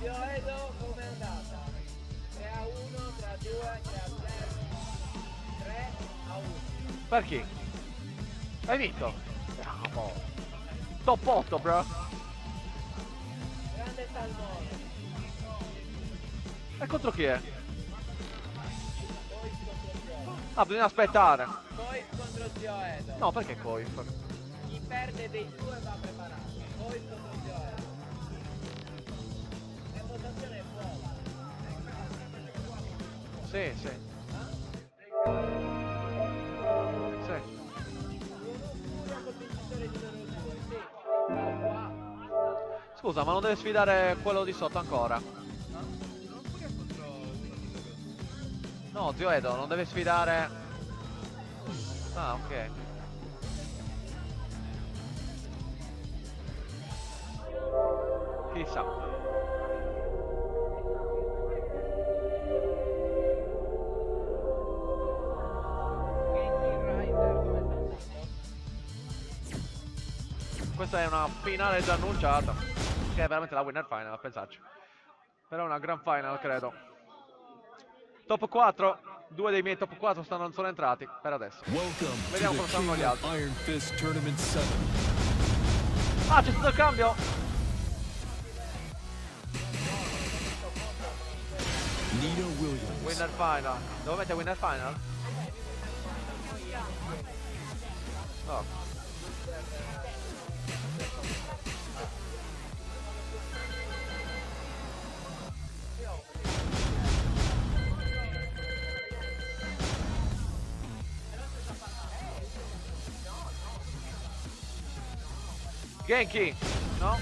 [SPEAKER 2] Io vedo com'è andata. 3-1, 3-2, 3-0, 3-1.
[SPEAKER 1] Per chi? Hai vinto? Bravo. Top 8 bro.
[SPEAKER 2] Grande Salmone.
[SPEAKER 1] E contro chi è?
[SPEAKER 2] Poi contro Zio Edo.
[SPEAKER 1] Ah, bisogna aspettare.
[SPEAKER 2] Poi contro Zio Edo.
[SPEAKER 1] No, perché Coif?
[SPEAKER 2] Chi perde dei due va preparato. Poi contro Zio Edo. La votazione è buona.
[SPEAKER 1] Sì, sì. Sì.
[SPEAKER 2] Furia col vincitore numero 2, sì. Qua.
[SPEAKER 1] Scusa, ma non deve sfidare quello di sotto ancora? No, Zio Edo, non deve sfidare... Ah, ok. Chissà. Questa è una finale già annunciata, che è veramente la winner final, a pensarci. Però è una grand final, credo. Top 4, due dei miei top 4 sono entrati per adesso.
[SPEAKER 5] Welcome
[SPEAKER 1] Vediamo
[SPEAKER 5] to
[SPEAKER 1] come
[SPEAKER 5] the
[SPEAKER 1] stanno
[SPEAKER 5] King
[SPEAKER 1] gli
[SPEAKER 5] of
[SPEAKER 1] altri.
[SPEAKER 5] Iron Fist Tournament 7.
[SPEAKER 1] Ah, c'è stato il cambio!
[SPEAKER 5] Nina Williams.
[SPEAKER 1] Winner final. Dove mette winner final? Oh. Genki, no?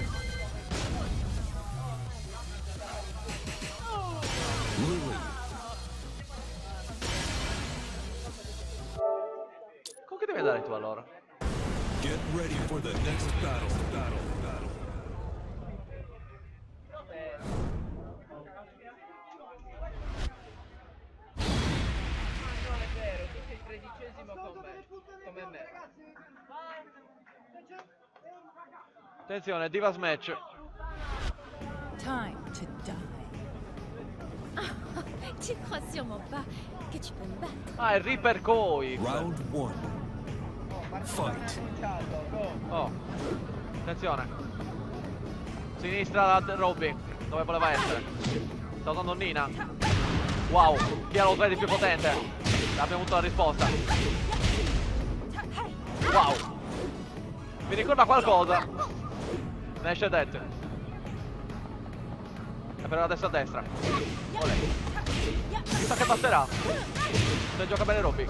[SPEAKER 5] Lily.
[SPEAKER 1] Con che devi andare tu allora?
[SPEAKER 5] Get ready for the next battle.
[SPEAKER 2] Non è vero, tu sei il 13esimo come me.
[SPEAKER 1] Attenzione, Divas match.
[SPEAKER 6] Time to die. Tu crois sûrement pas que tu peux me battre.
[SPEAKER 1] Ah, è Reaper Koi.
[SPEAKER 5] Round 1. Fight.
[SPEAKER 1] Oh. Attenzione. Sinistra da Robby, dove voleva essere. Sta usando Nina. Wow, chi ha lo slide più potente? Abbiamo avuto la risposta. Wow. Mi ricorda qualcosa. Nash Dead. E per adesso a destra. Olè. Chissà che passerà. Se gioca bene Robby.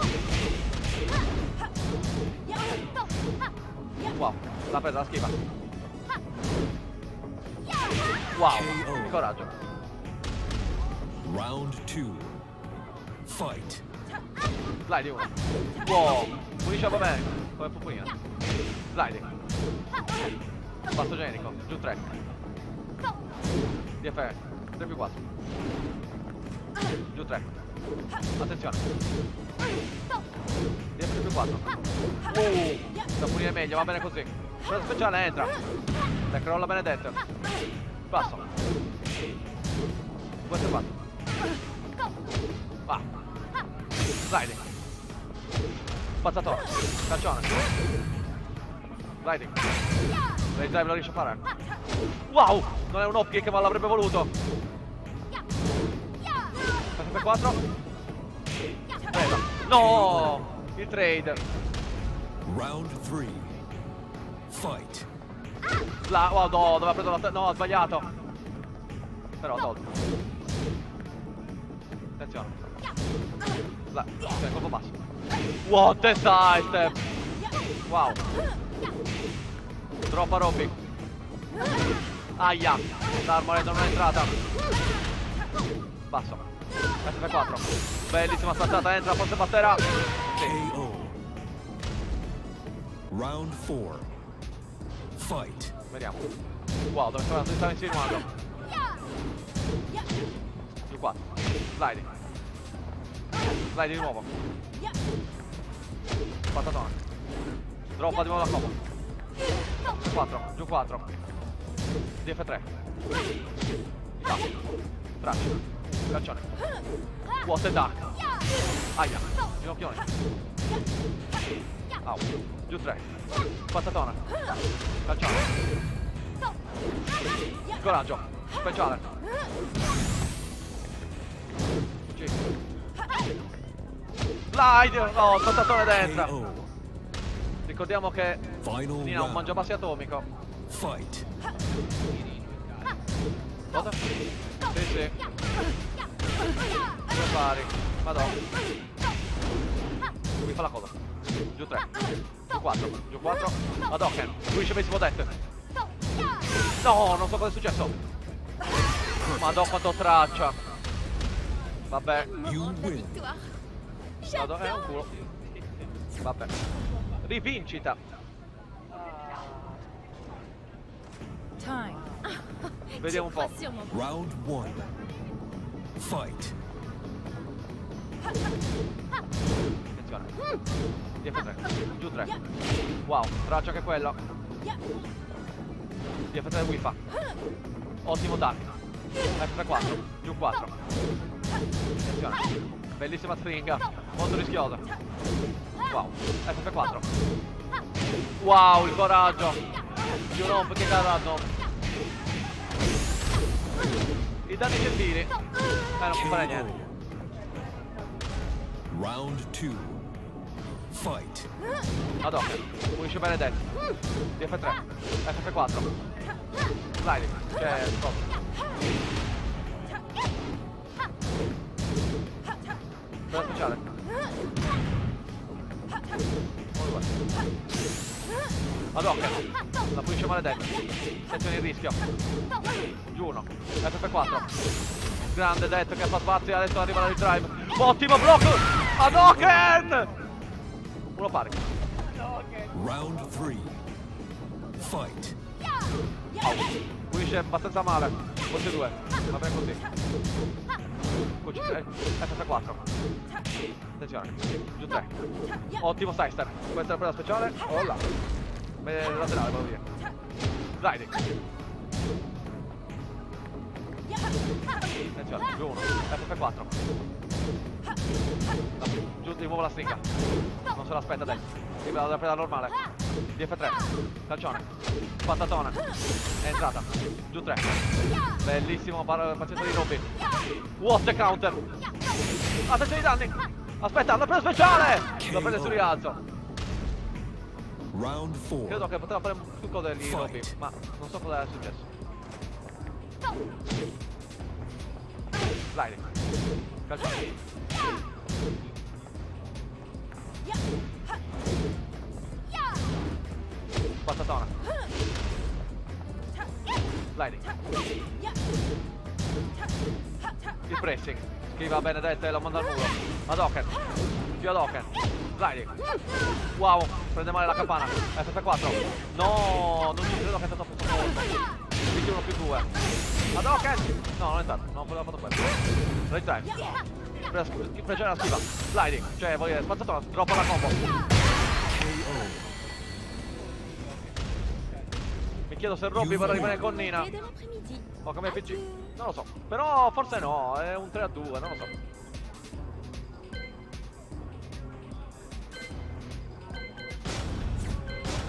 [SPEAKER 1] Wow, l'ha presa, la schiva. Wow, che coraggio.
[SPEAKER 5] Round 2. Fight.
[SPEAKER 1] Slide uno. Wow, pulisce bene. Come può punire. Slide. Basso genico, giù 3. DF 3 più 4. Giù 3. Attenzione. DF più 4. Da punire meglio, va bene così. Presa speciale, entra. Te crolla benedetto. Basso. 2 4. Va. Sliding. Spazzatore. Calcione. Sliding. Ray drive lo riesce a fare. Wow! Non è un off kick ma l'avrebbe voluto. FP4. Presa. No! Il trade.
[SPEAKER 5] Round 3. Fight.
[SPEAKER 1] Wow, no, dove ha preso la no, ha sbagliato. Però ha tolto. Attenzione. Ok, colpo basso. What a side step. Wow. Troppa Robby. Aia. L'Armored non è entrata. Basso. FP4. Bellissima spazzata, entra, forse batterà. Sì.
[SPEAKER 5] KO. Round 4. Fight.
[SPEAKER 1] Vediamo. Wow, dove stava insinuando. Giù 4. Sliding. Sliding di nuovo. Patatona. Droppa di nuovo la combo. Giù 4. Giù 4. DF3. Traccia. Calcione. What a duck. Aia. Ginocchione. Au. Giù 3. Patatona. Calcione. Coraggio. Speciale. G. Slide. No, patatone destra.
[SPEAKER 5] KO.
[SPEAKER 1] Ricordiamo che
[SPEAKER 5] Final
[SPEAKER 1] Nina ha un
[SPEAKER 5] round.
[SPEAKER 1] mangiabassi atomico.
[SPEAKER 5] Fight.
[SPEAKER 1] Cosa? Sì, sì. Due pari. Madonna. Mi fa la coda. Giù 3. Giù 4. Giù 4. Hadouken. Lui c'è benissimo detto. No, non so cosa è successo. Madonna quanto traccia. Vabbè.
[SPEAKER 5] You win.
[SPEAKER 6] Victoire.
[SPEAKER 1] Madonna, è un culo. Vabbè. Rivincita.
[SPEAKER 6] Time.
[SPEAKER 1] Vediamo un po'.
[SPEAKER 6] Crois sûrement pas.
[SPEAKER 5] Round 1. Fight.
[SPEAKER 1] Attenzione. DF3. Giù 3. Wow, traccia anche quello. DF3 Wi-Fi. Ottimo duck. F4. Giù 4. Attenzione. Bellissima stringa. Molto rischiosa. Wow. F4. Wow, il coraggio. Giù non perché cazzo. I danni gentili. Non può fare niente.
[SPEAKER 5] Round 2. Fight.
[SPEAKER 1] Hadouken. Punisce benedetto. DF3. FF4. Sliding. Cioè, stop. Cosa speciale? Hadouken. La punisce maledetto. Attenzione il rischio. Giù 1. FF4. Grande detto che fa spazio, adesso arriva la drive. Ottimo blocco! Hadouken! Uno pari.
[SPEAKER 5] Round 3. Fight.
[SPEAKER 1] Punisce abbastanza male. Forse 2. Va bene così. QC3. FF4. Attenzione. Giù 3. Ottimo sidestep. Questa è la presa speciale. Oh là. Laterale, vado via. Sliding. Attenzione. Giù 1. FF4. Giù di nuovo la stringa. Non se l'aspetta adesso. Arriva dalla presa normale. DF3. Calcione. Patatona. È entrata. Giù 3. Bellissimo pazienza di Robby. What a counter. Attenzione ai danni. Aspetta, l'ha presa speciale. L'ha presa sul rialzo.
[SPEAKER 5] Round 4.
[SPEAKER 1] Credo che poteva fare più cose lì Robby, ma non so cosa è successo. Sliding. Calcione. Patatona. Sliding. Il pressing. Schiva Benedetta e lo manda al muro. Hadouken. Più Hadouken. Sliding. Wow, prende male la campana. FF4. No, non ci credo che è stato Quindi 1 più 2. Hadouken! No, non è stato, non ho fatto quello. Right time. Impressione la schiva. Sliding, cioè voglio dire, spazzatura, droppa la combo. Mi chiedo se Robby vorrà rimanere con Nina.
[SPEAKER 6] Et de l'après-midi.
[SPEAKER 1] O come PG. Non lo so. Però forse no, è un 3-2, non lo so.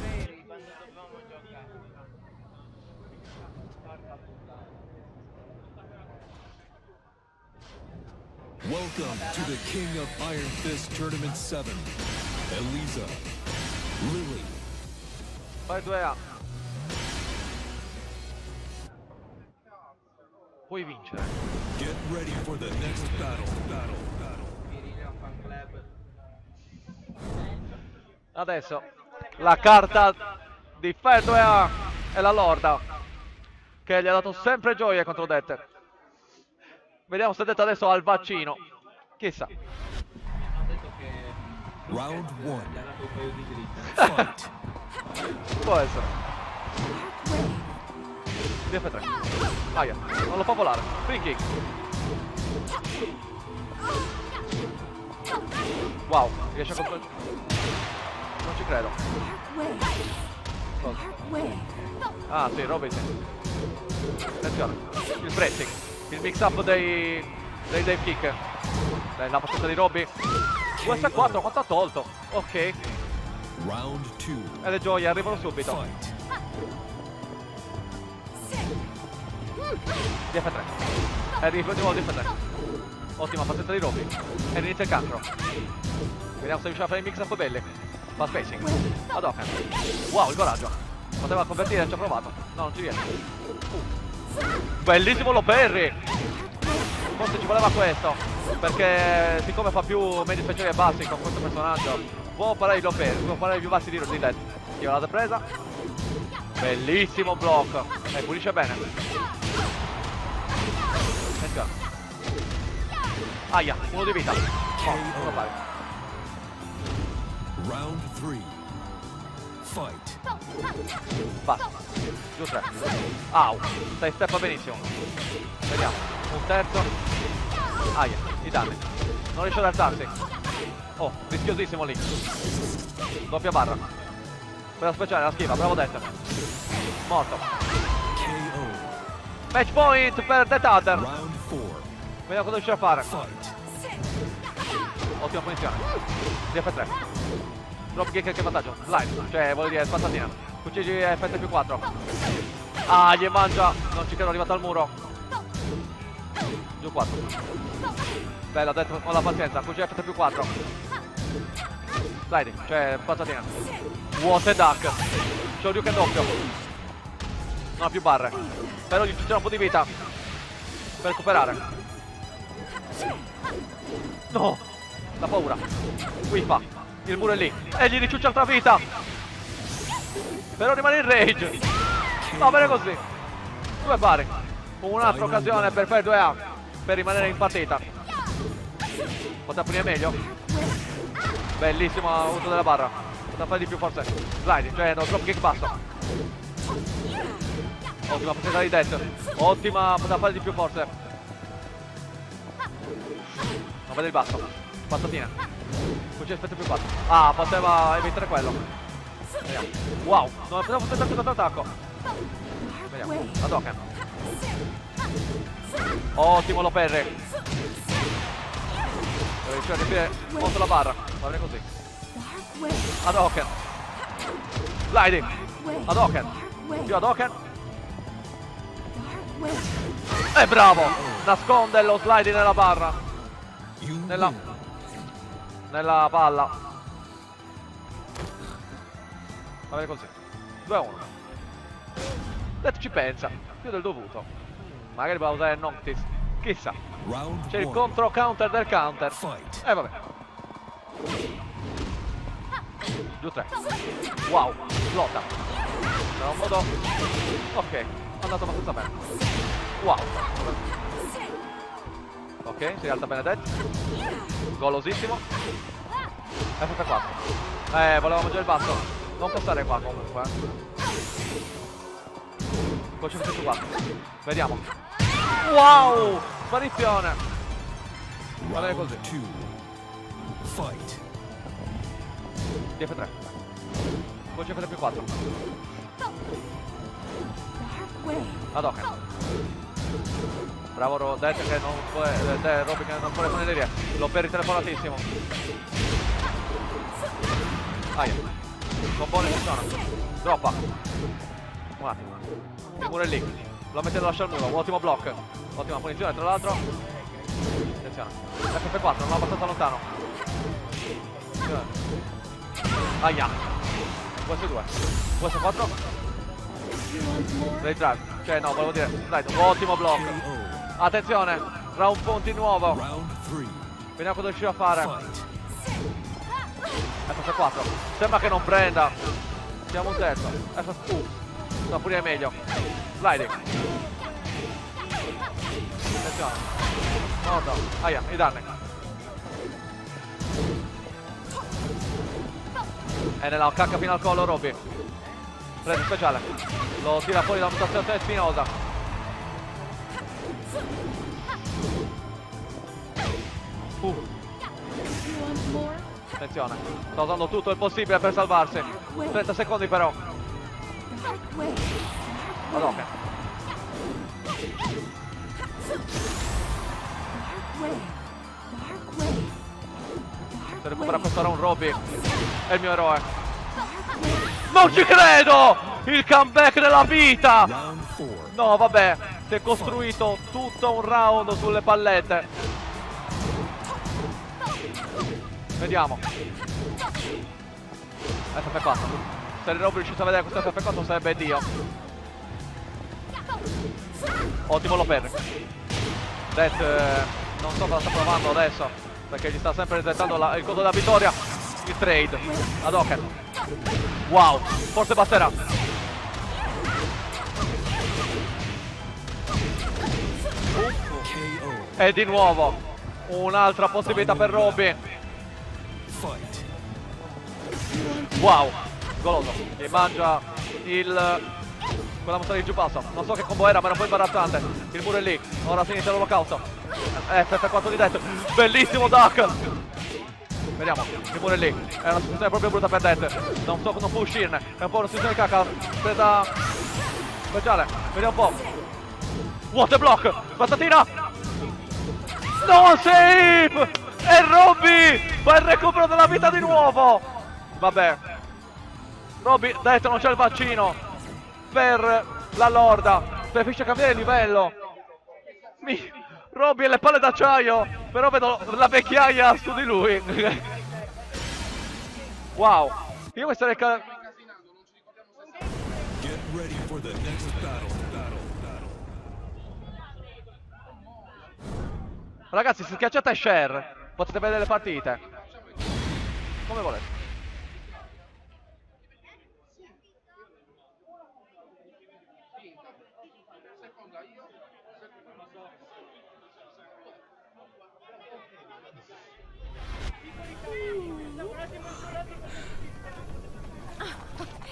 [SPEAKER 2] Veri quando dobbiamo giocare. Porca puttana.
[SPEAKER 5] Welcome to the King of Iron Fist Tournament 7. Eliza, Lily,
[SPEAKER 1] Fai 2A. Puoi vincere.
[SPEAKER 5] get ready for the next battle.
[SPEAKER 2] Virilio Fan Club.
[SPEAKER 1] Adesso la carta di Fire 2A è la Lorda, che gli ha dato sempre gioie contro Dette. Vediamo se Dette adesso ha il vaccino. Chissà.
[SPEAKER 8] Hanno detto che
[SPEAKER 5] Round
[SPEAKER 8] gli ha
[SPEAKER 5] 1.
[SPEAKER 8] dato un paio di dritte.
[SPEAKER 5] Fight.
[SPEAKER 1] Può essere. DF3. Aia, non lo fa volare. Free kick. Wow, riesce a controllare. Non ci credo. Cosa? Ah sì, Robby sì. Attenzione. Il pressing. Il mix up dei dive kick. La passata di Robby. 2-4, quanto ha tolto? Ok.
[SPEAKER 5] Round 2.
[SPEAKER 1] E le gioie arrivano subito.
[SPEAKER 5] Fight.
[SPEAKER 1] DF3. E di nuovo DF3. Ottima passetta di Robby. E inizia il cancro. Vediamo se riusciamo a fare il mix up belli. Fa spacing. Hadouken. Wow, il coraggio. Poteva convertire, ci ha provato. No, non ci riesce. Bellissimo lo Perry. Forse ci voleva questo. Perché siccome fa più medi speciali e bassi con questo personaggio, può fare i low Perry, può fare i più bassi di Dead. Io l'ho presa. Bellissimo blocco. E pulisce bene. Attenzione. Aia, uno di vita. No, non lo fare.
[SPEAKER 5] Round 3. Fight.
[SPEAKER 1] Basta. Giù 3. Au. 6 step benissimo. Vediamo. Un terzo. Aia, i danni. Non riesce ad alzarsi. Oh, rischiosissimo lì. Doppia barra. Per la speciale, la schiva, bravo Death. Morto.
[SPEAKER 5] KO.
[SPEAKER 1] Match point per Death Hunter.
[SPEAKER 5] Round 4.
[SPEAKER 1] Vediamo cosa riuscirà a fare.
[SPEAKER 5] Fight.
[SPEAKER 1] Ottima punizione. DF3. Drop kick che vantaggio. Slide, cioè vuol dire spazzatina. QCG FT più 4. Ah, gli mangia. Non ci credo, è arrivato al muro. Giù 4. Bella, detto, ho la pazienza. QCG FT più 4. Sliding, cioè spazzatina. What a duck. Shoryuken doppio. Non ha più barre. Però gli c'è un po' di vita. Per recuperare. No. La paura. Qui fa. Il muro è lì. E gli ricciuccia altra vita. Però rimane in rage. Va bene così. Due pari. Un'altra occasione per fare 2A. Per rimanere in partita. Poteva punire meglio. Bellissimo uso della barra. Poteva fare di più forse. Sliding, cioè no, drop kick basso. Ottima possibilità di Death. Ottima, poteva fare di più forse. Non vede il basso. Passatina. Qui c'è aspetto più 4. Ah, poteva evitare quello. Vediamo. Wow, non poteva fare tanto contrattacco. Vediamo. Hadouken. Ottimo Loperri. Deve riuscire a riempire molto la barra. Va bene così. Hadouken. Sliding. Hadouken. Più Hadouken. E bravo. Nasconde lo sliding nella barra.
[SPEAKER 5] You
[SPEAKER 1] Nella
[SPEAKER 5] win.
[SPEAKER 1] nella palla. Va bene così. 2-1. Death ci pensa. Più del dovuto. Magari va a usare Noctis. Chissà.
[SPEAKER 5] Round
[SPEAKER 1] C'è il
[SPEAKER 5] 1.
[SPEAKER 1] contro counter del counter.
[SPEAKER 5] Fight.
[SPEAKER 1] Vabbè. Giù 3. Wow. Lotta. Da un modo. Ok. È andato abbastanza bene. Wow. Ok, si rialza Benedetto. Golosissimo. F4. Volevamo già il basso. Non può stare qua comunque. Con CFT più 4. Vediamo. Wow! Sparizione. Va bene
[SPEAKER 5] Round
[SPEAKER 1] così.
[SPEAKER 5] 2. Fight.
[SPEAKER 1] DF3. Con CFT più 4. Hadouken. Bravo Det che non può. Robby che non può rimanere. Lo per telefonatissimo. Aia. Combone funziona. Droppa. Un attimo. Il muro è lì. Lo mette da lasciare il muro. Ottimo block. Ottima punizione tra l'altro. Attenzione. FF4 non va abbastanza lontano. Aia. US2. US4. Raid drive. Cioè no, volevo dire. Dai, ottimo block.
[SPEAKER 5] KO.
[SPEAKER 1] Attenzione. Round punti nuovo.
[SPEAKER 5] Round 3.
[SPEAKER 1] Vediamo cosa riuscirà a fare.
[SPEAKER 5] Fight.
[SPEAKER 1] FF4. Sembra che non prenda. Siamo un terzo. FF. No, pure è meglio. Sliding. Attenzione. Morto. Aia, i danni. E nella cacca fino al collo Robby. Preso speciale. Lo tira fuori da una mutazione spinosa. Attenzione. Sta usando tutto il possibile per salvarsi. 30 secondi però. Hadouken. Se recupera questo round Robby è il mio eroe. Non ci credo! Il comeback della vita!
[SPEAKER 5] Round 4.
[SPEAKER 1] No vabbè, si è costruito tutto un round sulle pallette. Vediamo. FF4. Se il Robby riuscisse a vedere questo FF4 sarebbe Dio. Ottimo Loper. Det non so cosa sta provando adesso, perché gli sta sempre resettando il coso della vittoria. Il trade. Hadouken. Wow, forse basterà.
[SPEAKER 5] KO.
[SPEAKER 1] E di nuovo un'altra possibilità per Robby.
[SPEAKER 5] Fight.
[SPEAKER 1] Wow, goloso. Gli mangia quella mostrata di giù basso. Non so che combo era, ma era un po' imbarazzante. Il muro è lì. Ora si inizia l'olocausto. FF4 di Det. Bellissimo duck. Vediamo, il muro è lì. È una situazione proprio brutta per Det. Non so, non può uscirne. È un po' una situazione di cacca. Presa speciale. Vediamo un po'. Water block. Patatina. No save. E Robby fa il recupero della vita di nuovo. Vabbè. Robby, detto non c'è il vaccino per la lorda. Preferisce cambiare livello. Robby ha le palle d'acciaio, però vedo la vecchiaia su di lui. Wow. Io questa è
[SPEAKER 5] Get ready for the next battle.
[SPEAKER 1] Ragazzi, se schiacciate share potete vedere le partite come volete.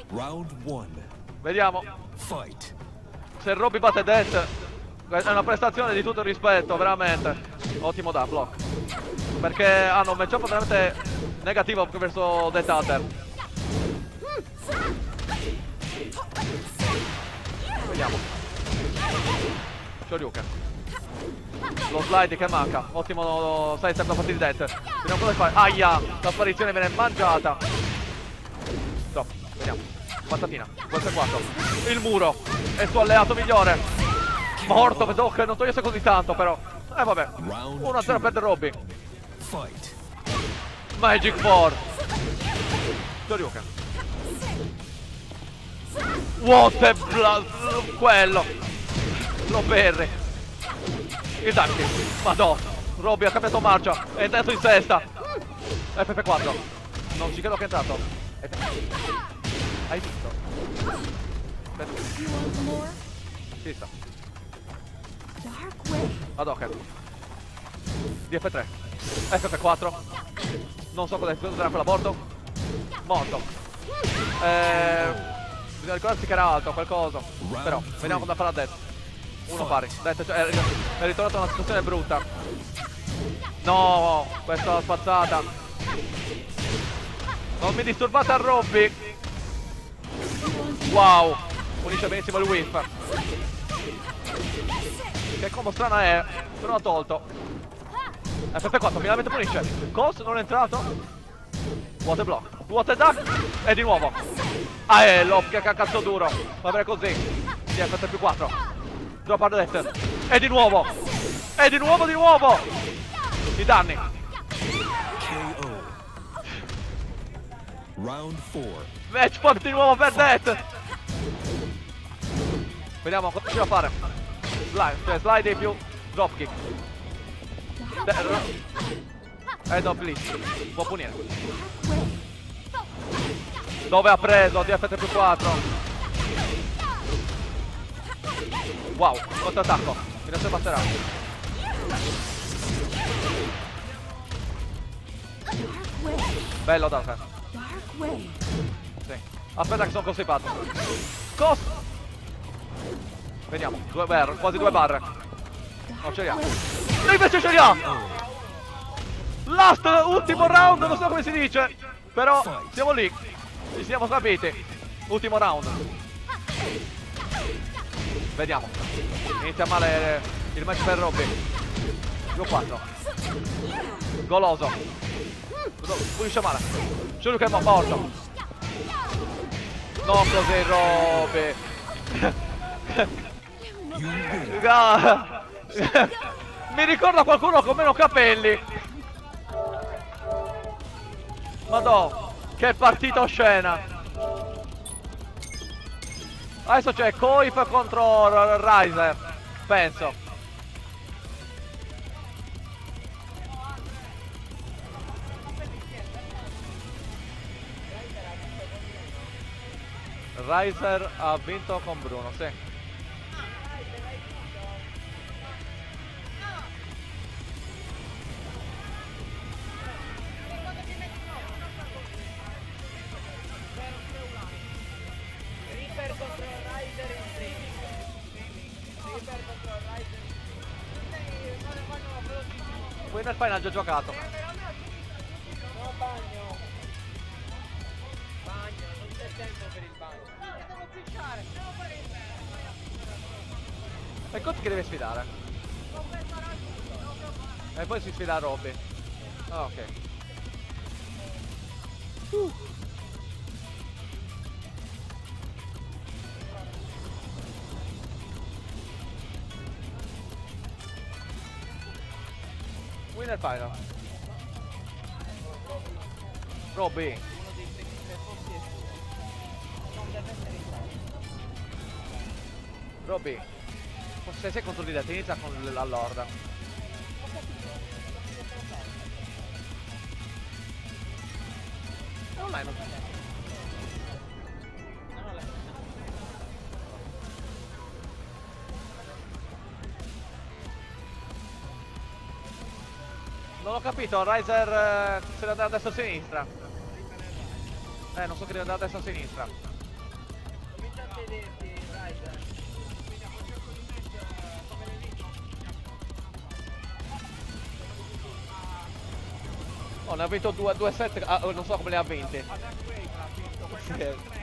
[SPEAKER 5] Round 1.
[SPEAKER 1] Vediamo
[SPEAKER 5] Fight.
[SPEAKER 1] se Robby batte Det. È una prestazione di tutto il rispetto, veramente. Ottimo da block. Perché hanno un matchup veramente negativo verso Det Hunter. Vediamo. Shoryuken. Lo slide che manca. Ottimo sidestep da parte di Det. Vediamo cosa fare. Aia! La sparizione viene mangiata. Stop. Vediamo. Patatina. Questo è 4. Il muro. È il suo alleato migliore. Morto. Vedo che non togliesse così tanto però. Vabbè. 1-0 per Robby.
[SPEAKER 5] Fight.
[SPEAKER 1] Magic 4. Shoryuken. What a quello. Lo perri. Il Darky. Madonna. Robby ha cambiato marcia. È entrato in sesta. FF4. Non ci credo che è entrato. Hai visto? Aspetta. Ci sta. Hadouken. DF3. FF4. Non so cosa sarà quella bordo. Morto. Bisogna ricordarsi che era alto, qualcosa. Però, vediamo cosa farà Death. Uno pari. Death è ritornato in una situazione brutta. No, questa è la spazzata. Non mi disturbate a Robby. Wow, punisce benissimo il whiff. Che combo strana è, però l'ha tolto. FP4 finalmente punisce. Ghost non è entrato. Water block, water duck. E di nuovo. Ah, è l'off che cazzo duro. Va bene così. DFS più 4. Drop hard death. E di nuovo. E di nuovo. I danni.
[SPEAKER 5] KO. Round 4.
[SPEAKER 1] Match point di nuovo per Death. Vediamo cosa ci va a fare. Slide in più. Dropkick. Head of list. Può punire. Dove ha preso? DFT più 4. Wow, contrattacco. Fino a se passerà. Bello Dark. Sì. Aspetta che sono costipato. Vediamo, 2 barre, quasi 2 barre. Non ce li ha. E invece ce li ha! Last, ultimo round, non so come si dice. Però siamo lì. Ci siamo capiti. Ultimo round. Vediamo. Inizia male il match per Robby. 2-4. Goloso. Pulisce male. C'è lui che è morto. Non così Robby. Mi ricorda qualcuno con meno capelli. Madò, che partita oscena. Adesso c'è Koif contro Riser, penso. Riser ha vinto con Bruno, sì. Winner Final già giocato.
[SPEAKER 2] No, bagno. Bagno, non c'è tempo per il bagno. Devo pisciare, devo fare il
[SPEAKER 1] E Coach che deve sfidare? E poi si sfida Robby. Ah, ok. Winner Final. Robby. Robby. Se sei contro di te, inizia con la Lord. Online non Non ho capito, Riser se ne andrà a destra o a sinistra. Non so che deve andare a destra o a sinistra.
[SPEAKER 2] Comincia a sederti, Riser.
[SPEAKER 1] Oh, ne ha vinto 2-7, non so come le ha vinte. Sì.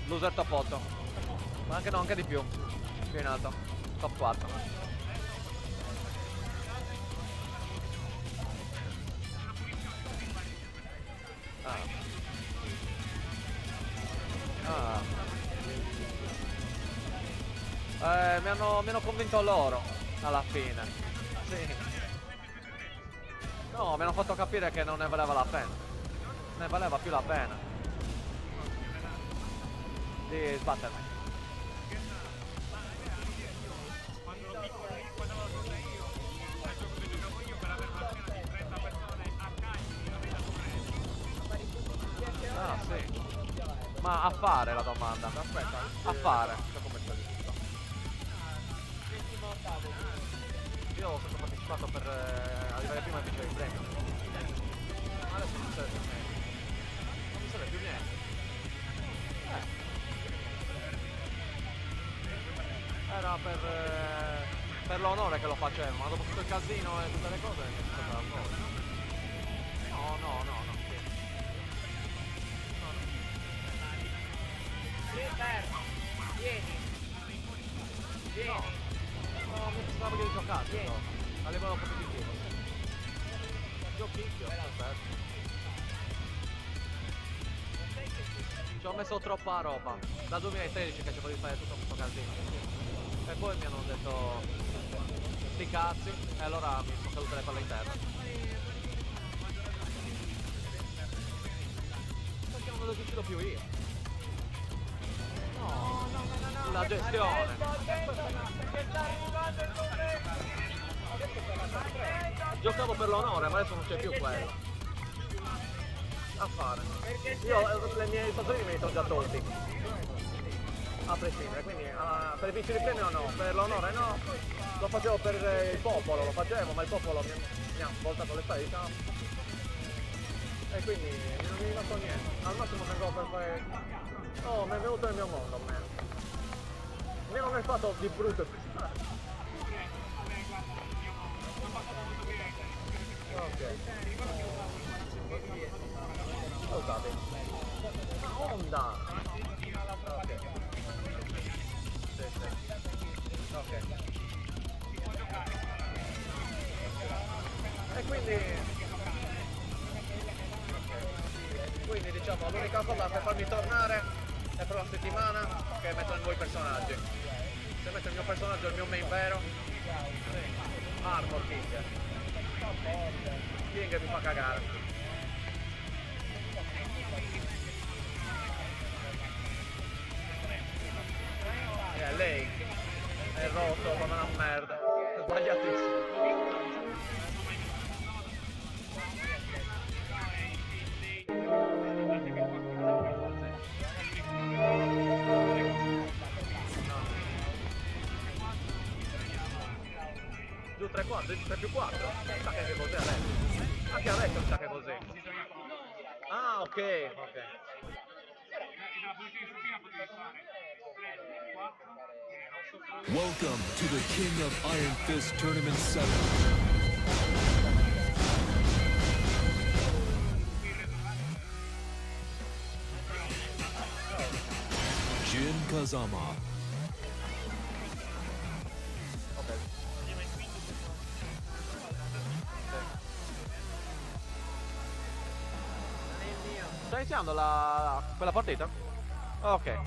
[SPEAKER 1] Loser top 8. Ma anche no, anche di più. Più in alto. Top 4. Mi hanno convinto loro alla fine. Sì. No, mi hanno fatto capire che non ne valeva la pena. Ne valeva più la pena di sbattermi. Ah, sì. Ma a fare la domanda. Aspetta. A fare. Come sta di tutto. Io ho sempre partecipato per arrivare prima e vincere il premio. Adesso non serve più niente. Non mi serve più niente. Era per l'onore che lo facevo, ma dopo tutto il casino e tutte le cose mi è stata la cosa. No. Sì.
[SPEAKER 2] Vieni.
[SPEAKER 1] No, mi sembrava che giocassi, no. A livello competitivo. Giochicchio, perfetto. Ci ho messo troppa roba. Dal 2013 che cerco di fare tutto questo casino. E poi mi hanno detto sti cazzi e allora mi sono cadute le palle in terra. Perché non lo decido più io. No. La gestione. Giocavo per l'onore, ma adesso non c'è più quello. A fare. Io le mie soldini me li sono già tolti. A prescindere, quindi per vincere il premio no, per l'onore no. Lo facevo per il popolo, lo facevo, ma il popolo mi ha voltato le spalle, diciamo. E quindi non mi è rimasto niente. Al massimo vengo per fare. Oh, mi è venuto nel mio mondo, man. Mi hanno fatto di brutto. Ok. Scusate. Ma onda! Ok. Sì. Ok. E quindi diciamo l'unica cosa per farmi tornare è per la settimana che metto in voi personaggi. Se metto il mio personaggio, il mio main vero, Armor King. King mi fa cagare. Lei è rotto come una merda. È sbagliatissimo. Giù 3 più 4. Mi sa che è così adesso. Anche adesso mi sa che è così. Ah, ok.
[SPEAKER 5] Welcome to the King of Iron Fist Tournament 7. Jin Kazama.
[SPEAKER 1] Sta iniziando quella partita? Ok.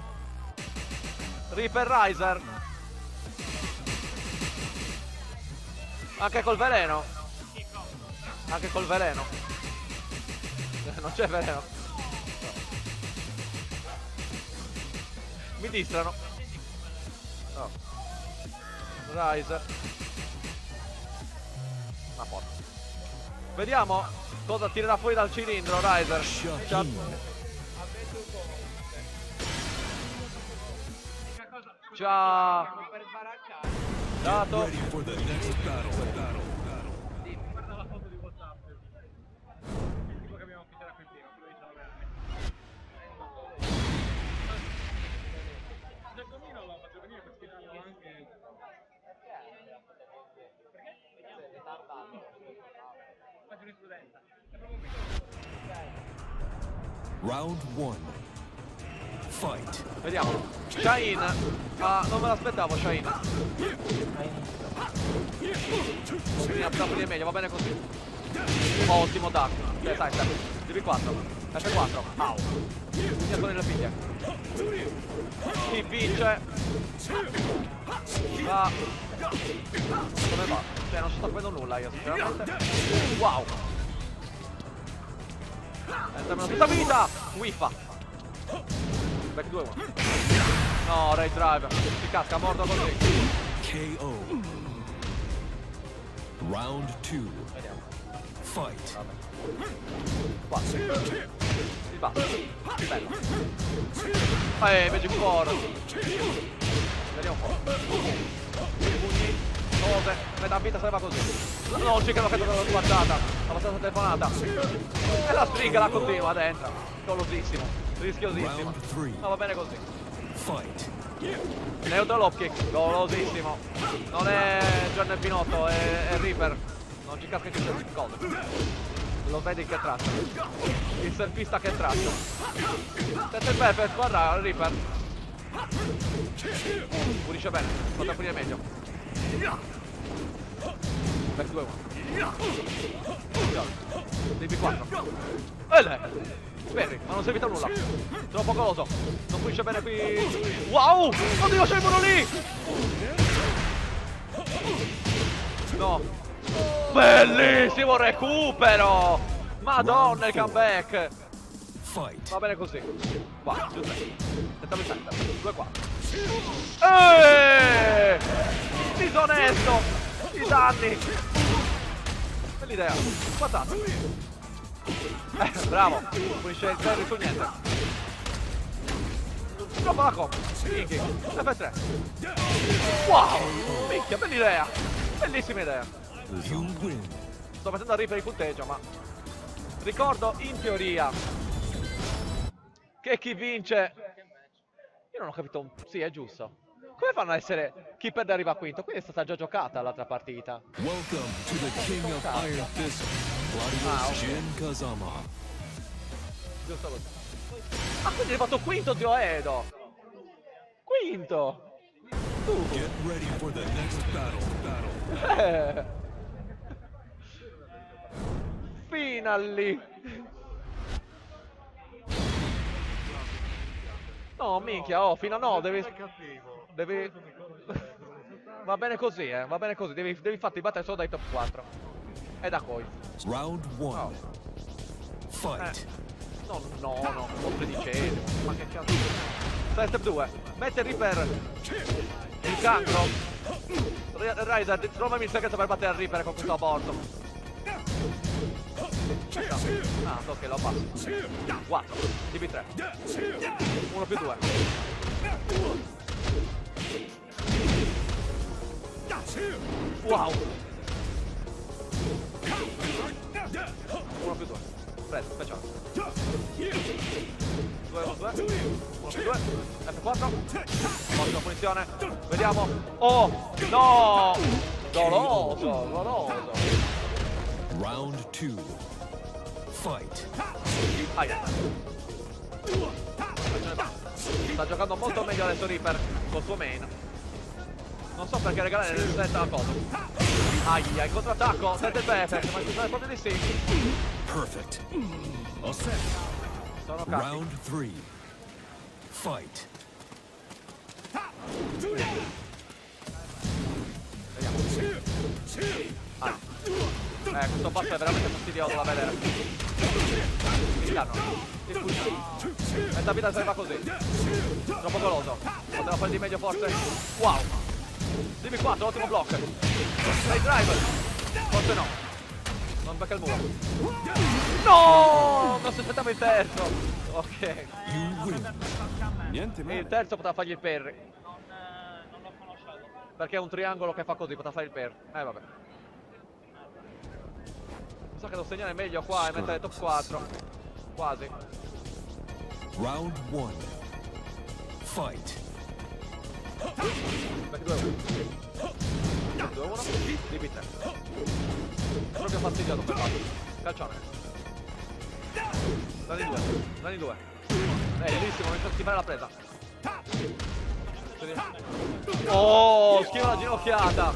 [SPEAKER 1] Reaper Riser. Anche col veleno. Anche col veleno. Non c'è veleno. Mi distrano. Oh. Riser. Ma porca. Vediamo cosa tirerà fuori dal cilindro Riser. Ciao. Dato.
[SPEAKER 5] Ready for the next battle.
[SPEAKER 7] Guarda la foto di WhatsApp. Tipo che abbiamo affittato qui prima, quello di Salverme. Giacomino lo faccio venire per sfidarlo anche. Perché? Fa giurisprudenza. È proprio qui.
[SPEAKER 5] Round 1. Fight.
[SPEAKER 1] Vediamo. Shine. Ah, non me l'aspettavo Shine. Prima è meglio, va bene così. Ottimo tac. Dai, devi 4. F4. Au. Dietro nelle figlie. Chi vince? Va. Come va? Cioè non sto capendo nulla io sinceramente. Wow. Entriamo tutta vita. Whiffa. Back 2-1. No, Ray Drive. Si casca, morto così.
[SPEAKER 5] KO. Round 2.
[SPEAKER 1] Vediamo.
[SPEAKER 5] Fight.
[SPEAKER 1] 4. Si va. Bello. Magic 4. Vediamo un po'. Pugni. Cose. Metà vita serva così. Non ci credo che l'ho guardata. Abbastanza telefonata. E la stringa la continua dentro. Golosissimo. Rischiosissimo.
[SPEAKER 5] Round 3.
[SPEAKER 1] Ma va bene così.
[SPEAKER 5] Fight.
[SPEAKER 1] Neutral lob kick. Golosissimo. Non è John Pinotto, è Reaper. Non ci casca che cose. Lo vedi che traccia. Il surfista che traccia. Sette il Pepe, guarda Reaper. Pulisce bene, potrà pulire meglio. Back 2-1. DB4. E lei. Ferri, ma non servito a nulla. Troppo goloso. Non pulisce bene qui. Wow! Oddio, c'è il muro lì! No. Bellissimo recupero! Madonna il comeback!
[SPEAKER 5] Fight.
[SPEAKER 1] Va bene così. Qua, giù 3. Tentavo il center. 2-4. Disonesto! I danni! Bell'idea. Guardate. Bravo. Pulisce il ferro su niente. Troppo la coppa. Inky. F3. Wow! Minchia, bell'idea! Bellissima idea.
[SPEAKER 5] You win.
[SPEAKER 1] Sto facendo a Reaper il punteggio, ma ricordo in teoria che chi vince. Io non ho capito. Sì, è giusto. Come fanno a essere chi perde arriva quinto? Qui è stata già giocata l'altra partita.
[SPEAKER 5] Welcome to the King of Iron Fist, Gladius Jin Kazama.
[SPEAKER 1] Giusto così. Ah, quindi hai fatto quinto, zio Edo. Quinto.
[SPEAKER 5] Get ready for the next battle.
[SPEAKER 1] Finally. No, minchia, oh, fino a no, devi. Va bene così, va bene così, devi farti battere solo dai top 4. E da poi.
[SPEAKER 5] Round 1.
[SPEAKER 1] Oh.
[SPEAKER 5] Fight.
[SPEAKER 1] No, non tredicesimo, ma che cazzo. Step 2, mette Reaper il cancro. Ryder, trovami il segreto per battere il Reaper con questo aborto. Ah, ok, lo passo. 4, DB3. 1 più 2. Wow. 1 più 2. Preso, speciale. 2, 1, 2. 1 più 2. F4. Ottima punizione. Vediamo. Oh, no. Goloso.
[SPEAKER 5] Round 2. Fight.
[SPEAKER 1] Aia. Sta giocando molto meglio adesso Reaper col suo main. Non so perché regalare nel set la cosa. Aia, il contrattacco, sente il perfect, ma ci proprio di sì.
[SPEAKER 5] Perfect. All set.
[SPEAKER 1] Sono cazzi.
[SPEAKER 5] Round 3. Fight.
[SPEAKER 1] Vediamo. Questo passo è veramente fastidioso da vedere. Il danno. Il push. Questa vita serve così. Troppo goloso. Poteva fare di meglio forse. Wow. Dimmi 4, ottimo block. Ray driver. Forse no. Non becca il muro. No! Non si aspettava il terzo. Ok.
[SPEAKER 5] You win. Niente
[SPEAKER 1] E il
[SPEAKER 5] male.
[SPEAKER 1] terzo poteva fargli il parry.
[SPEAKER 2] Non l'ho conosciuto.
[SPEAKER 1] Perché è un triangolo che fa così, poteva fare il parry. Vabbè. Mi sa che devo segnare meglio qua e mettere top 4. Quasi.
[SPEAKER 5] Round 1. Fight.
[SPEAKER 1] Back 2-1. 2-1. DB3. È proprio fastidioso per fatto. Calcione. Dani 2. Bellissimo, non riesco a schivare la presa. Oh, schiva la ginocchiata.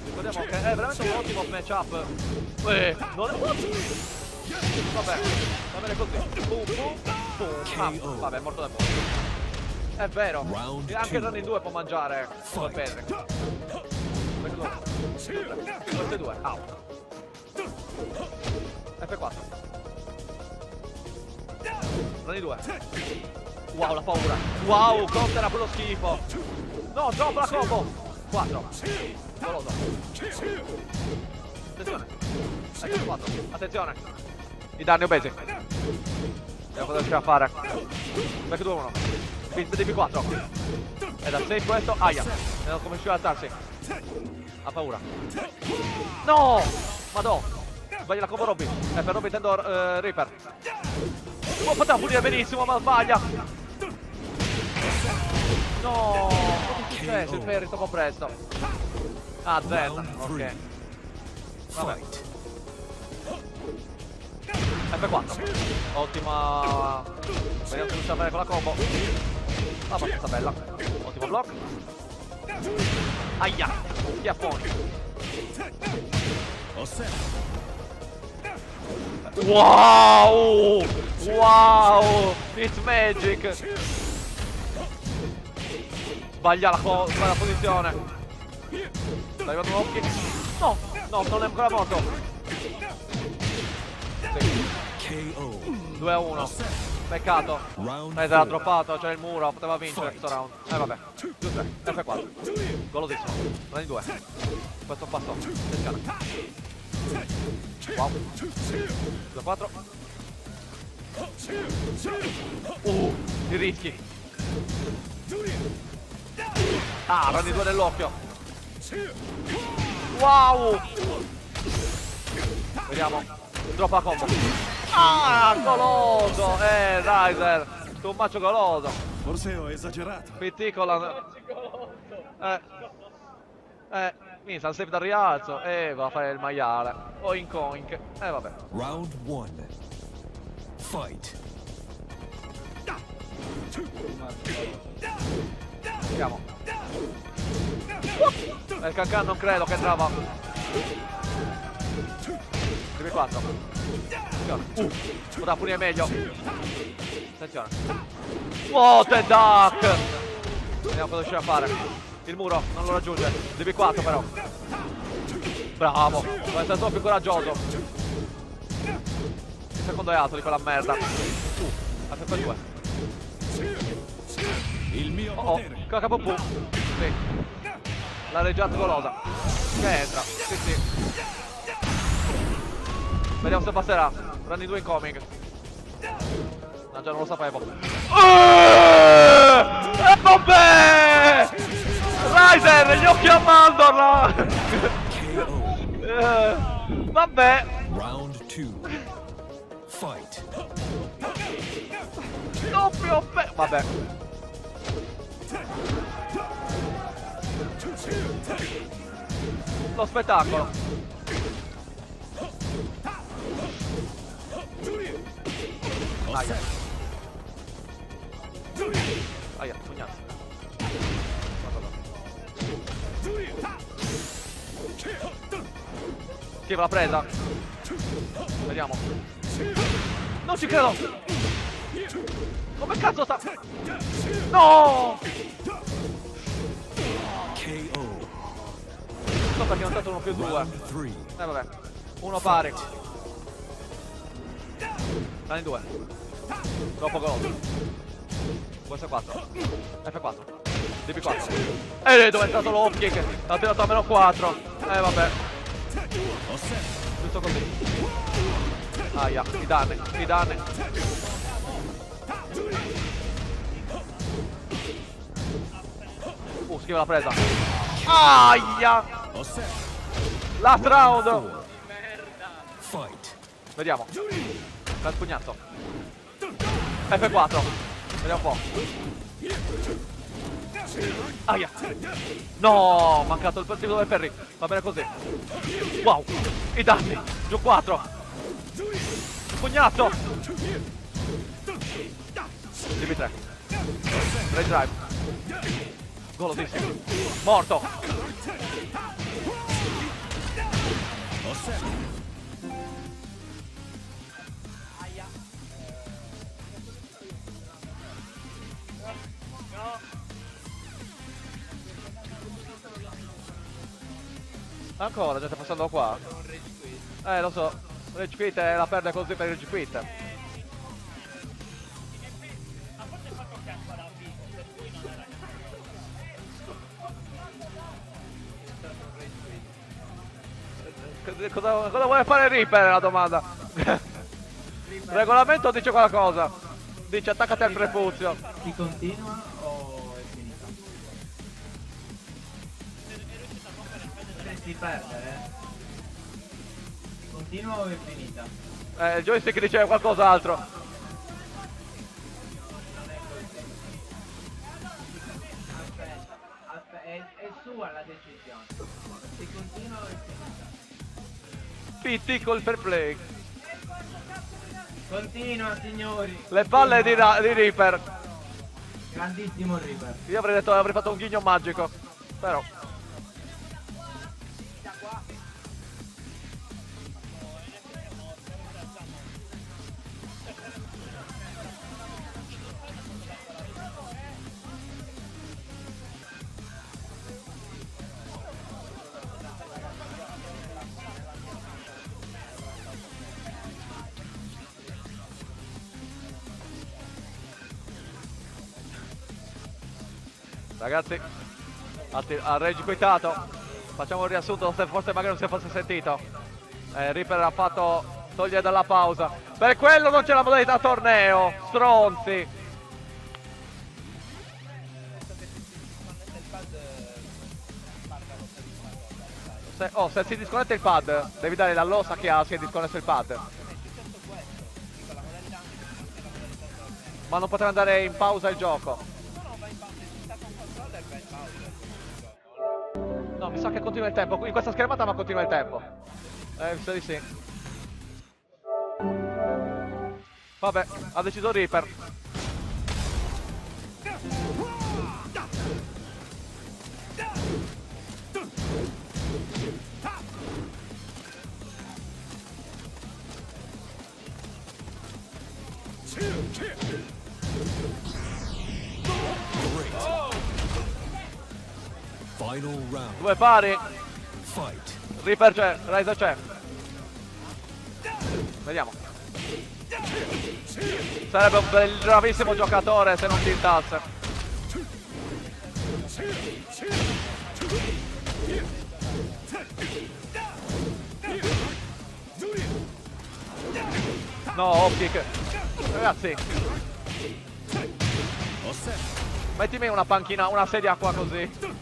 [SPEAKER 1] Ricordiamo che è veramente un ottimo matchup. Non è... Vabbè, va bene così. Boom, boom, boom. Ah, vabbè, è morto da poco. È vero. E anche Running 2 può mangiare come Perry. Queste due, out. F4. Running 2. Wow, la paura. Wow, counter a quello schifo. No, troppo la combo. 4. Goloso. Attenzione. Ecco 4. Attenzione. I danni obesi. Vediamo cosa riuscirà a fare. Back 2 1. DB4. È da safe questo. Aia. Vediamo come riuscirà ad alzarsi. Ha paura. No! Madò. Sbaglia la combo Robby. Per Robby intendo Reaper. Oh, poteva pulire benissimo, ma sbaglia. No! Cosa è successo? Il ferry troppo presto. Ah, Z. Ok. Vabbè. F4. Ottima. Vediamo se riusciamo a fare con la combo. Abbastanza bella. Ottimo block. Aia. Schiaffoni. Wow! Wow! It's magic! Sbaglia la posizione. Sta arrivando un occhio. No! No, non è ancora morto. Sì. 2-1. Peccato. Era droppato, c'è il muro, poteva vincere questo round. Vabbè. Giusto, F4. Golosissimo. Prendi 2. Questo passo. Attenzione. Wow. 2-4. I rischi. Ah, prendi 2 nell'occhio. Wow. Vediamo. Droppa la combo. Ah, goloso. Riser. Un macio goloso.
[SPEAKER 9] Forse ho esagerato.
[SPEAKER 1] PT con la... mi sa safe dal rialzo e va a fare il maiale. Oink oink. Vabbè.
[SPEAKER 5] Round 1. Fight.
[SPEAKER 1] Andiamo. Il cancan non credo che entrava. DB4. Poteva pulire meglio. Attenzione. What a duck! Vediamo cosa riuscirà a fare. Il muro non lo raggiunge. DB4 però. Bravo. Deve essere troppo più coraggioso. Il secondo è alto di quella merda. F2.
[SPEAKER 9] Il mio potere.
[SPEAKER 1] KKP. Sì. La reggiata golosa. Che entra. Sì, sì. Vediamo se passerà. Running 2 incoming. No, già non lo sapevo. Vabbè! Riser, gli occhi a mandorla! Vabbè.
[SPEAKER 5] Round 2. Fight.
[SPEAKER 1] Doppio vabbè. Lo spettacolo. Aia. Aia, pugnazzo. Che va presa. Vediamo. Non ci credo. Come cazzo sta? No!
[SPEAKER 5] KO.
[SPEAKER 1] So perché non è stato 1+2.
[SPEAKER 5] Round 3.
[SPEAKER 1] Vabbè. Uno pari. Dai 2. Troppo gol. Questo è 4. F4. DB4. Dove è stato l'off kick? L'ha tirato a -4. Vabbè. Giusto così. Aia, i danni, i danni. Schiva la presa. Aia! Last round.
[SPEAKER 5] Fight.
[SPEAKER 1] Vediamo. Bel pugnazzo. F4. Vediamo un po'. Aia. No, mancato il tiro del Ferri. Va bene così. Wow. I danni. Giù 4. Pugnazzo. DB3. Rage drive. Golosissimo. Morto. Ancora, gente passando qua. Lo so. Rage quit la perde così per il Rage quit.
[SPEAKER 2] A forse il fatto che ancora ha vinto, per cui non era
[SPEAKER 1] Cosa vuole fare Reaper? È la domanda. Il regolamento dice qualcosa. Dice attaccati al prefuzio.
[SPEAKER 4] Si continua o è finita? Se si perde, si continua o è finita?
[SPEAKER 1] Il joystick dice qualcos'altro.
[SPEAKER 4] Non è così. Aspetta, è sua la decisione. Si continua o è finita?
[SPEAKER 1] PT col fair play.
[SPEAKER 4] Continua, signori.
[SPEAKER 1] Le palle di Reaper.
[SPEAKER 4] Grandissimo Reaper.
[SPEAKER 1] Io avrei detto avrei fatto un ghigno magico. Però. Ragazzi, ha Rage quitato. Facciamo un riassunto, se forse magari non si fosse sentito. Reaper ha fatto togliere dalla pausa. Per quello non c'è la modalità torneo, stronzi. Se si disconnette il pad, devi dare la losa che si è disconnesso il pad. Ma non potrà andare in pausa il gioco. No, mi sa che continua il tempo. In questa schermata ma continua il tempo. Mi sa di sì. Vabbè, ha deciso Reaper.
[SPEAKER 5] Final round.
[SPEAKER 1] Due pari.
[SPEAKER 5] Fight.
[SPEAKER 1] Reaper c'è, Ryza c'è. Vediamo. Sarebbe un bravissimo giocatore se non tiltasse. No, off kick. Ragazzi, mettimi una panchina, una sedia qua così.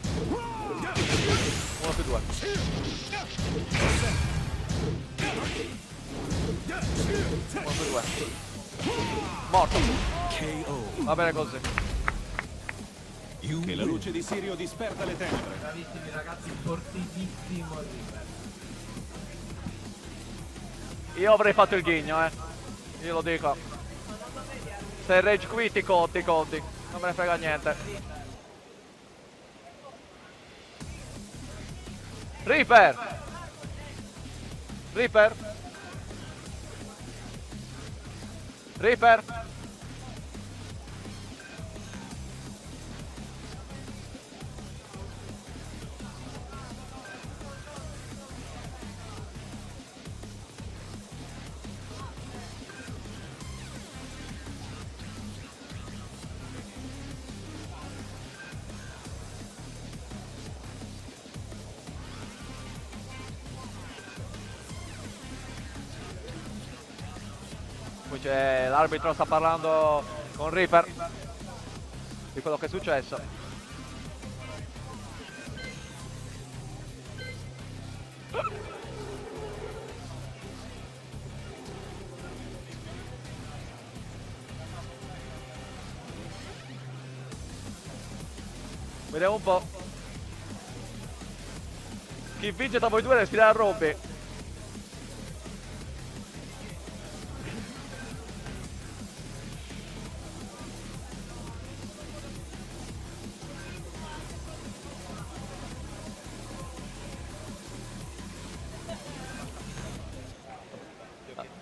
[SPEAKER 1] 1 più 2. Morto.
[SPEAKER 5] KO.
[SPEAKER 1] Va bene così.
[SPEAKER 5] You
[SPEAKER 9] Che la
[SPEAKER 5] win.
[SPEAKER 9] luce di Sirio disperda le tenebre.
[SPEAKER 4] Bravissimi ragazzi, fortissimo Reaper.
[SPEAKER 1] Io avrei fatto il ghigno, io lo dico. Se rage quit ti conti. Non me ne frega niente. Reaper! Reaper? Reaper? Qui c'è l'arbitro, sta parlando con Reaper di quello che è successo. Vediamo un po'. Chi vince tra voi due deve sfidare a Robby.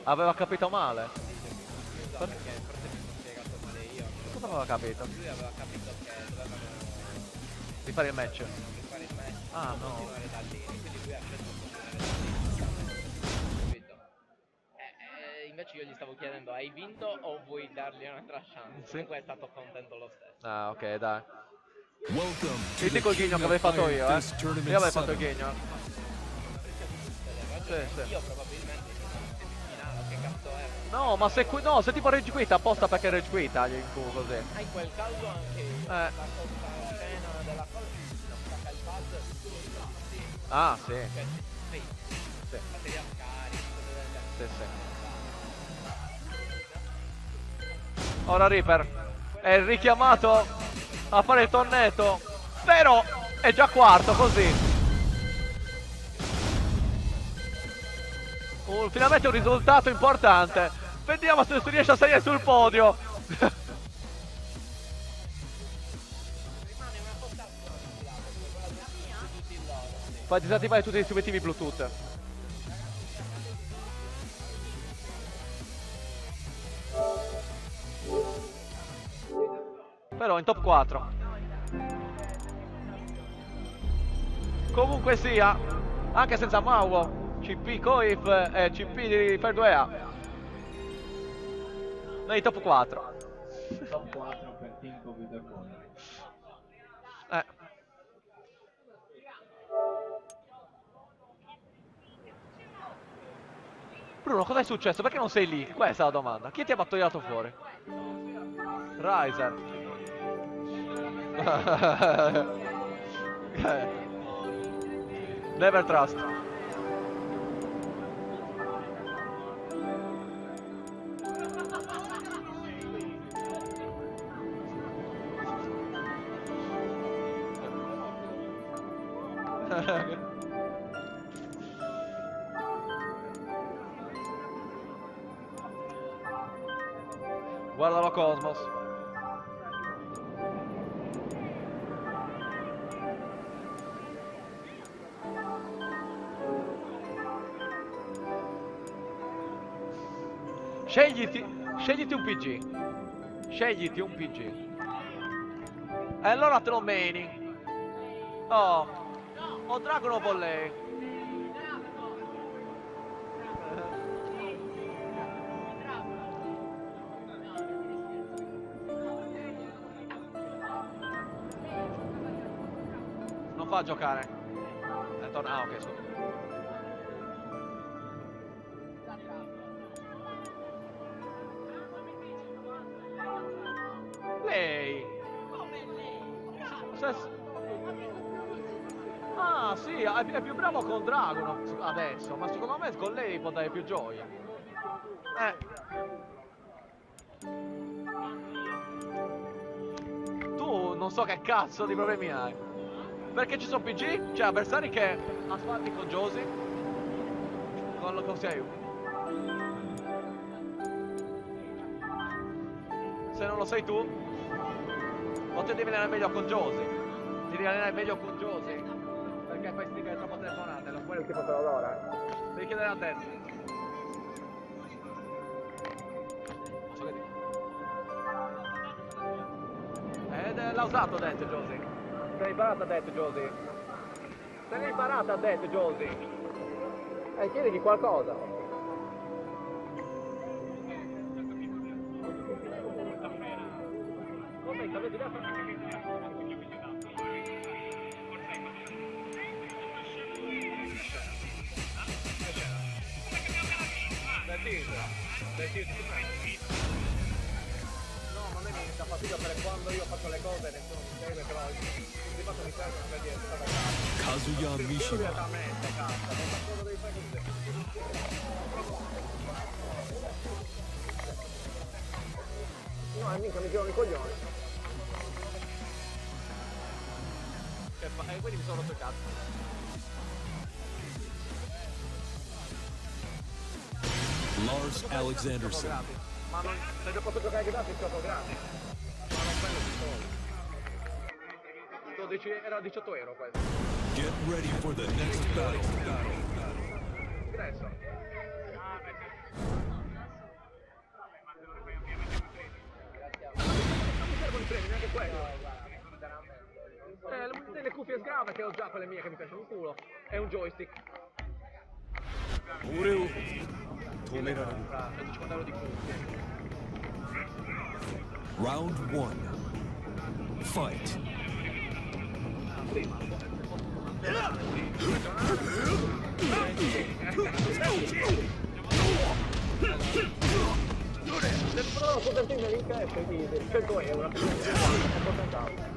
[SPEAKER 1] Aveva capito male.
[SPEAKER 2] Scusa, perché forse mi sono spiegato male io.
[SPEAKER 1] Cosa aveva capito?
[SPEAKER 2] Lui aveva capito che dovevano
[SPEAKER 1] Di fare il match.
[SPEAKER 2] fare il match,
[SPEAKER 1] Ah, no.
[SPEAKER 2] continuare da lì, quindi lui ha scelto di continuare da lì. Capito? Invece io gli stavo chiedendo, hai vinto o vuoi dargli un'altra chance?
[SPEAKER 1] Sì.
[SPEAKER 2] Comunque è stato contento lo stesso.
[SPEAKER 1] Ah, ok, dai.
[SPEAKER 5] Welcome to
[SPEAKER 1] Vedi
[SPEAKER 5] the
[SPEAKER 1] col
[SPEAKER 5] King
[SPEAKER 1] ghigno che
[SPEAKER 5] of
[SPEAKER 1] avevi fatto
[SPEAKER 5] Iron
[SPEAKER 1] io,
[SPEAKER 5] Fist
[SPEAKER 1] Io
[SPEAKER 5] Tournament
[SPEAKER 1] avevo fatto il
[SPEAKER 5] 7.
[SPEAKER 1] ghigno. Sì.
[SPEAKER 2] Io probabilmente in semifinale, che cazzo era?
[SPEAKER 1] No, ma se no, se tipo Rage Quit apposta perché Rage Quit gli incubo così.
[SPEAKER 2] Ah, in quel caso anche la cosa scena della cosa non stacca il pad. Sì.
[SPEAKER 1] Ah, sì.
[SPEAKER 2] Cioè, sì.
[SPEAKER 1] Sì.
[SPEAKER 2] Batteria scarica, cose del genere.
[SPEAKER 1] Sì. Ora Reaper è richiamato a fare il tornetto, però è già quarto così. Finalmente un risultato importante. Vediamo se si riesce a salire sul podio.
[SPEAKER 2] Rimane una cosa sola, quella di tutti loro, sì.
[SPEAKER 1] Fai disattivare tutti i dispositivi Bluetooth. Però in top 4. Comunque sia, anche senza Mauo, CP Coif e CP di Fer2A. Nei top 4.
[SPEAKER 4] Top 4 per Team Computer Corner.
[SPEAKER 1] Bruno, cosa è successo? Perché non sei lì? Questa è la domanda. Chi ti ha battogliato fuori? Riser. Never trust. Guardalo Cosmos. Scegliti un PG. Scegliti un PG. E allora te lo meni. Oh. O Dragon o Volley. Non fa giocare. Ah, ok, scusa. Lei. Ah, sì, è più bravo con Dragon adesso, ma secondo me con lei può dare più gioia. Tu non so che cazzo di problemi hai. Perché ci sono PG, cioè avversari che asfalti con Josie, con Sei. Se non lo sei tu, o ti devi allenare meglio con Josie. Ti devi allenare meglio con Josie. Perché fai sticker troppo telefonate, non puoi il tipo te lo ora. Devi chiedere a te. Non so che dire. L'ha usato Death Josie. Se l'hai imparata Death Josie. Se l'hai imparata Death Josie. Chiedigli qualcosa. Come sapete no, ma a me mi dà fastidio per quando io faccio le cose nessuno mi segue, però di fatto mi servono per dire stata
[SPEAKER 5] Kazuya Mishima.
[SPEAKER 1] immediatamente, cazzo, non so cosa devi fare così. No, mica mi girano i coglioni. E quindi mi sono rotto il cazzo.
[SPEAKER 5] Lars Alexanderson.
[SPEAKER 1] Ma non, se io posso giocare gratis, gioco gratis. Ma non prendo pistola. 12, era 18 euro questo.
[SPEAKER 5] Get ready for the next battle.
[SPEAKER 1] Ingresso. ho già quelle mie che mi piacciono un culo. E un joystick.
[SPEAKER 9] 俺を止められる
[SPEAKER 1] Fra 150 euro di culo.
[SPEAKER 5] Round 1. Fight.
[SPEAKER 1] Però copertina in cash di 100 euro. È contentato.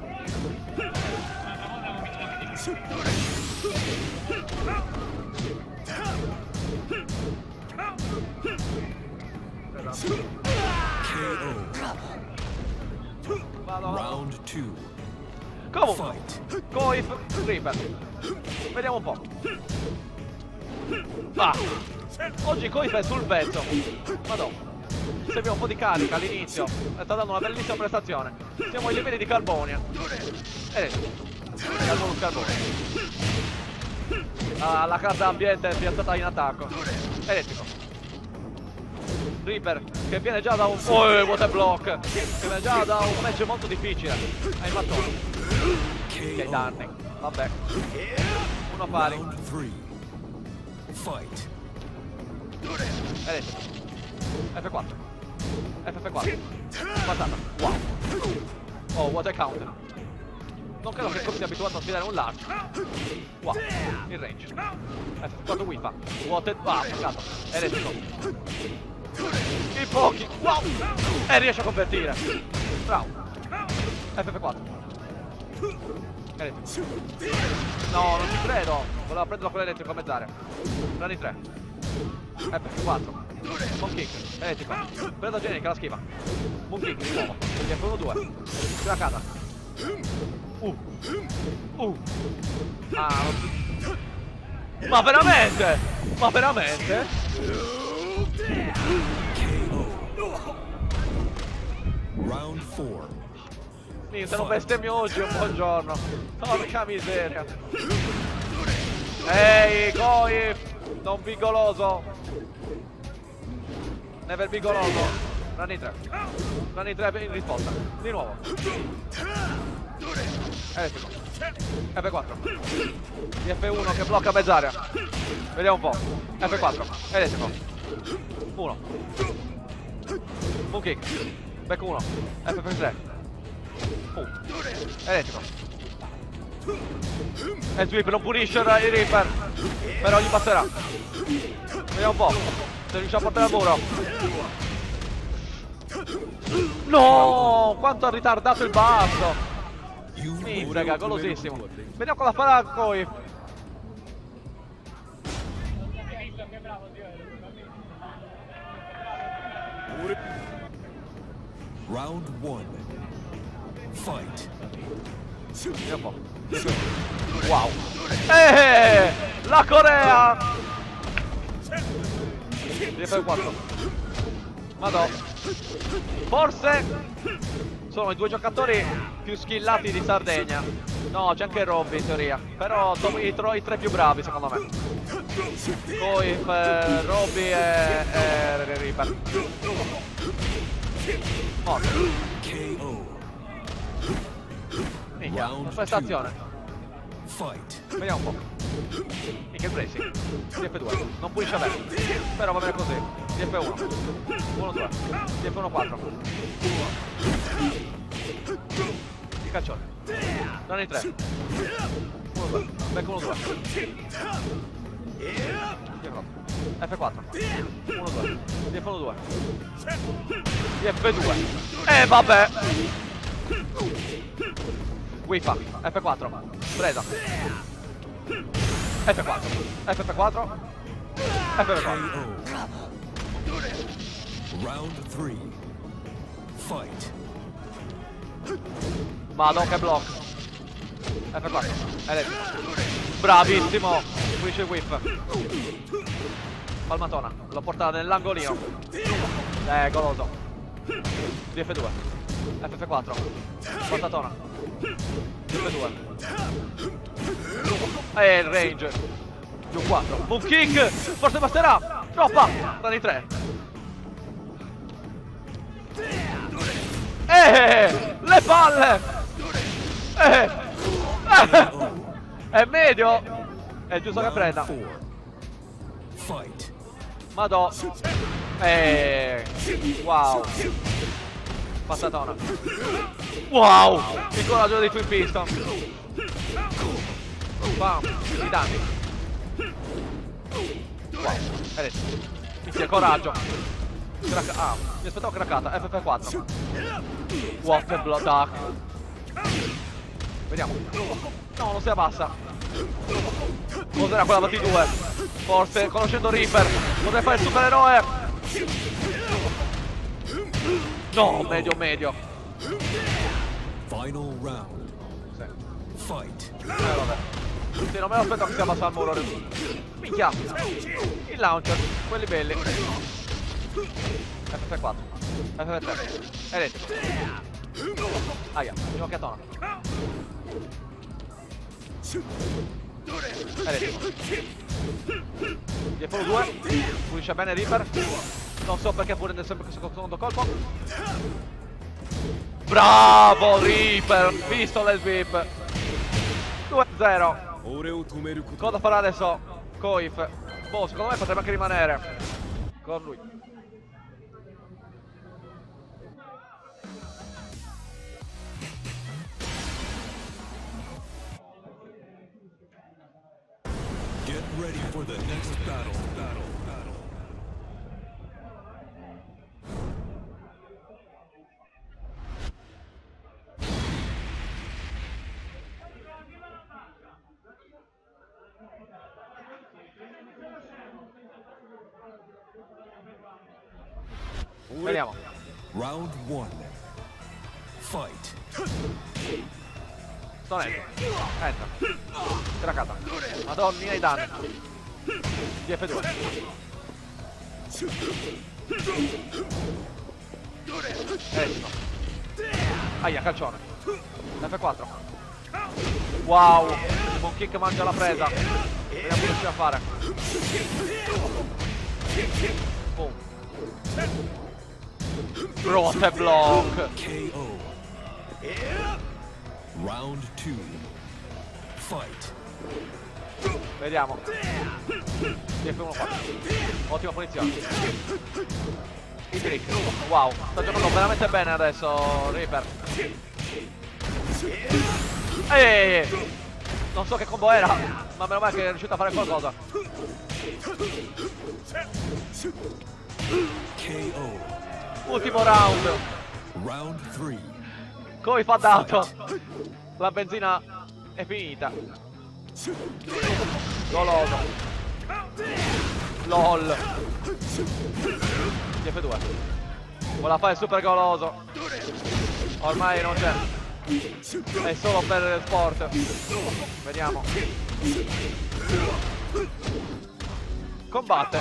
[SPEAKER 5] KO. Round 2.
[SPEAKER 1] Comunque,
[SPEAKER 5] Fight.
[SPEAKER 1] Koif Reaper. Vediamo un po'. Ah, oggi Koif è sul pezzo. Madonna. Ci serviva un po' di carica all'inizio. Sta dando una bellissima prestazione. Siamo ai livelli di Carbonia. Carbonus Carbonia. Ah, la carta ambiente è piazzata in attacco. Elettrico. Reaper che viene già da un water block. Che viene già da un match molto difficile. Hai mattone. Che danni. Vabbè. Uno pari.
[SPEAKER 5] Round 3. Fight.
[SPEAKER 1] Elettrico. F4. FF4. Patata. Wow. Oh, water counter. Non credo che Koif sia abituato a sfidare un large. Wow. Il range. F4 Wifa. Water. Ah, peccato. Elettrico. I pochi. Wow. E riesce a convertire. Bravo. FF4. Elettrico. No, non ci credo. Voleva prenderlo con l'elettrico a mezz'area. Rani 3. F4. Moon kick. Elettrico. Preda generica, la schiva. Moon kick di nuovo. F1-2. Craccata. Ah, ma veramente? Ma veramente?
[SPEAKER 5] Round 4.
[SPEAKER 1] Se non bestemmio oggi, un buongiorno. Porca miseria. Ehi, Koif! Non vigoloso. Never vigoloso. Rani 3. Rani 3 in risposta. Di nuovo. Elettrico. F4. Di F1 che blocca mezz'area. Vediamo un po'. F4. Elettrico. 1. Moon kick. Back 1. FF3. Elettrico. E Sweep non punisce il Reaper. Però gli passerà. Vediamo un po'. Se riusciamo a portare al muro. No! Quanto ha ritardato il basso. Sì, raga, golosissimo. Vediamo cosa farà Koif.
[SPEAKER 5] Round 1. Fight.
[SPEAKER 1] Vediamo un po'. Wow. La Corea! F4. Madò. Forse sono i due giocatori più skillati di Sardegna. No, c'è anche Robby in teoria. Però i tre più bravi secondo me. Koif, Robby e Reaper. Morto.
[SPEAKER 5] KO.
[SPEAKER 1] Minchia,
[SPEAKER 5] Round
[SPEAKER 1] prestazione.
[SPEAKER 5] Fight.
[SPEAKER 1] Vediamo un po'. Minchia il bracing. DF2. Non pulisce bene. Però va bene così. DF1. 1-2. DF1 4. Il caccione. Rani 3. 1-2. Back 1-2. F4. 1-2. DF1-2. DF2. Vabbè. Wifa. F4. Presa. F4. FF4. FF4.
[SPEAKER 5] KO. Round 3. Fight.
[SPEAKER 1] Madonna che block. F4. Elettrico. Bravissimo. Pulisce il whiff. Palmatona. L'ho portata nell'angolino. Goloso. DF2. FF4. Patatona. DF2. Il range. Giù 4. Moon kick. Forse basterà. Troppa. Rani 3. Le palle. È medio! È giusto che
[SPEAKER 5] Round
[SPEAKER 1] prenda.
[SPEAKER 5] 4. Fight.
[SPEAKER 1] Madò. Wow. Passatona. Wow! Il coraggio dei Twin Piston. Bam. I danni. Wow. Vedete. Inizia coraggio. Ah, mi aspettavo craccata. FF4. What a blood dark. Vediamo. No, non si abbassa. Cos'era quella 22? Forse, conoscendo Reaper, potrebbe fare il supereroe. No, medio.
[SPEAKER 5] Final round. Fight.
[SPEAKER 1] Vabbè. Sì, non me lo aspetto che si abbassa al muro. Minchia. Il launcher, quelli belli. FF4. FF3. Elettrico. Aia, ginocchiatona. Elettrico. Dietro 2. Pulisce bene Reaper. Non so perché prende sempre questo secondo colpo. Bravo Reaper. Pistola il whip. 2-0.
[SPEAKER 9] 俺を止めること
[SPEAKER 1] Cosa farà adesso Koif? Boh, secondo me potrebbe anche rimanere con lui.
[SPEAKER 5] Get ready for the next battle.
[SPEAKER 1] Vediamo.
[SPEAKER 5] Round 1. Fight.
[SPEAKER 1] Sto entra. Craccata. Madonna, i danni. DF2. Esco. Aia, calcione. F4. Wow. Mon kick mangia la presa. Vediamo che riuscirà a fare. Boom. Rote block.
[SPEAKER 5] KO. Round 2. Fight.
[SPEAKER 1] Vediamo. DF1 qua. Ottima punizione. Il trick. Wow, sta giocando veramente bene adesso Reaper. Non so che combo era, ma meno male che è riuscito a fare qualcosa.
[SPEAKER 5] KO.
[SPEAKER 1] Ultimo round.
[SPEAKER 5] Round 3.
[SPEAKER 1] Koif ha dato. La benzina è finita. Goloso. LOL. F2. Vuole fare il super goloso. Ormai non c'è. È solo per sport. Vediamo. Combatte.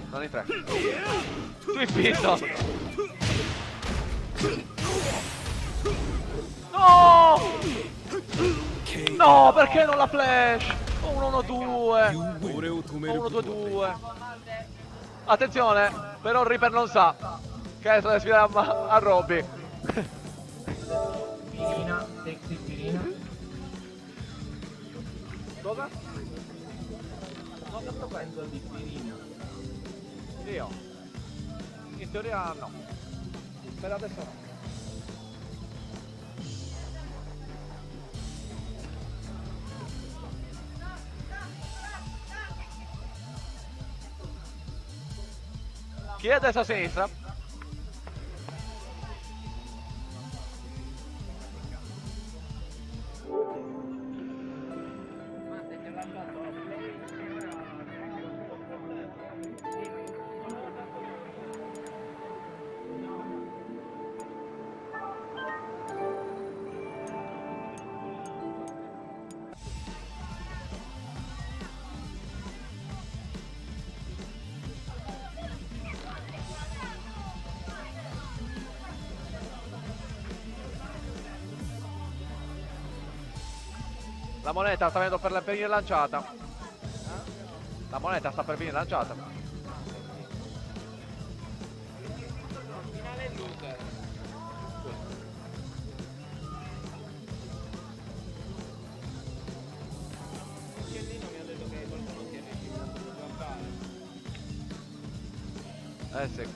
[SPEAKER 1] Non in 3. Twin Piston. No! No, perché non la flash? 1-1-2.
[SPEAKER 9] 俺を止めることは
[SPEAKER 1] 1-2-2. Attenzione, però Reaper non sa che adesso deve sfidare a Robby.
[SPEAKER 4] Pirina, sexy Pirina.
[SPEAKER 1] Cosa?
[SPEAKER 4] Non sto prendo di Pirina.
[SPEAKER 1] Io? In teoria no. Per adesso no. Chi è adesso a sinistra? La moneta sta venendo per venire lanciata. La moneta sta per venire lanciata.
[SPEAKER 2] Finale loser.
[SPEAKER 1] Eh sì.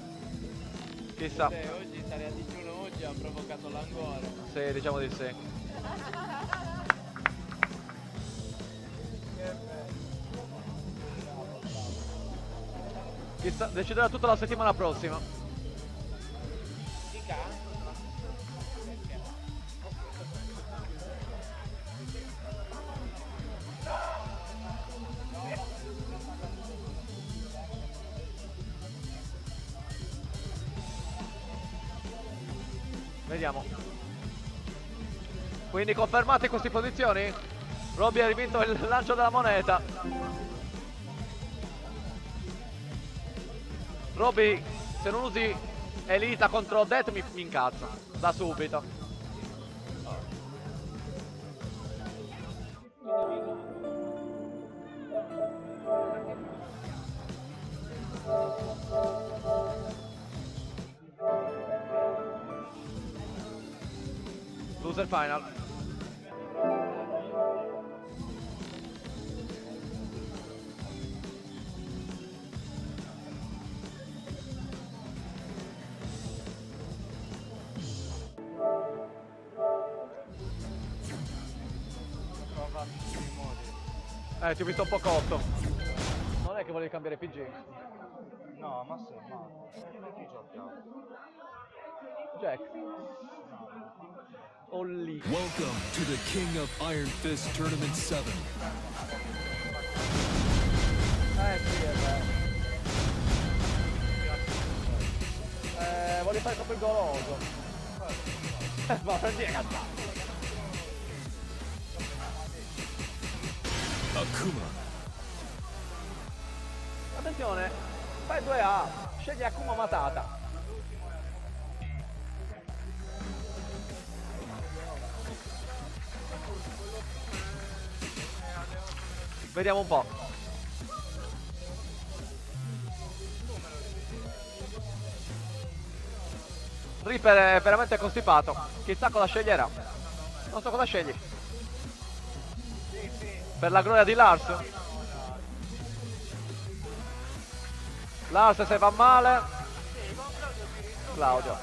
[SPEAKER 1] Chissà.
[SPEAKER 2] Oggi stare a digiuno oggi ha provocato languore.
[SPEAKER 1] Sì, diciamo di sì. Chissà, deciderà tutta la settimana prossima.
[SPEAKER 2] Dica?
[SPEAKER 1] Vediamo. Quindi confermate queste posizioni? Robby ha rivinto il lancio della moneta. Robby, se non usi Elita contro Death mi incazza. Da subito. Loser final. Ti ho visto un po' cotto. Non è che volevi cambiare PG?
[SPEAKER 2] No, ma se, ma chi giochiamo?
[SPEAKER 1] Jack. Olli.
[SPEAKER 5] Welcome to the King of Iron Fist Tournament 7.
[SPEAKER 1] Sì, è vero. Voglio fare proprio il goloso. Ma non è cazzato.
[SPEAKER 5] Akuma.
[SPEAKER 1] Attenzione, fai 2A, scegli Akuma Matata. Vediamo un po'. Reaper è veramente costipato. Chissà cosa sceglierà. Non so cosa scegli. Per la gloria di Lars. Lars se va male. Claudio.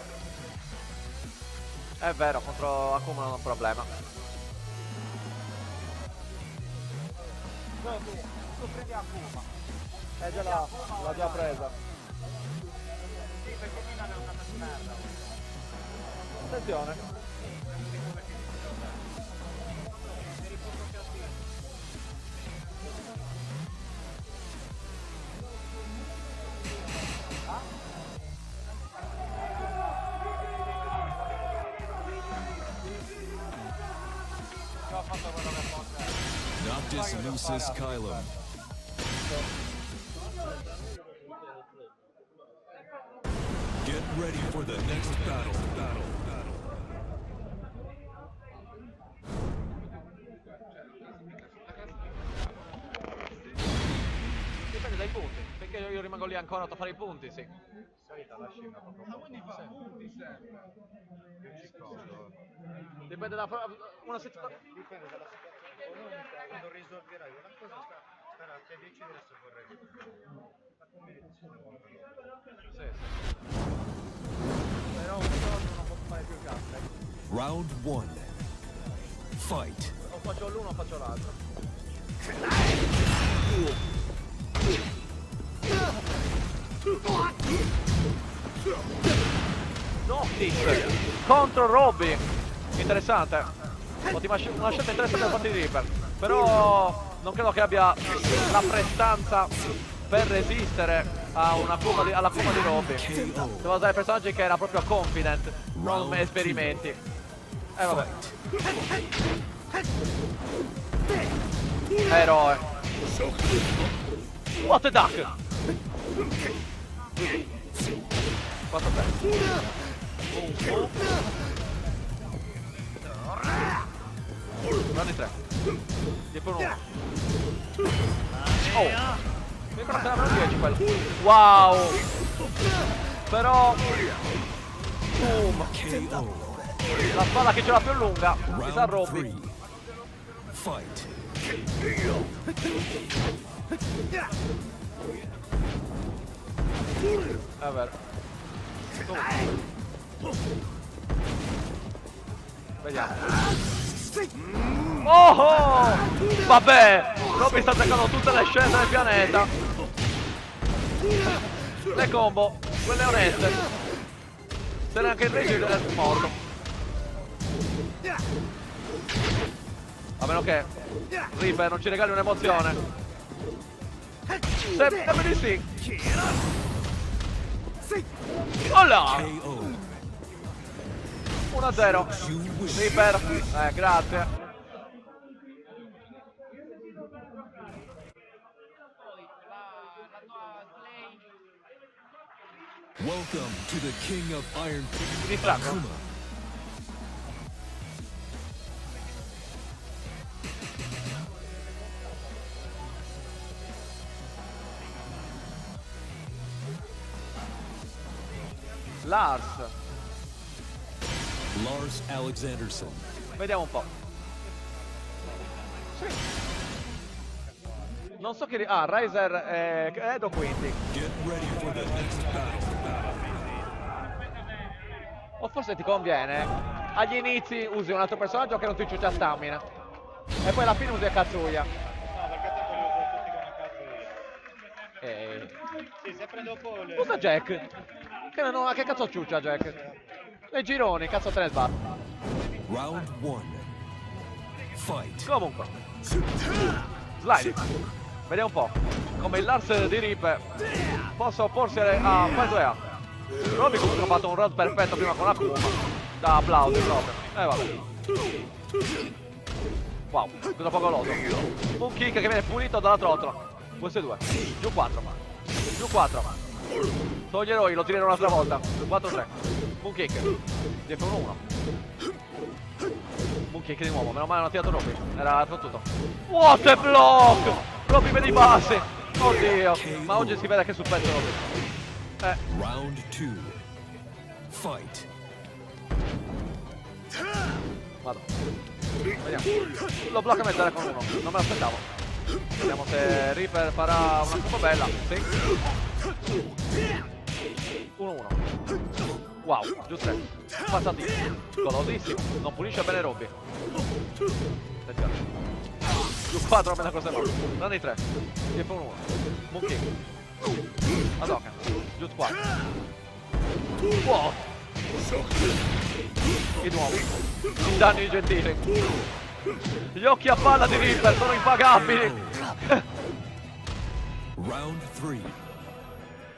[SPEAKER 1] È vero, contro Akuma non ho un problema.
[SPEAKER 2] No, tu prendi Akuma.
[SPEAKER 1] Già l'ha già presa.
[SPEAKER 2] Sì, perché Milan è una merda.
[SPEAKER 1] Attenzione.
[SPEAKER 5] Noctis Lucis Kylum. Get ready for the next battle.
[SPEAKER 1] Dipende dai punti. Finché io rimango lì ancora a fare i punti, sì.
[SPEAKER 7] Quindi fa punti sempre.
[SPEAKER 1] Dipende da una settimana.
[SPEAKER 2] Dipende dalla situazione economica, quando risolverai una cosa starà a te decidere se vorrei. La competizione
[SPEAKER 1] Sì. Però un giorno non posso fare più cazzo.
[SPEAKER 5] Round 1. Fight.
[SPEAKER 1] O faccio l'uno o faccio l'altro. Noctis contro Robby. Interessante. Una scelta interessante da parte di Reaper. Però non credo che abbia la prestanza per resistere a alla Kuma di Robby. Devo usare personaggi che era proprio confident, non esperimenti. Vabbè. Eroe. What the duck? 4 Grandi 3. E poi 1. Oh! Mi ricordo che erano 10 quello. Wow! Però boom! La spalla che ce l'ha più lunga. Mi sa Robby.
[SPEAKER 5] Fight.
[SPEAKER 1] È vero. Vediamo. Oh! Vabbè! Robby sta attaccando tutte le scelte del pianeta. Le combo, quelle oneste. Se neanche il Rage è morto. A meno che Reaper non ci regali un'emozione. Sembra di sì. Hola!
[SPEAKER 5] KO.
[SPEAKER 1] 1-0. Reaper. Grazie.
[SPEAKER 5] Welcome to the King of Iron Fist,
[SPEAKER 1] Distracco.
[SPEAKER 5] Akuma.
[SPEAKER 1] Lars.
[SPEAKER 5] Lars Alexanderson.
[SPEAKER 1] Vediamo un po'. Sì. Non so chi... Ah, Riser e Edo quindi.
[SPEAKER 5] Get ready for the next battle.
[SPEAKER 1] O forse ti conviene. Agli inizi usi un altro personaggio che non ti ciuccia stamina. E poi alla fine usi Katsuya.
[SPEAKER 2] No, perché te poi li uso tutti come cazzo io. Sì, sempre dopo le...
[SPEAKER 1] Usa Jack. Che cazzo ciuccia Jack? Le gironi, cazzo te ne sbatti.
[SPEAKER 5] Round 1. Fight.
[SPEAKER 1] Comunque. Slide. Vediamo un po'. Come il Lars di Reaper possa opporsi a questo A. Robby comunque ha fatto un round perfetto prima con Akuma. Da applausi proprio. Vabbè. Wow, cosa poco loso. Un kick che viene punito dalla trottola. Queste due. Giù 4. Giù 4. Toglierò, lo tirerò un'altra volta. 4-3. Un kick. F1-1. Un kick di nuovo. Meno male non ha tirato Robby. Era fottuto. What a block! Robby vedi i passi. Oddio. Ma oggi si vede che sul pezzo Robby.
[SPEAKER 5] Round 2. Fight.
[SPEAKER 1] Vado. Vediamo. Lo blocca a mezz'ora con uno. Non me l'aspettavo. Vediamo se Reaper farà una combo bella. Sì. 1-1. Wow, giù 3. Passati. Golosissimo. Non pulisce bene Robby. Attenzione. Giù 4 appena cosa va. Danni 3. F1-1. Monkey. Adoka. Giù 4. Wow. Di nuovo. I danni gentili. Gli occhi a palla di Reaper sono impagabili.
[SPEAKER 5] Round 3.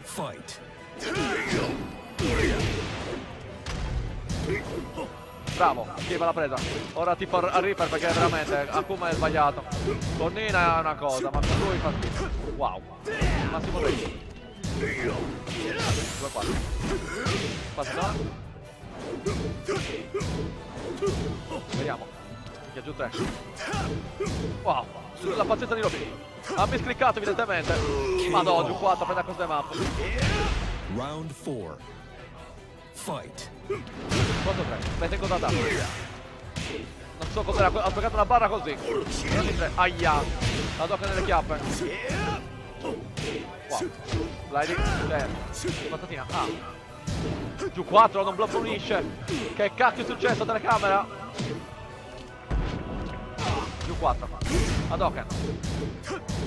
[SPEAKER 5] Fight.
[SPEAKER 1] Bravo, schiva la presa. Ora tipo a Reaper perché veramente Akuma è sbagliato. Con Nina è una cosa, ma con lui fa schifo. Wow. Massimo 3. 2-4. Passa. Vediamo. Che giù 3. Wow. La pazienza di Robby. Ha miscliccato evidentemente. Ma no, giù 4 prende queste mappe.
[SPEAKER 5] Round 4. Fight.
[SPEAKER 1] 4-3. Mette in contatto. Non so cos'era. Ha toccato una barra così. 3. Aia. La tocca nelle chiappe. Wow. Sliding. Patatina. Ah. Giù 4, non lo punisce. Che cacchio è successo telecamera? Giù 4. Hadoken.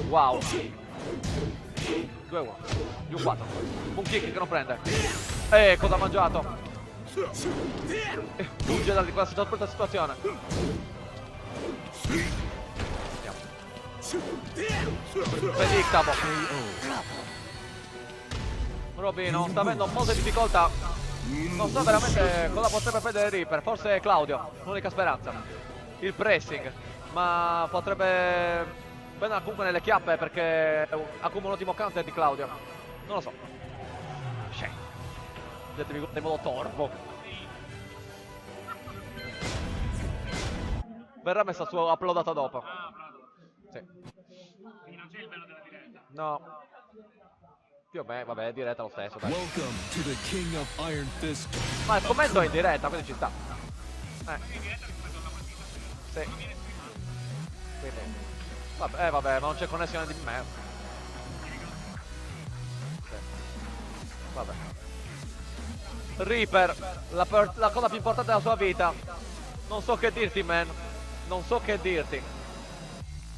[SPEAKER 1] Wow. 2-1. Giù 4. Un kick che non prende. Cosa ha mangiato? Fugge da questa situazione. Predictable. Robby non sta avendo molte difficoltà. Non so veramente cosa potrebbe prendere Reaper. Forse è Claudio, l'unica speranza. Il pressing. Ma potrebbe prendere comunque nelle chiappe perché accumula un ottimo counter di Claudio. Non lo so. Vedetemi in modo torvo. Verrà messa su uploadata dopo. Sì.
[SPEAKER 7] Quindi non c'è il bello della diretta.
[SPEAKER 1] No. Più o meno, vabbè, è diretta lo stesso, dai.
[SPEAKER 5] Welcome to the King of Iron Fist.
[SPEAKER 1] Ma il commento è in diretta, quindi ci sta. Sì. Quindi. Vabbè, ma non c'è connessione di merda. Sì. Vabbè. Reaper, la cosa più importante della sua vita. Non so che dirti, man. Non so che dirti.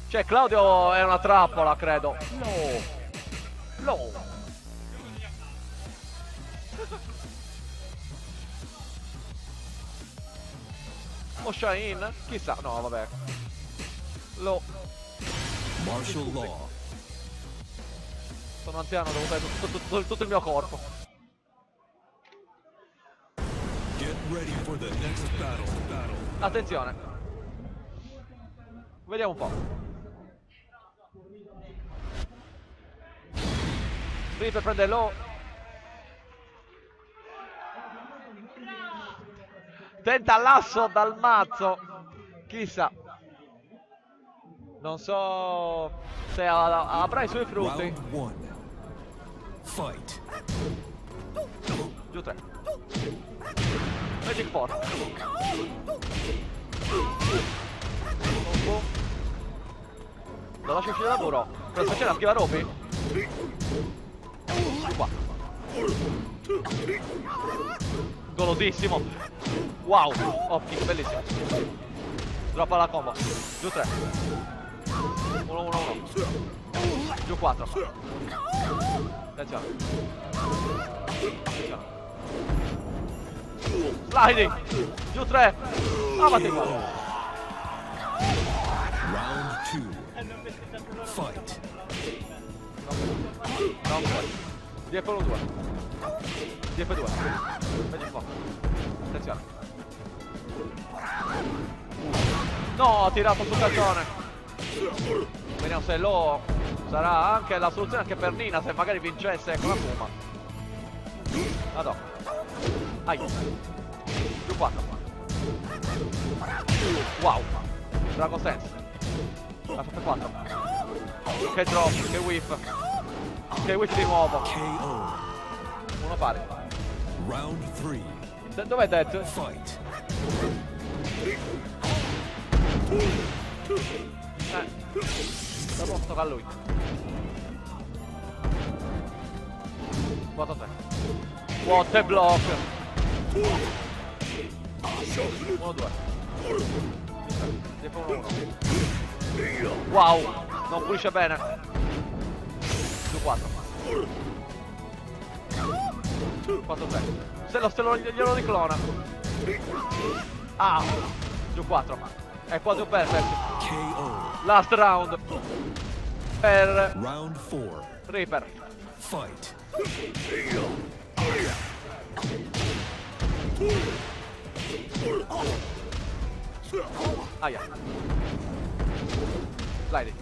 [SPEAKER 1] Cioè, Claudio è una trappola, credo. No. O Shine? Chissà, no, vabbè.
[SPEAKER 5] Martial law.
[SPEAKER 1] Sono anziano, devo usare tutto il mio corpo.
[SPEAKER 5] Get ready for the next battle.
[SPEAKER 1] Attenzione. Vediamo un po'. Reaper prende low. Tenta l'asso dal mazzo. Chissà. Non so se avrà i suoi frutti.
[SPEAKER 5] Round 1. Fight.
[SPEAKER 1] Giù 3. Magic 4. Lo lascio uscire da muro. Per facere la schiva Roby. Giù 4. Golosissimo. Wow. Off kick, bellissimo. Droppa la combo. Giù 3. 1. Giù 4. Attenzione. Sliding. Giù 3. Avanti qua.
[SPEAKER 5] Round 2. Fight.
[SPEAKER 1] Round 2. DF1 2. DF2. Magic 4. Attenzione. No, ha tirato sul calcione. Vediamo se lo sarà anche la soluzione anche per Nina, se magari vincesse con la Puma. Vado. Ai. Giù 4. Wow. Dragon Sense. La 4. Che drop, che whiff. Che whiff di nuovo.
[SPEAKER 5] KO.
[SPEAKER 1] Uno pari.
[SPEAKER 5] Round 3.
[SPEAKER 1] Dov'è Death?
[SPEAKER 5] Fight.
[SPEAKER 1] Dopo tocca a lui. 4-3. What a block. 1-2. 1-1. Wow, non pulisce bene. 2-4. 4-3. Se glielo riclona. Ah, giù 4. È quasi un perfect.
[SPEAKER 5] KO.
[SPEAKER 1] Last round per
[SPEAKER 5] Round 4.
[SPEAKER 1] Reaper.
[SPEAKER 5] Fight.
[SPEAKER 1] Aia. Sliding.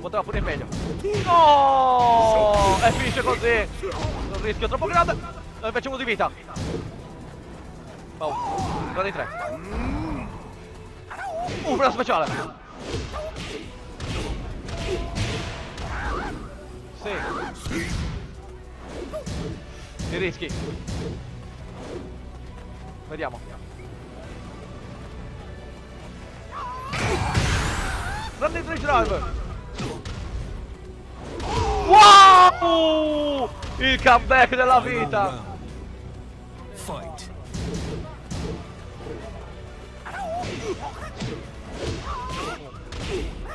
[SPEAKER 1] Poteva pure meglio. No! E finisce così. Un rischio troppo grande. Noi invece uno di vita. Oh, gradi 3. Una speciale. Sì. Ti rischi. Vediamo. Grande Rage Drive. Wow! Il comeback della
[SPEAKER 5] Final
[SPEAKER 1] vita.
[SPEAKER 5] round. Fight.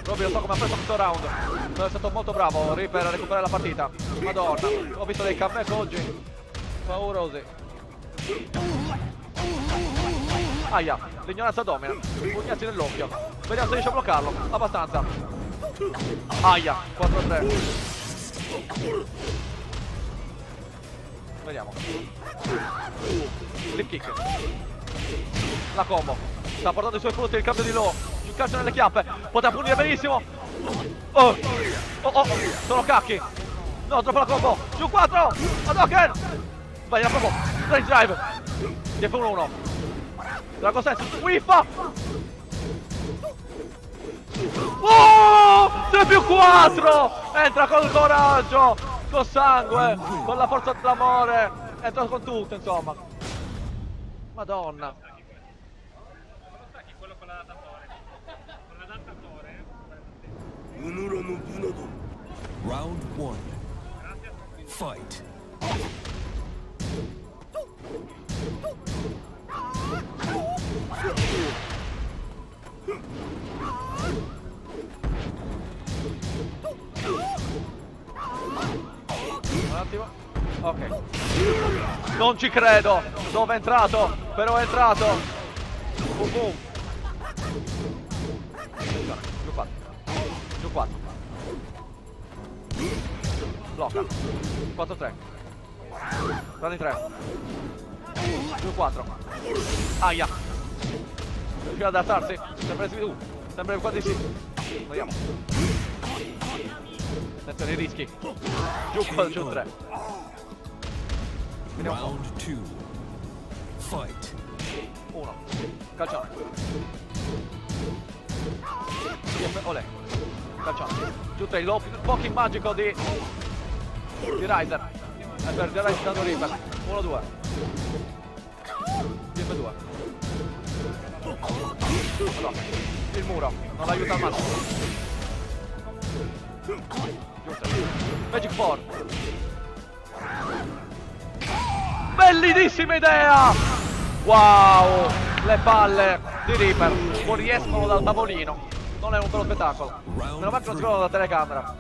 [SPEAKER 1] Robby, non so come ha preso questo round. È stato molto bravo Reaper a recuperare la partita. Madonna, ho visto dei comeback oggi paurosi. Aia, l'ignoranza domina. Pugnazzi nell'occhio. Vediamo se riesce a bloccarlo. Abbastanza. Aia, 4-3. Vediamo. Flip kick. La combo. Sta portando i suoi frutti il cambio di low. Il calcio nelle chiappe. Poteva punire benissimo. Oh. Sono cacchi. No, troppo la combo. Giù 4. Hadouken. Vai la combo. Rage drive. F1-1. Dragon Sense. Whiffa. Oh! 3+4. Entra col coraggio. Col sangue. Con la forza dell'amore. Entra con tutto, insomma. Madonna.
[SPEAKER 7] Quello con l'adattore. Con l'adattore.
[SPEAKER 5] Round 1. Fight.
[SPEAKER 1] Un attimo. Ok. Non ci credo. Dove è entrato? Però è entrato. Boom boom. Giù 4. Giù 4. Blocca. 4-3. Prendi 3. Giù 4. Aia. Riuscirà ad alzarsi? Sempre quasi sì. Vediamo. Attenzione ai rischi. Giù 3.
[SPEAKER 5] Round 2. Fight.
[SPEAKER 1] 1. Calcione. Olè. Calcione. Giù 3. Il blocking magico di Ryzen. Per di Ryzen dando Reaper. 1-2. DF2. Allora, il muro. Non l'aiuta al massimo. Giusto. Magic 4. Bellissima idea! Wow! Le palle di Reaper fuoriescono dal tavolino. Non è un bello spettacolo. Meno male che non si vedono dalla telecamera.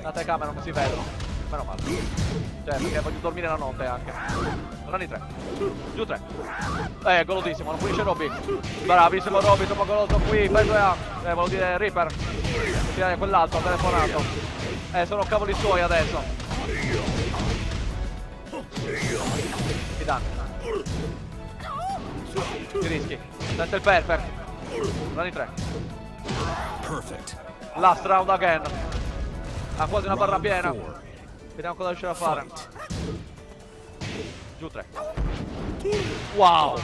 [SPEAKER 1] La telecamera non si vedono. Meno male. Cioè, perché voglio dormire la notte anche. Rani 3. Giù 3. Golosissimo, non punisce Robby. Bravissimo Robby, troppo goloso qui. Per 2A. Volevo dire Reaper. Tirare quell'altro, ha telefonato. Sono cavoli suoi adesso. Ti danno. Ti rischi. Sente il perfect. Rani 3.
[SPEAKER 5] Perfect.
[SPEAKER 1] Last round again. Ha quasi una barra piena. Vediamo cosa riuscirà a fare. Giù 3. Wow.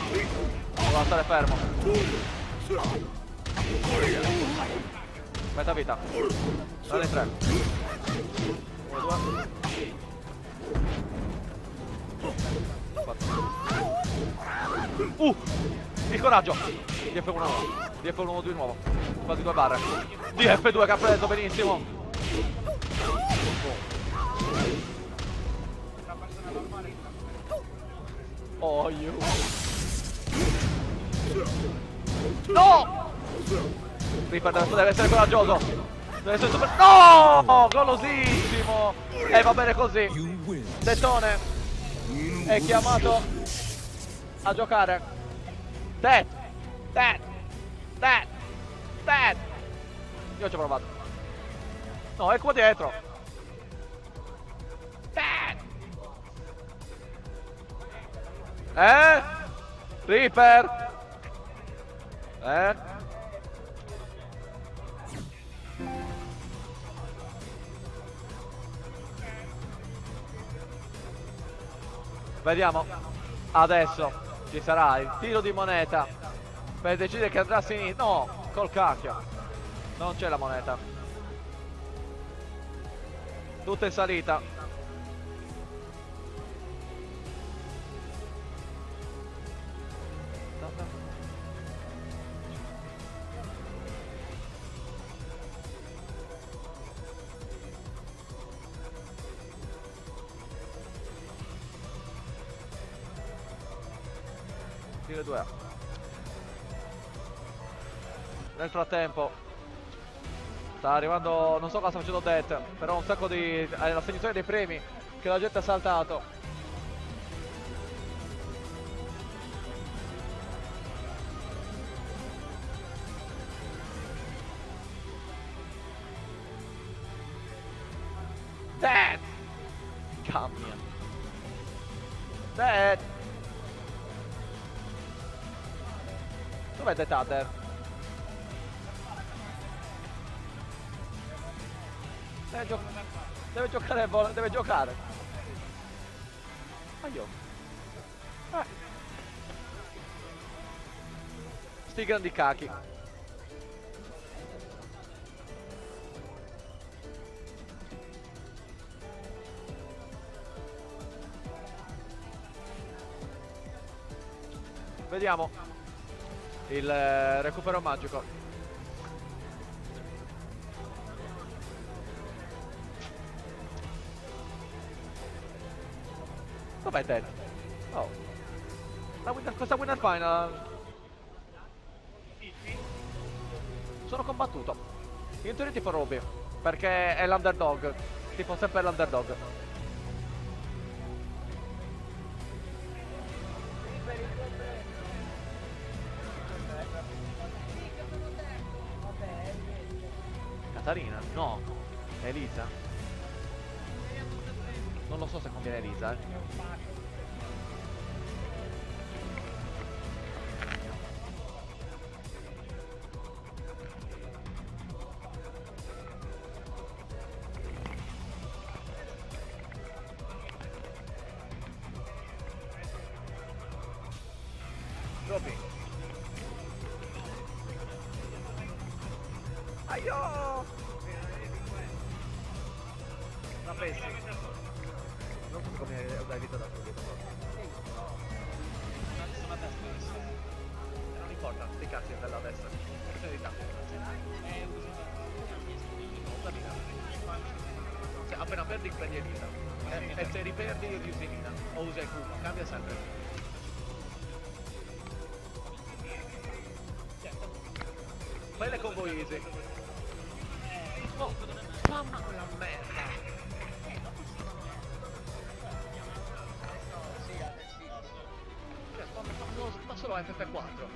[SPEAKER 1] Devo stare fermo. Metà vita. Rani 3. 1, 2. 4. Il coraggio. DF1 DF1 di nuovo. Quasi 2 barre. DF2 che ha preso benissimo. Oh you. No! Reaper deve essere coraggioso. Deve essere super. No! Golosissimo! E va bene così.
[SPEAKER 5] You win.
[SPEAKER 1] Dettone è chiamato a giocare. Dead. Io ci ho provato. No, è qua dietro. Reaper. Vediamo. Adesso ci sarà il tiro di moneta per decidere che andrà a sinistra. No, col cacchio. Non c'è la moneta. Tutta in salita. Tiro 2A. Nel frattempo sta arrivando, non so cosa sta facendo Death, però un sacco di l'assegnazione dei premi che la gente ha saltato. Death! Cambia. Death! Dov'è The Tather? Deve giocare, deve giocare. Ma io. Sti grandi cachi. Vediamo il recupero magico. Dov'è Ted? Oh. Questa winner final. Sono combattuto. In teoria tifo Roby. Perché è l'underdog. Tifo sempre l'underdog. Catarina? No. È Elisa? Non lo so se conviene Elisa, Robby. Aio! La pensi? Non so come dai vita da subito. Non importa, sti cazzi è bella destra. Questione di tanto. Cioè, appena perdi prendi Elisa. E se riperdi usi Elisa. O usi Kuma, cambia sempre. Fai le combo easy. Oh, mamma la merda. Cioè, sta solo FF4.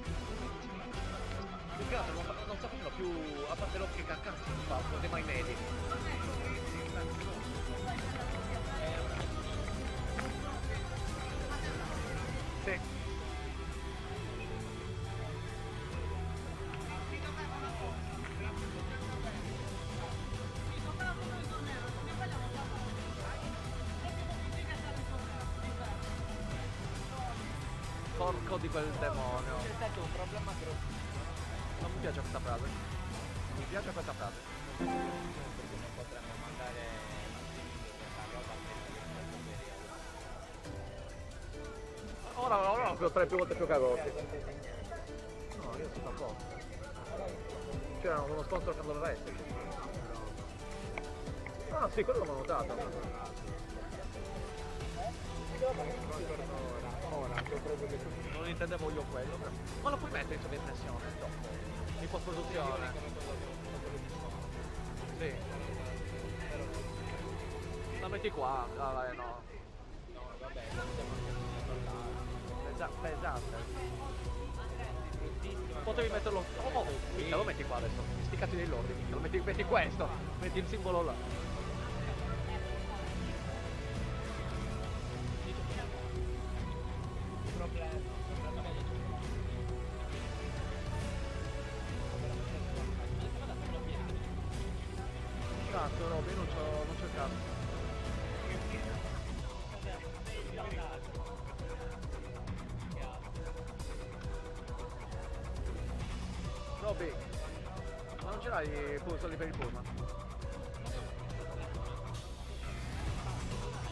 [SPEAKER 1] Più che altro non sta facendo più, a parte l'occhio che cazzo non fa, cose mai medi. Sì. Porco di quel demonio.
[SPEAKER 2] C'è stato un problema grosso.
[SPEAKER 1] Non mi piace questa frase. Non mi piace questa frase.
[SPEAKER 2] Perché non potremmo mandare questa roba per
[SPEAKER 1] Ora potrei più volte più cagotti. No, io sto a posto. C'era uno sponsor che non doveva esserci. Ah sì, quello l'ho notato. Non intendevo io quello, però. Ma lo puoi mettere in sovraimpressione dopo. In post-produzione. Sì. La metti qua, ah, no.
[SPEAKER 2] No, vabbè, non
[SPEAKER 1] Pesante. Potevi metterlo. Oh, mica lo metti qua adesso. Sti cazzi dell'ordine. Metti questo. Metti il simbolo là. Cazzo, Robby, non c'ho il cazzo. Robby, ma non ce l'hai i pulsali per il pullman?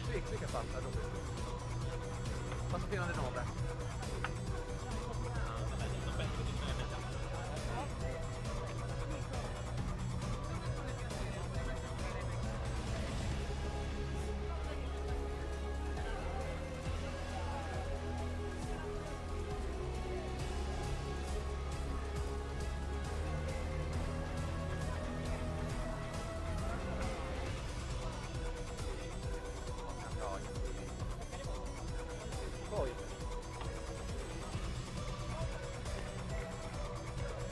[SPEAKER 1] Sì, che passa, Robby. Passa fino alle 9.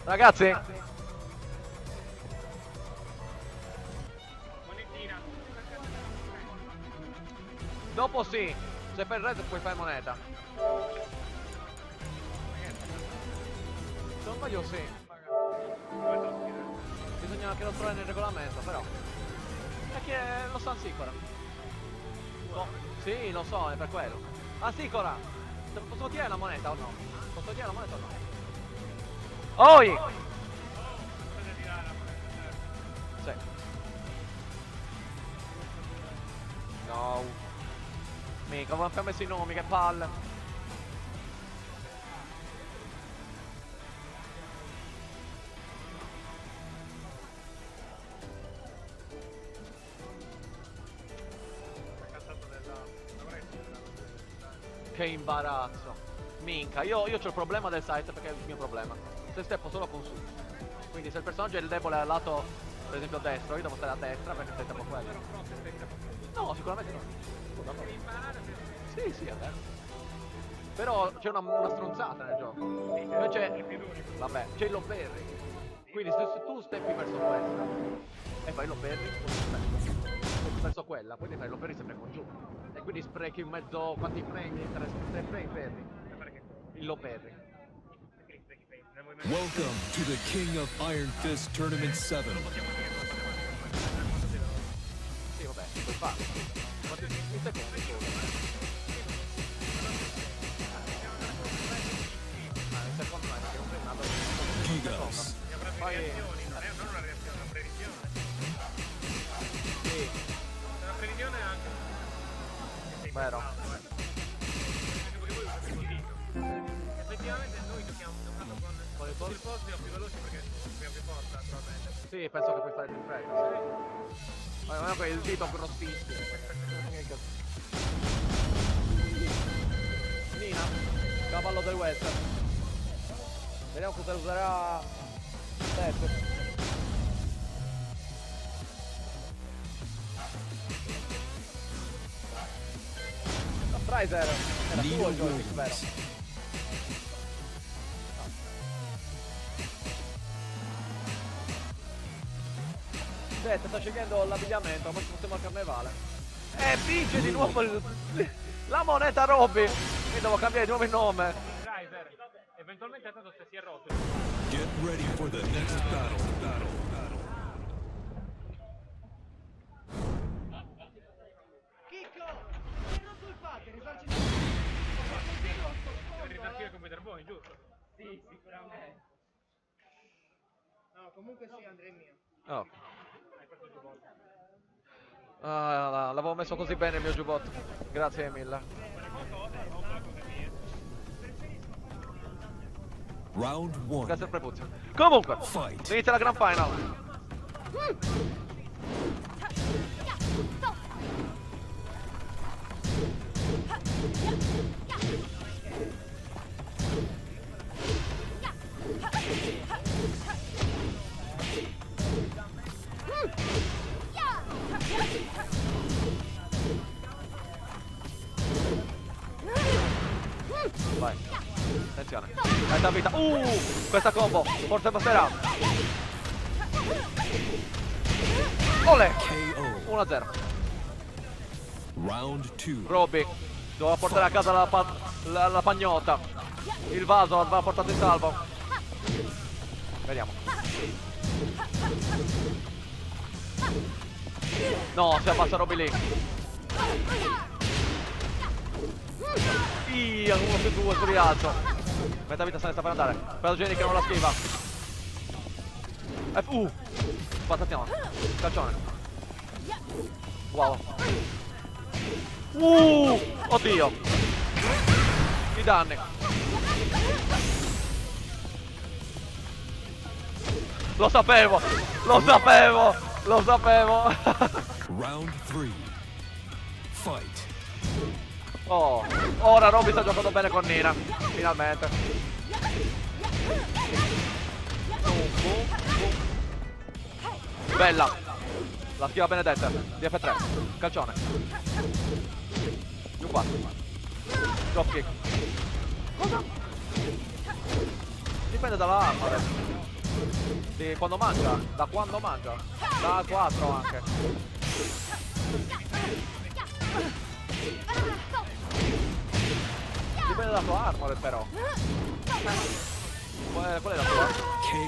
[SPEAKER 1] Ragazzi, dopo sì, se per il red puoi fare moneta. Se non sbaglio sì. Bisogna che lo trovi nel regolamento, però. Perché lo sa Sicora. No, sì, lo so, è per quello. Ah, Sicora! Posso tirare la moneta o no? Posso tirare la moneta o no? Oi! Sì. No. Mica, non abbiamo messo i nomi, che palle. Che imbarazzo. Minca, io ho il problema del site perché è il mio problema. Se steppo solo con su. Quindi se il personaggio è debole al lato, per esempio destro, io devo stare a destra perché se steppo quello. No, sicuramente no. Sì, sì, è vero. Però c'è una stronzata nel gioco. Invece, vabbè, c'è il low-parry. Quindi se tu steppi verso destra e fai il low-parry, verso quella, poi devi fare il low-parry sempre con giù. E quindi sprechi in mezzo quanti frame? 3 frame. Il low-parry.
[SPEAKER 5] Welcome to the King of Iron Fist Tournament 7.
[SPEAKER 1] Sì, vabbè, puoi farlo. Quanti secondi solo? Il secondo è che non fai nada.
[SPEAKER 5] Gigas.
[SPEAKER 1] Poi...
[SPEAKER 7] Non una reazione, una previsione.
[SPEAKER 1] Sì,
[SPEAKER 7] Una previsione anche.
[SPEAKER 1] vero.
[SPEAKER 7] Effettivamente noi giochiamo con il posto più veloci perché abbiamo più forza naturalmente.
[SPEAKER 1] Sì, penso che puoi fare più in fretta. Sì. Ma non è il dito con uno spischio. Nina, cavallo del West. Vediamo cosa userà Death. Fraser era suo il joystick, vero? Death sta scegliendo l'abbigliamento, ma siamo al carnevale. Vince di nuovo la moneta Robby! Quindi devo cambiare di nuovo il nome.
[SPEAKER 7] Riser, eventualmente tanto se si è rotto.
[SPEAKER 5] Get ready for the next battle.
[SPEAKER 7] Devi risarcire il computer boy, giusto?
[SPEAKER 2] Sì, sicuramente. No, comunque sì, Andrea è mio.
[SPEAKER 1] Oh. Ah, l'avevo messo così bene il mio giubbotto. Grazie mille.
[SPEAKER 5] Round 1.
[SPEAKER 1] Grazie al prepuzio. Comunque,
[SPEAKER 5] Fight.
[SPEAKER 1] inizia la Grand Final. Vai. Attenzione. Metta vita. Questa combo. Forse passerà. Ole.
[SPEAKER 5] KO.
[SPEAKER 1] 1-0.
[SPEAKER 5] Round 2.
[SPEAKER 1] Robby doveva portare a casa la pagnotta. Il vaso va portato in salvo. Vediamo. No, si abbassa Robby lì. Via, 1-2 sul rialzo. Metà vita se ne sta per andare. Pedogeni che non la schiva. Patattiamo. Calcione. Wow. Oddio. I danni. Lo sapevo.
[SPEAKER 5] Round 3. Fight.
[SPEAKER 1] Oh, ora Robby sta giocando bene con Nina. Finalmente. Bella. La schiva Benedetta. DF3. Calcione. Più 4. Drop kick. Cosa? Dipende dall'arma adesso. Di quando mangia. Da quando mangia. Da 4 anche. Dipende dalla tua armor però. Qual è la tua?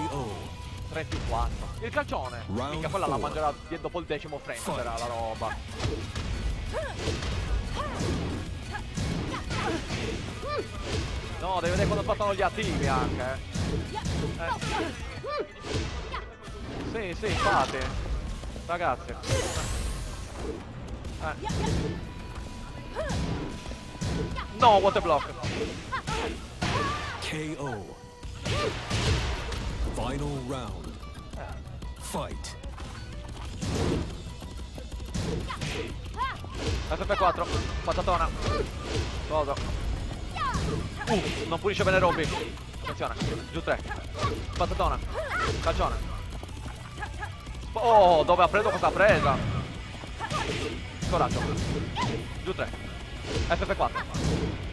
[SPEAKER 5] KO.
[SPEAKER 1] 3 più 4. Il calcione.
[SPEAKER 5] Round
[SPEAKER 1] Mica quella la
[SPEAKER 5] 4.
[SPEAKER 1] mangerà dopo il 10° frame. Sarà la roba. No, devi vedere quando spattano gli attivi anche. Sì, infatti. Ragazzi. No, what a block.
[SPEAKER 5] KO. Final round. Fight.
[SPEAKER 1] FP4. Patatona. Cosa? Non pulisce bene Robby. Attenzione, giù 3. Patatona. Calcione. Oh, dove ha preso questa presa? Coraggio. Giù 3. FF4.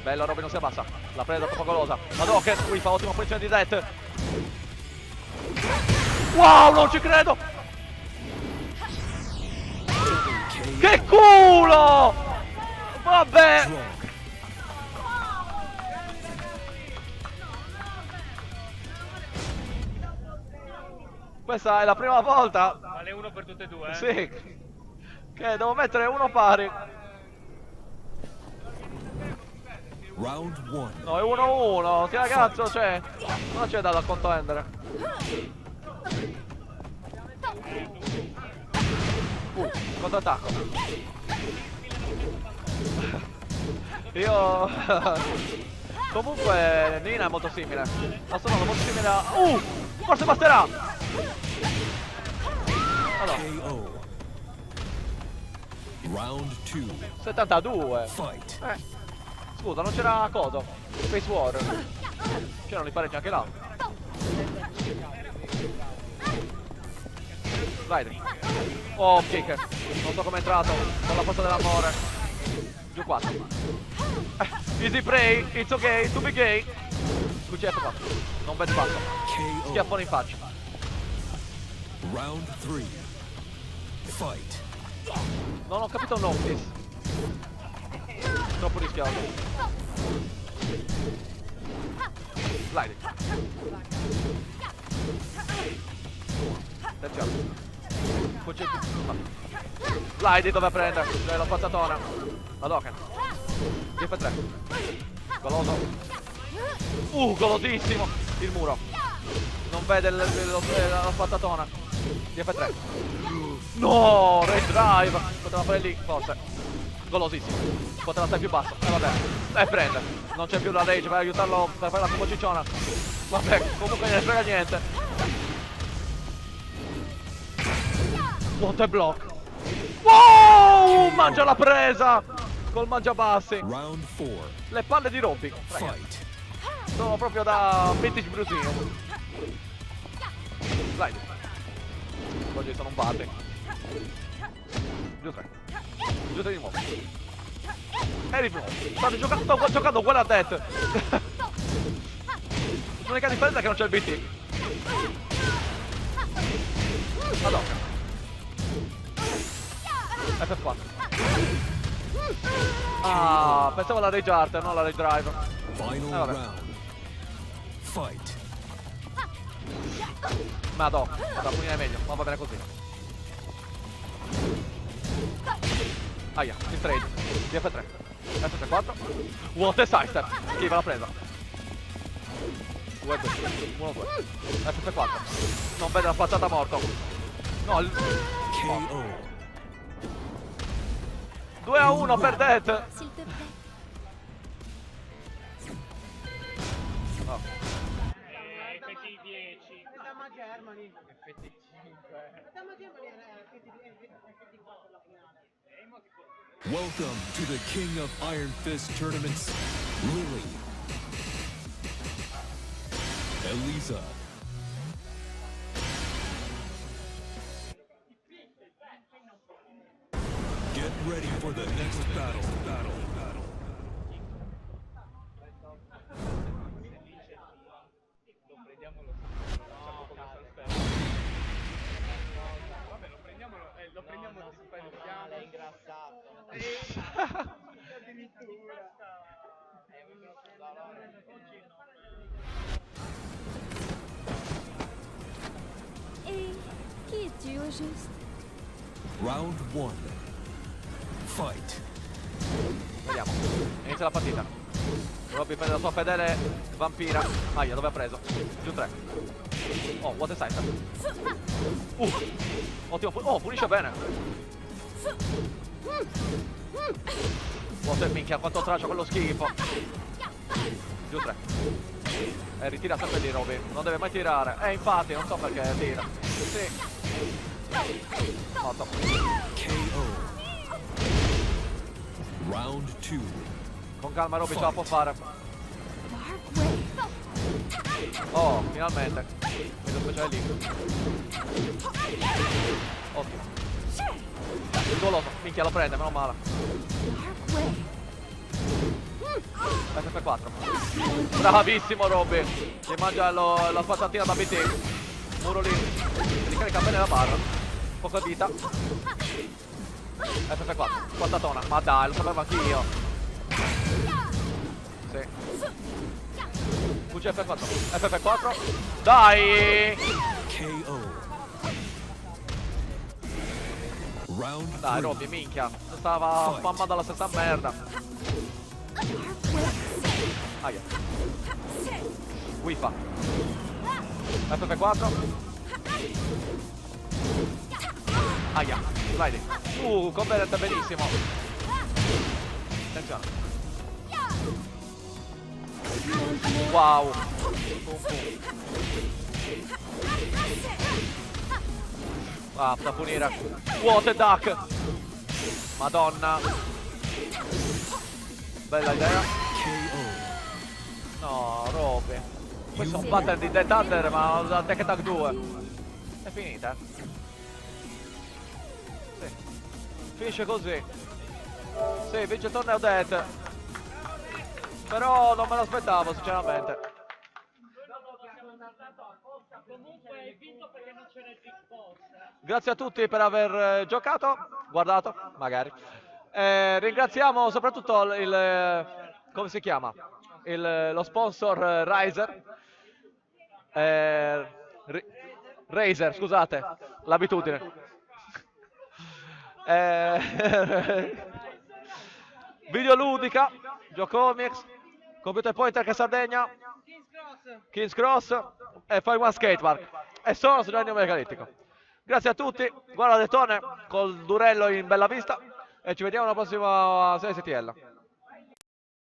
[SPEAKER 1] Bello, Robby non si abbassa. La presa troppo golosa. Hadouken, qui fa ottima posizione di Zed. Wow, non ci credo! Che culo! Vabbè! Questa è la prima volta.
[SPEAKER 7] Vale uno per tutte e due, eh?
[SPEAKER 1] Sì. Che devo mettere uno pari.
[SPEAKER 5] Round 1.
[SPEAKER 1] No, è 1-1. Che ragazzo c'è? Non c'è da contendere. Contrattacco. Io... Comunque Nina è molto simile. Ma sono molto simile a... Forse basterà! Allora,
[SPEAKER 5] KO. Round 2.
[SPEAKER 1] 72.
[SPEAKER 5] Fight.
[SPEAKER 1] Scusa, non c'era coso. Space War. C'erano i pareggi anche là. Vai. Oh, kick. Non so come è entrato. Con la forza dell'amore. Giù 4. Easy prey. It's okay. To be gay. QCF4. Non vedo basso.
[SPEAKER 5] KO.
[SPEAKER 1] Schiaffone in faccia.
[SPEAKER 5] Round 3. Fight.
[SPEAKER 1] Non ho capito notice. Troppo rischioso. Slide. Attenzione. Slide dove prende. C'è la spazzatona. Hadouken. DF3. Goloso. Golosissimo. Il muro. Non vede la spazzatona. DF3. No, Rage Drive. Poteva fare lì, forse. Golosissimo. Poteva stare più basso. Vabbè. E prende. Non c'è più la Rage per aiutarlo per fare la combo cicciona. Vabbè, comunque non ne frega niente. What a block. Wow! Mangia la presa! Col mangiabassi.
[SPEAKER 5] Round 4.
[SPEAKER 1] Le palle di Robby.
[SPEAKER 5] Fight.
[SPEAKER 1] Sono proprio da vintage brusino. Slide. Oggi sono un bate. Giù 3. Giù 3 di nuovo. E di nuovo. Sto giocando uguale a Death. L'unica differenza è che non c'è il BT. Hadouken. F4. Ah, pensavo alla Rage Art, non alla Rage Drive.
[SPEAKER 5] Final
[SPEAKER 1] vabbè.
[SPEAKER 5] round. Fight.
[SPEAKER 1] Madò, da punire meglio, ma va bene così. Aia, in trade. DF3. F34. What a sister. Schiva l'ha presa. 2-2. 1-2. F34. Non vede la spazzata morto. No, il...
[SPEAKER 5] KO.
[SPEAKER 1] 2-1 per Death.
[SPEAKER 6] S'il te plaît.
[SPEAKER 1] No.
[SPEAKER 7] Effetti 10.
[SPEAKER 2] Dama Germany. Effetti 5. Dama Germany era effetti 4 la finale.
[SPEAKER 5] Welcome to the King of Iron Fist tournaments, Lily, Elisa, get ready for the next battle.
[SPEAKER 7] Lo prendiamo di spello piano.
[SPEAKER 2] È ingrassato. Addirittura.
[SPEAKER 6] Et qui es-tu au juste?
[SPEAKER 5] Round 1. Fight.
[SPEAKER 1] Vediamo. Inizia la partita. Robby prende la sua fedele vampira. Aia, dove ha preso? Giù 3. Oh, what a sight. Ottimo. Oh, pulisce bene. What a minchia, quanto traccia quello schifo. Giù 3. Ritira sempre di Robby. Non deve mai tirare. Infatti, non so perché tira. Sì. Morto.
[SPEAKER 5] KO. Round 2.
[SPEAKER 1] Con calma Robby ce la può fare. Oh, finalmente. Vedo speciale lì. Ottimo. Il goloso, minchia lo prende, meno male. FF4. Bravissimo Robby. Si mangia la spazzatina da BT. Muro lì. Ricarica bene la barra. Poca vita. FF4. Spazzatona. Ma dai, lo sapevo anch'io. Sì. FF4. FF4. Dai!
[SPEAKER 5] KO. Round
[SPEAKER 1] Dai
[SPEAKER 5] 3.
[SPEAKER 1] Robby, minchia. Stava spammando la stessa merda. Aia. Wifa. FF4. Aia. Slide. Converente benissimo. Attenzione. Wow. Ah, da punire. Water Duck. Madonna. Bella idea. No, Robby. Questo è un pattern di Death Hunter, ma da Tech Tag 2. È finita. Sì. Finisce così. Sì, vince il torneo Death. Però non me l'aspettavo, sinceramente.
[SPEAKER 2] Comunque hai vinto perché non c'era il Big Boss.
[SPEAKER 1] Grazie a tutti per aver giocato, guardato, magari. Ringraziamo soprattutto come si chiama? Lo sponsor Razer. Razer, scusate, l'abitudine. Videoludica, Giocomics, Computer Pointer che Sardegna, Kings Cross e Fire One Skatepark. E sono su Genio Megalittico. Grazie a tutti, guarda Dettone col durello in bella vista e ci vediamo alla prossima serie STL.